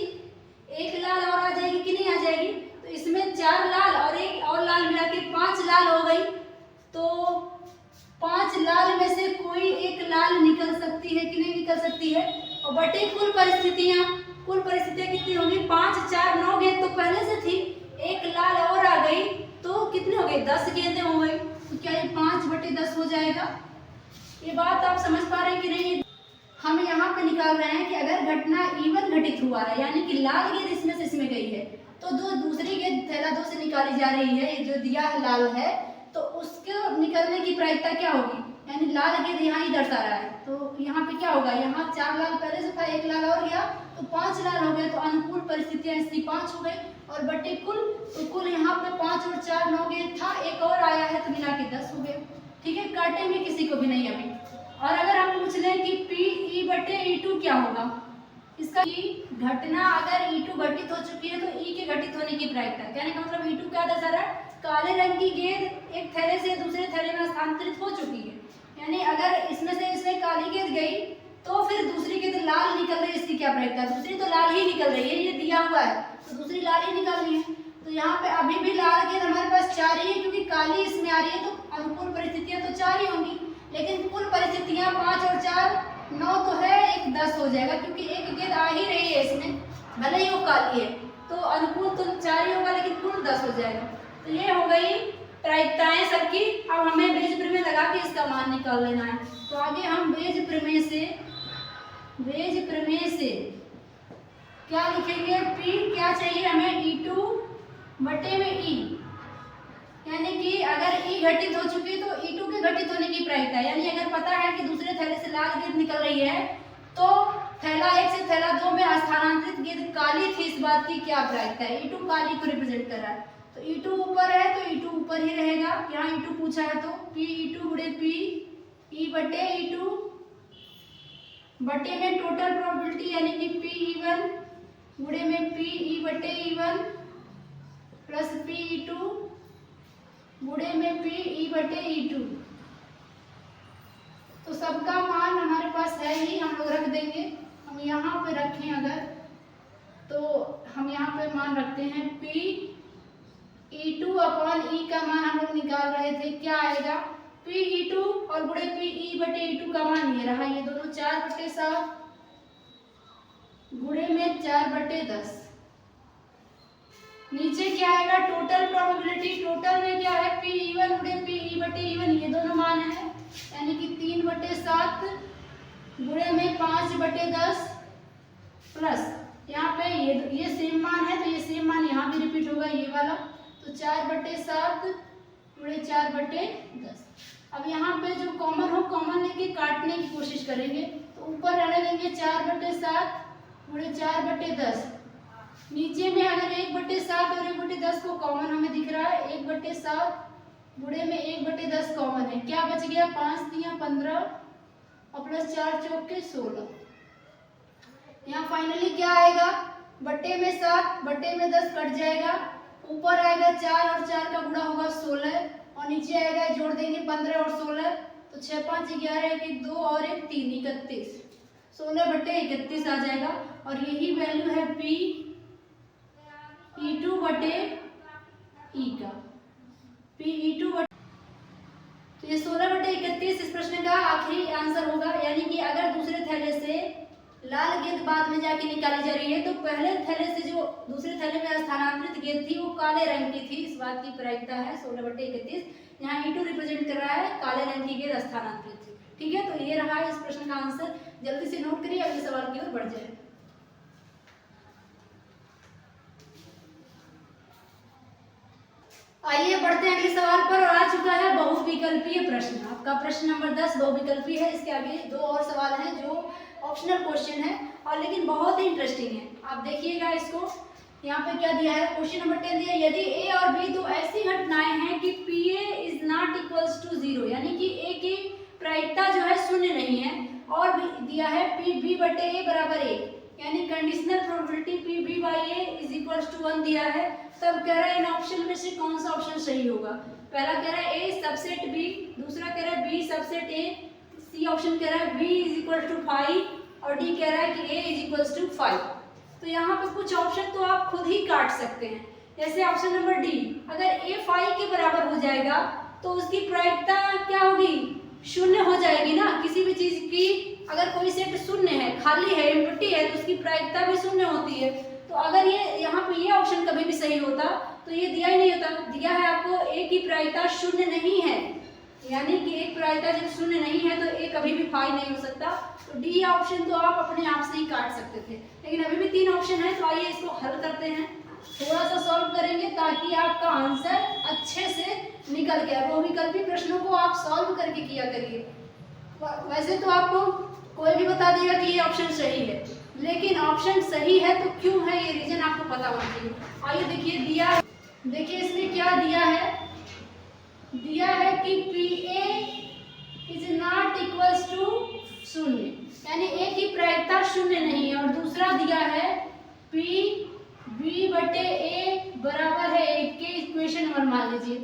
एक लाल और आ जाएगी कि नहीं आ जाएगी? तो इसमें 4 लाल और एक और लाल मिला के 5 लाल हो गई। तो 5 लाल में से कोई एक लाल निकल सकती है कि नहीं निकल सकती है? और बटे कुल परिस्थितियां कितनी होंगी? 5 4 9 गेंद तो पहले से थी, एक लाल और आ गई तो कितने हो गए? 10 गेंदें हो गई। तो क्या ये 5/10 हो जाएगा? ये बात आप समझ पा रहे हैं कि नहीं? हम यहाँ पे निकाल रहे हैं कि अगर घटना इवन घटित हुआ है, यानी कि लाल गेंद इसमें से इसमें गई है, तो जो दूसरी गेंद थैला 2 से निकाली जा रही है, ये जो दिया है लाल है, तो उसके निकलने की प्रायिकता क्या होगी? यानी लाल गेंद यहाँ ही दर्शा रहा है, तो यहाँ पे क्या होगा? यहाँ 4 लाल पहले से था, एक लाल और गया तो 5 लाल हो गए। तो अनुकूल परिस्थितियां इसकी 5 हो गई और बटे कुल, तो कुल यहाँ पे 5 और 4 9 गेंद था, एक और आया है तो मिला के 10 हो गए। ठीक है, काटेंगे किसी को भी नहीं अभी। और अगर हम पूछ लें कि Pe/E2 क्या होगा, इसका घटना अगर E2 घटित हो चुकी है तो E के घटित होने की प्रायिकता, कहने का मतलब E2 क्या दर्शा रहा है? काले रंग की गेंद एक थैले से दूसरे थैले में स्थानांतरित हो चुकी है। यानी अगर इसमें से इसमें काली गेंद गई तो फिर दूसरी गेंद लाल निकल रही है, इसकी क्या प्रायिकता? दूसरी तो लाल ही निकल रही है, ये दिया हुआ है तो दूसरी लाल ही निकालनी है। तो यहाँ पे अभी भी लाल गेंद हमारे पास 4 ही है, क्योंकि काली इसमें आ रही है तो अनुकूल परिस्थितियां तो 4 ही होंगी, लेकिन कुल परिस्थितियां 5 और 4 9 तो है, एक 10 हो जाएगा, क्योंकि एक गेंद आ ही रही है इसमें, भले ही वो काली है। तो अनुकूल तो 4 ही होगा, लेकिन कुल 10 हो जाएगा। तो ये हो गई प्रायिकताएं सबकी। अब हमें बेज प्रमेय लगा के इसका मान निकाल लेना है। तो आगे हम बेज प्रमेय से क्या लिखेंगे? P क्या चाहिए हमें? E2 बटे में E, यानी कि अगर E घटित हो चुकी तो E2 के घटित होने की प्रायिकता, यानी अगर पता है कि दूसरे थैले से लाल गेंद निकल रही है तो थैला 1 से थैला 2 में स्थानांतरित गेंद काली थी, इस बात की क्या प्रायिकता है? E2 काली को रिप्रेजेंट कर रहा है, तो E2 ऊपर है तो E2 ऊपर ही रहेगा। यहाँ E2 पूछा है तो Pe/E2 गुणे Pe बटे E2 बटे में टोटल प्रोबेबिलिटी, यानी कि Pe1 गुणे में Pe बटे E1 प्लस Pe2 गुणे में Pe बटे E2। तो सबका मान हमारे पास है ही, हम लोग रख देंगे। हम यहाँ पे रखें अगर, तो हम यहाँ पे मान रखते हैं Pe2 अपॉन E का मान हम लोग निकाल रहे थे, क्या आएगा? Pe2 और गुणे Pe बटे E2 का मान ये रहा, ये दोनों 4/7 गुणे में 4/10। नीचे क्या आएगा? टोटल प्रोबेबिलिटी, टोटल में क्या है? Pe1 गुणे Pe बटे E1, ये दोनों मान है, यानी कि 3/7 गुणे में 5/10 प्लस यहाँ पे ये सेम मान है तो ये सेम मान यहाँ भी रिपीट होगा, ये वाला, तो 4/7 गुणे 4/10। अब यहाँ पे जो कॉमन हो, कॉमन लेके काटने की कोशिश करेंगे, तो ऊपर रहने देंगे 4/7 गुणे 4/10। नीचे में अगर 1/7 और 1/10 को कॉमन हमें दिख रहा है, 1/7 गुणे में 1/10 कॉमन है, क्या बच गया? 5 × 15 और प्लस 4 चौके 16। यहाँ फाइनली क्या आएगा? बटे में 7 बटे में 10 कट जाएगा, ऊपर आएगा 4 और 4 का गुणा होगा 16 और नीचे आएगा, जोड़ देंगे 15 और 16, तो 6 5 11 1 2 और 1 3 31, 16/31 आ जाएगा। और यही वैल्यू है Pe2 बटे E का, Pe2 बटे, तो ये 16/31 इस प्रश्न का आखिरी आंसर होगा। यानी कि अगर दूसरे थैले से लाल गेंद बाद में जाके निकाली जा रही है तो पहले थैले से जो दूसरे थैले में स्थानांतरित गेंद थी वो काले रंग की थी, इस बात की प्रायिकता है 16/31। यहाँ E2 रिप्रेजेंट कर रहा है काले रंग की गेंद स्थानांतरित थी। ठीक है, तो ये रहा इस प्रश्न का आंसर। जल्दी से नोट करिए, अगले सवाल की ओर बढ़ जाए। आइए बढ़ते हैं अगले सवाल पर, और आ चुका है बहुविकल्पीय प्रश्न। आपका प्रश्न नंबर 10 बहुविकल्पीय है। इसके आगे 2 और सवाल हैं जो ऑप्शनल क्वेश्चन है और लेकिन बहुत ही इंटरेस्टिंग है। आप देखिएगा इसको, यहाँ पे क्या दिया है? क्वेश्चन नंबर 10 दिया, यदि ए और बी दो ऐसी घटनाएं हैं कि PA is not equals to 0, यानी कि ए की प्रायिकता जो है शून्य अब दिया है पी बी बटे ए बराबर ए, यानी conditional probability P B by A is equals to 1 दिया है। तब कह रहा है इन ऑप्शन में से कौन सा ऑप्शन सही होगा। पहला कह रहा है ए सबसेट बी, दूसरा कह रहा है B subset A, C option कह रहा है बी इज इक्वल टू 5 और डी कह रहा है कि ए इज इक्वल्स टू 5। तो यहाँ पे कुछ ऑप्शन तो आप खुद ही काट सकते हैं। जैसे ऑप्शन नंबर डी, अगर ए 5 के बराबर हो जाएगा तो उसकी प्रायिकता क्या होगी, शून्य हो जाएगी ना। किसी भी चीज की अगर कोई सेट शून्य है, खाली है, एम्प्टी है, तो उसकी प्रायिकता भी शून्य होती है। तो अगर ये यहाँ पे ये ऑप्शन कभी भी सही होता तो ये दिया ही नहीं होता। दिया है आपको ए की प्रायिकता शून्य नहीं है, यानी कि एक प्रायिकता जब शून्य नहीं है तो ए कभी भी 5 नहीं हो सकता। तो डी ऑप्शन तो आप अपने आप से ही काट सकते थे, लेकिन अभी भी 3 ऑप्शन है। तो आइए इसको हल करते हैं, थोड़ा सा सॉल्व करेंगे ताकि आपका आंसर अच्छे से निकल के आए। वो विकल्पी प्रश्नों को आप सॉल्व करके किया करिए। वैसे तो आपको कोई भी बता देगा कि ये ऑप्शन सही है, लेकिन ऑप्शन सही है तो क्यों है ये रीजन आपको पता होना चाहिए। आइए देखिए इसमें क्या दिया है। दिया है कि P A is not equals to शून्य, यानी ए की प्रायिकता शून्य नहीं है। और दूसरा दिया है पी बी बटे ए बराबर है 1 के, इक्वेशन 1 मान लीजिए।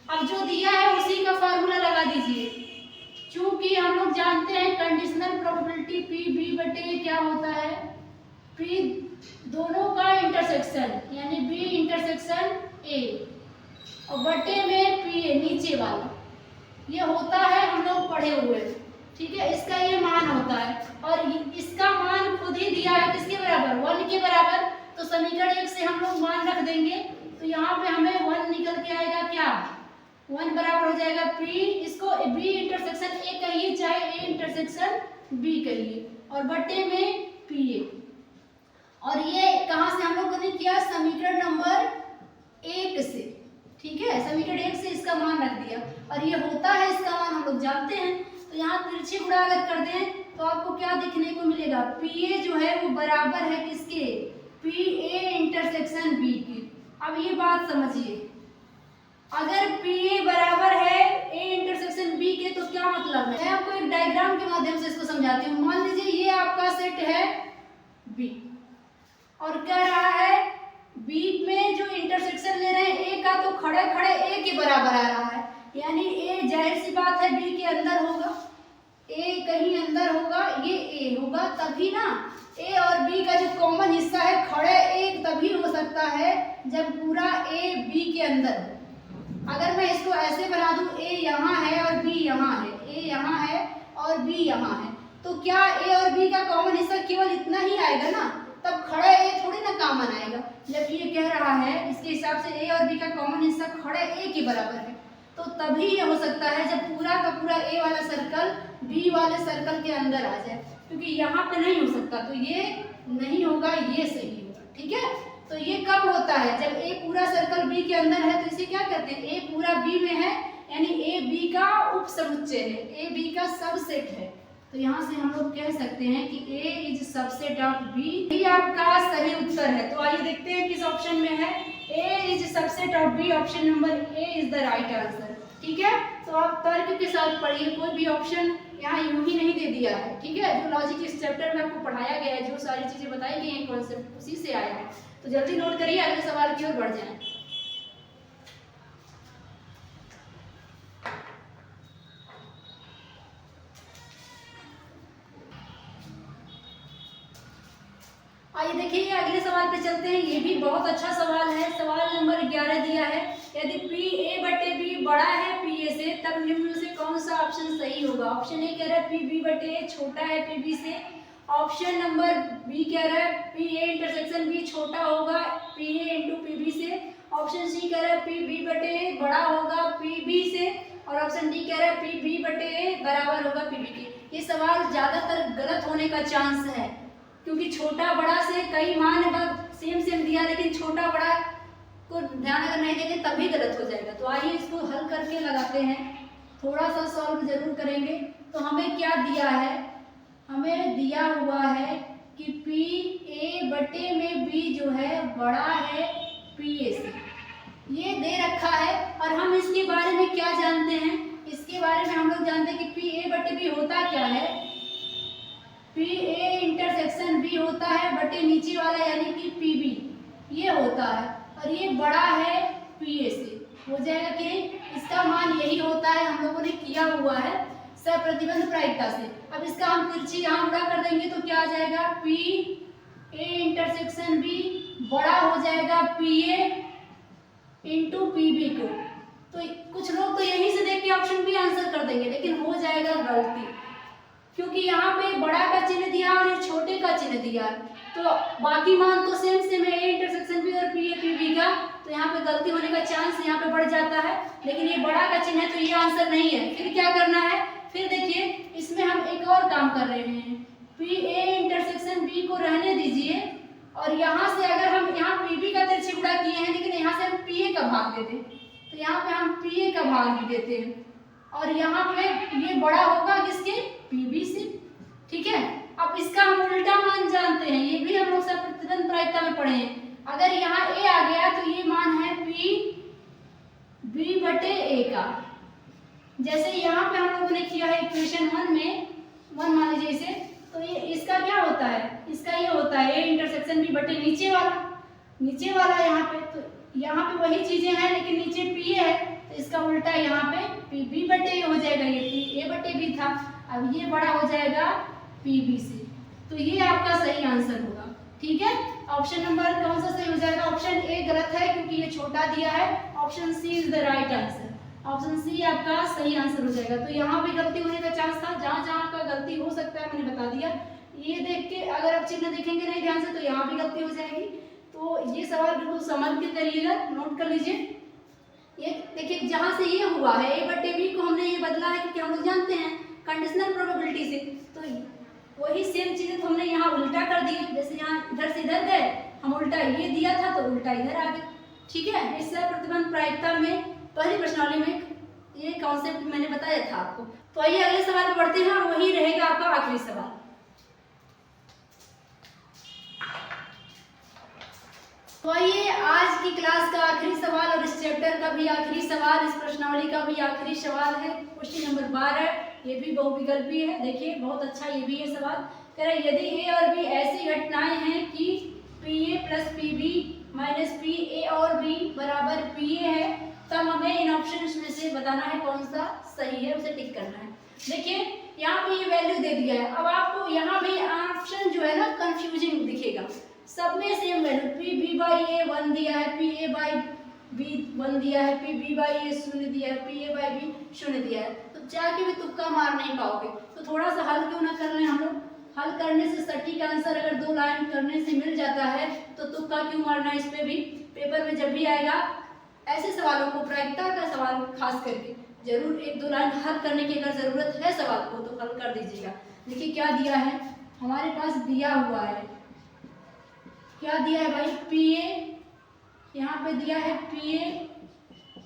अब जो दिया है उसी का फार्मूला लगा दीजिए। चूंकि हम लोग जानते हैं कंडीशनल प्रोबेबिलिटी पी बी बटे क्या होता है, पी दोनों का इंटरसेक्शन, यानी बी इंटरसेक्शन ए और बटे में पी ए नीचे वाला, ये होता है हम लोग पढ़े हुए, ठीक है। इसका ये मान होता है और इसका मान खुद ही दिया है किसके बराबर, 1 के बराबर। तो समीकरण 1 से हम लोग मान रख देंगे, तो यहाँ पे हमें 1 निकल के आएगा क्या, 1 बराबर हो जाएगा पी, इसको बी इंटरसेक्शन ए कहिए चाहे ए इंटरसेक्शन बी कहिए, और बटे में पी ए। और ये कहाँ से हम लोगों ने किया, समीकरण नंबर 1 से, ठीक है। समीकरण 1 से इसका मान रख दिया और ये होता है इसका मान हम लोग जानते हैं। तो यहाँ तिरछी गुणा अगर कर दें तो आपको क्या दिखने को मिलेगा, पी ए जो है वो बराबर है किसके, पी ए इंटरसेक्शन बी की। अब ये बात समझिए, अगर पी ए बराबर है ए इंटरसेक्शन बी के तो क्या मतलब है। मैं आपको एक डायग्राम के माध्यम से इसको समझाती हूँ। मान लीजिए ये आपका सेट है बी और कह रहा है बी में जो इंटरसेक्शन ले रहे हैं ए का, तो खड़े खड़े ए के बराबर आ रहा है, यानी ए जाहिर सी बात है बी के अंदर होगा, ए कहीं अंदर होगा, ये ए होगा, तभी ना ए और बी का जो कॉमन हिस्सा है खड़े ए तभी हो सकता है जब पूरा ए बी के अंदर हो। अगर मैं इसको ऐसे बना दूं, ए यहाँ है और बी यहाँ है, ए यहाँ है और बी यहाँ है, तो क्या ए और बी का कॉमन हिस्सा केवल इतना ही आएगा ना, तब खड़े ए थोड़ी ना कॉमन आएगा। जबकि ये कह रहा है इसके हिसाब से ए और बी का कॉमन हिस्सा खड़े ए के बराबर है, तो तभी ये हो सकता है जब पूरा का पूरा ए वाला सर्कल बी वाले सर्कल के अंदर आ जाए, क्योंकि यहाँ पे नहीं हो सकता, तो ये नहीं होगा, ये सही होगा, ठीक है। तो ये कब होता है, जब ए पूरा सर्कल बी के अंदर है, तो इसे क्या कहते हैं, ए पूरा बी में है, यानी ए बी का उपसमुच्चय है, ए बी का सबसेट है। तो यहाँ से हम लोग कह सकते हैं कि ए इज सबसेट ऑफ बी, ये आपका सही उत्तर है। तो आइए देखते हैं किस ऑप्शन में है, A is subset of B, option number A is the right answer, ठीक है। तो आप तर्क के साथ पढ़िए, कोई भी ऑप्शन यहाँ यूं ही नहीं दे दिया है, ठीक है। जो लॉजिक इस चैप्टर में आपको पढ़ाया गया है, जो सारी चीजें बताई गई हैं, कॉन्सेप्ट उसी से आया है। तो जल्दी नोट करिए, अगले सवाल की ओर बढ़ जाएं। आइए देखिए अगले सवाल पे चलते हैं। ये भी बहुत अच्छा सवाल है। सवाल नंबर 11 दिया है, यदि पी ए बटे बी बड़ा है पी ए से, तब निम्न में से कौन सा ऑप्शन सही होगा। ऑप्शन ए कह रहा है पी बी बटे ए छोटा है पी बी से, ऑप्शन नंबर बी कह रहा है पी ए इंटरसेक्शन बी छोटा होगा P A into P B से, ऑप्शन सी कह रहा है पी बी बटे ए बड़ा होगा पी बी से, और ऑप्शन डी कह रहा है पी बी बटे ए बराबर होगा पी बी के। ये सवाल ज़्यादातर गलत होने का चांस है, क्योंकि छोटा बड़ा से कई मान सेम सेम दिया, लेकिन छोटा बड़ा को ध्यान अगर नहीं देंगे तभी गलत हो जाएगा। तो आइए इसको हल करके लगाते हैं, थोड़ा सा सॉल्व जरूर करेंगे। तो हमें क्या दिया है, हमें दिया हुआ है कि पी ए बटे में बी जो है बड़ा है पी ए से, ये दे रखा है। और हम इसके बारे में क्या जानते हैं, इसके बारे में हम लोग जानते हैं कि पी ए बटे बी होता क्या है, होता है बटे नीचे वाला यानी कि पीबी, ये होता है, और ये बड़ा है पीए से, हो जाएगा कि इसका मान यही होता है, हम लोगों ने किया हुआ है सप्रतिबंध प्रायिकता से। अब इसका हम तिरछी यहाँ गुणा कर देंगे तो क्या आ जाएगा, पी ए इंटरसेक्शन बी बड़ा हो जाएगा P A into P B को। तो कुछ लोग तो यहीं से देख के ऑप्शन बी आंसर कर देंगे, लेकिन हो जाएगा गलती, क्योंकि यहाँ पे बड़ा का चिन्ह दिया और ये छोटे का चिन्ह दिया, तो बाकी मान तो सेम है, ए इंटरसेक्शन बी और पी ए पी बी का, तो यहाँ पे गलती होने का चांस यहाँ पे बढ़ जाता है, लेकिन ये बड़ा का चिन्ह है तो ये आंसर नहीं है। फिर क्या करना है, फिर देखिए इसमें हम एक और काम कर रहे हैं, पी ए इंटरसेक्शन बी को रहने दीजिए, और यहाँ से अगर हम यहाँ पी बी का तिरछी गुणा किए हैं, लेकिन यहाँ से हम पी ए का भाग देते हैं, तो यहाँ पे हम पी ए का भाग भी देते हैं, और यहाँ पे ये बड़ा होगा किसके, पीबी से। ठीक है, अब इसका हम उल्टा मान जानते हैं, ये भी हम लोग सप्रतिबंध प्रायिकता में पढ़े हैं। अगर यहाँ ए आ गया तो ये मान है पी बी बटे ए का, जैसे यहाँ पे हम लोगों ने किया है इक्वेशन 1 में, 1 मान लीजिए इसे, तो ये इसका क्या होता है, इसका ये होता है ए इंटरसेक्शन बी बटे नीचे वाला यहाँ पे, तो यहाँ पे वही चीजें हैं लेकिन नीचे पी है, तो इसका उल्टा यहाँ पे पी बी बटे ए हो जाएगा, ये पी ए बटे बी था, अब ये बड़ा हो जाएगा पी बी से, तो ये आपका सही आंसर होगा। ठीक है, ऑप्शन नंबर कौन सा सही हो जाएगा, ऑप्शन ए गलत है क्योंकि ये छोटा दिया है, option C is the right answer, option C आपका सही आंसर हो जाएगा। तो यहाँ भी गलती होने का चांस था, जहाँ जहाँ का गलती हो सकता है मैंने बता दिया, ये देख के अगर आप चिन्ह देखेंगे नहीं ध्यान से तो यहाँ भी गलती हो जाएगी। तो ये सवाल बिल्कुल समझ के करिएगा, नोट कर लीजिए। ये देखिए जहाँ से ये हुआ है ए बटे बी को हमने ये बदला है क्योंकि हम लोग जानते हैं कंडीशनल प्रोबेबिलिटी से, तो वही सेम चीजें तो हमने यहाँ उल्टा कर दिया, जैसे यहाँ इधर से इधर गए, हम उल्टा ये दिया था तो उल्टा इधर आ गए। ठीक है, इस प्रतिबंध प्रायिकता में पहली प्रश्नावली में ये कॉन्सेप्ट मैंने बताया था आपको। तो आइए अगले सवाल पर बढ़ते हैं, और वही रहेगा आपका आखिरी सवाल। तो आइए आज की क्लास का आखिरी सवाल, और इस चैप्टर का भी आखिरी सवाल, इस प्रश्नावली का भी आखिरी सवाल है, क्वेश्चन नंबर 12, ये भी बहुविकल्पी है। देखिए बहुत अच्छा ये भी है सवाल, कह रहा है यदि ए और बी ऐसी घटनाएं हैं कि P A plus P B minus P A और बी बराबर पी ए है, तब हमें इन ऑप्शंस में से बताना है कौन सा सही है, उसे टिक करना है। देखिए यहाँ पे ये वैल्यू दे दिया है, अब आपको यहाँ भी ऑप्शन जो है ना कंफ्यूजिंग दिखेगा, सब में same value, P B by A 1 दिया है, पी ए बाई बी 1 दिया है, पी बी बाई ए 0 दिया है, पी ए बाई बी 0 दिया है, तो जाके भी तुक्का मार नहीं पाओगे। तो थोड़ा सा हल क्यों ना कर रहे हैं हम लोग, हल करने से सटीक आंसर अगर 2 लाइन करने से मिल जाता है तो तुक्का क्यों मारना है। इस पे भी पेपर में जब भी आएगा ऐसे सवालों को, प्रायिकता का सवाल खास करके, जरूर 1-2 लाइन हल करने की अगर जरूरत है सवाल को तो हल कर दीजिएगा। देखिए क्या दिया है हमारे पास, दिया हुआ है, क्या दिया है भाई, पी ए, यहाँ पे दिया है P A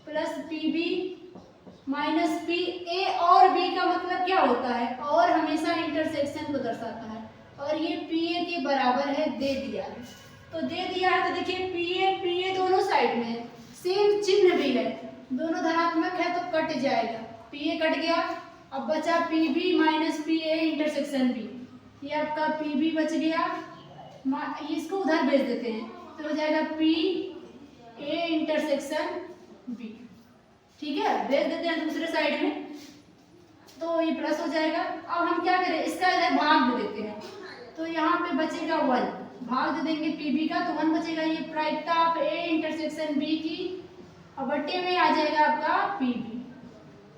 plus P B minus P A और बी का मतलब क्या होता है, और हमेशा इंटरसेक्शन को दर्शाता है, और ये पी ए के बराबर है, दे दिया है, तो दे दिया है, तो देखिए पी ए दोनों साइड में है, सेम चिन्ह भी है, दोनों धनात्मक है तो कट जाएगा, पी ए कट गया, अब बचा P B minus P A intersection B, ये आपका पी बी बच गया, इसको उधर भेज देते हैं तो हो जाएगा पी ए इंटरसेक्शन बी। ठीक है, भेज देते हैं दूसरे साइड में, तो ये प्लस हो जाएगा। अब हम क्या करें, इसका इधर भाग दे देते हैं, तो यहाँ पे बचेगा 1, भाग दे देंगे पी बी का तो 1 बचेगा, ये प्रायिकता आप ए इंटरसेक्शन बी की, और बट्टे में आ जाएगा आपका पी बी।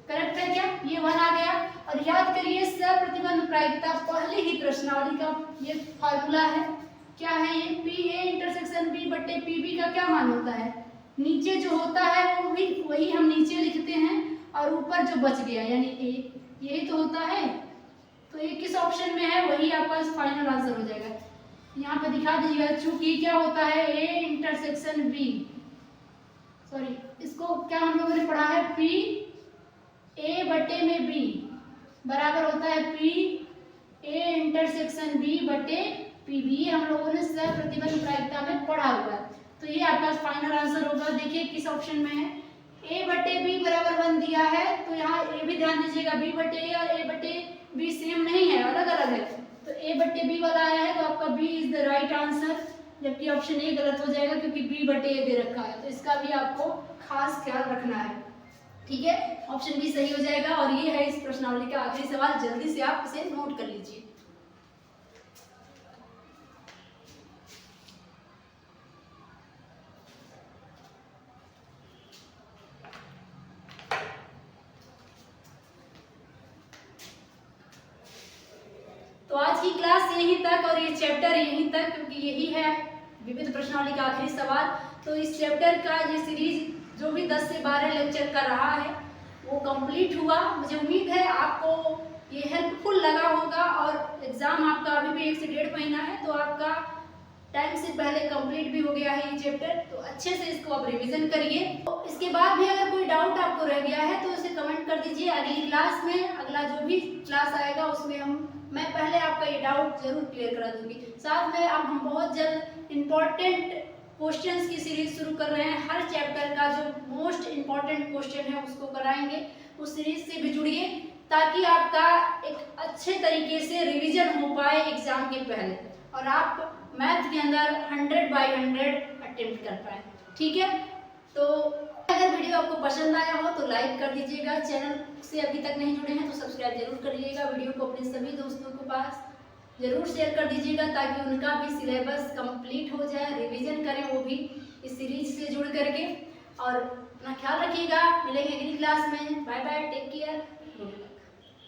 करेक्ट है क्या, ये 1 आ गया। और याद करिए सप्रतिबंध प्रायिकता पहली ही प्रश्नावली का ये फार्मूला है, क्या है ये, पी ए इंटरसेक्शन बी बट्टे पी बी का क्या मान होता है, नीचे जो होता है वो भी वही हम नीचे लिखते हैं, और ऊपर जो बच गया यानी ए, यही तो होता है, तो ये किस ऑप्शन में है वही आपका फाइनल आंसर हो जाएगा। यहाँ पे दिखा दीजिएगा, चूंकि क्या होता है ए इंटरसेक्शन बी, सॉरी इसको क्या हम लोगों ने पढ़ा है, पी ए बटे में बी बराबर होता है पी ए इंटरसेक्शन बी बटे पी बी, ये हम लोगों ने सप्रतिबंध प्रायिकता में पढ़ा हुआ है, तो ये आपका फाइनल आंसर होगा। देखिए किस ऑप्शन में है, ए बटे बी बराबर 1 दिया है, तो यहाँ ए भी ध्यान दीजिएगा, बी बटे ए और ए बटे बी सेम नहीं है, अलग अलग है, तो ए A/B वाला आया है तो आपका B is the right answer, जबकि ऑप्शन ए गलत हो जाएगा क्योंकि B/A दे रखा है, तो इसका भी आपको खास ख्याल रखना है। ठीक है, ऑप्शन बी सही हो जाएगा। और ये है इस प्रश्नावली का आखिरी सवाल, जल्दी से आप इसे नोट कर लीजिए। तो आज की क्लास यहीं तक और ये चैप्टर यहीं तक, क्योंकि यही है विविध प्रश्नावली का आखिरी सवाल। तो इस चैप्टर का ये सीरीज जो भी 10 से 12 लेक्चर का रहा है वो कंप्लीट हुआ। मुझे उम्मीद है आपको ये हेल्पफुल लगा होगा, और एग्ज़ाम आपका अभी भी 1 से 1.5 महीना है, तो आपका टाइम से पहले कंप्लीट भी हो गया है ये चैप्टर। तो अच्छे से इसको आप रिवीजन करिए। तो इसके बाद भी अगर कोई डाउट आपको रह गया है तो उसे कमेंट कर दीजिए। अगली क्लास में, अगला जो भी क्लास आएगा उसमें मैं पहले आपका ये डाउट जरूर क्लियर करा दूंगी। साथ में अब हम बहुत जल्द इम्पोर्टेंट क्वेश्चंस की सीरीज शुरू कर रहे हैं। हर चैप्टर का जो मोस्ट इम्पॉर्टेंट क्वेश्चन है उसको कराएंगे। उस सीरीज से भी जुड़िए ताकि आपका एक अच्छे तरीके से रिवीजन हो पाए एग्जाम के पहले, और आप मैथ के अंदर 100/100 अटेम्प्ट कर पाए। ठीक है, तो अगर वीडियो आपको पसंद आया हो तो लाइक कर दीजिएगा। चैनल से अभी तक नहीं जुड़े हैं तो सब्सक्राइब जरूर कर लीजिएगा। वीडियो को अपने सभी दोस्तों के पास जरूर शेयर कर दीजिएगा ताकि उनका भी सिलेबस कंप्लीट हो जाए, रिवीजन करें वो भी इस सीरीज से जुड़ करके। और अपना ख्याल रखिएगा, मिलेंगे अगली क्लास में। Bye bye, take care.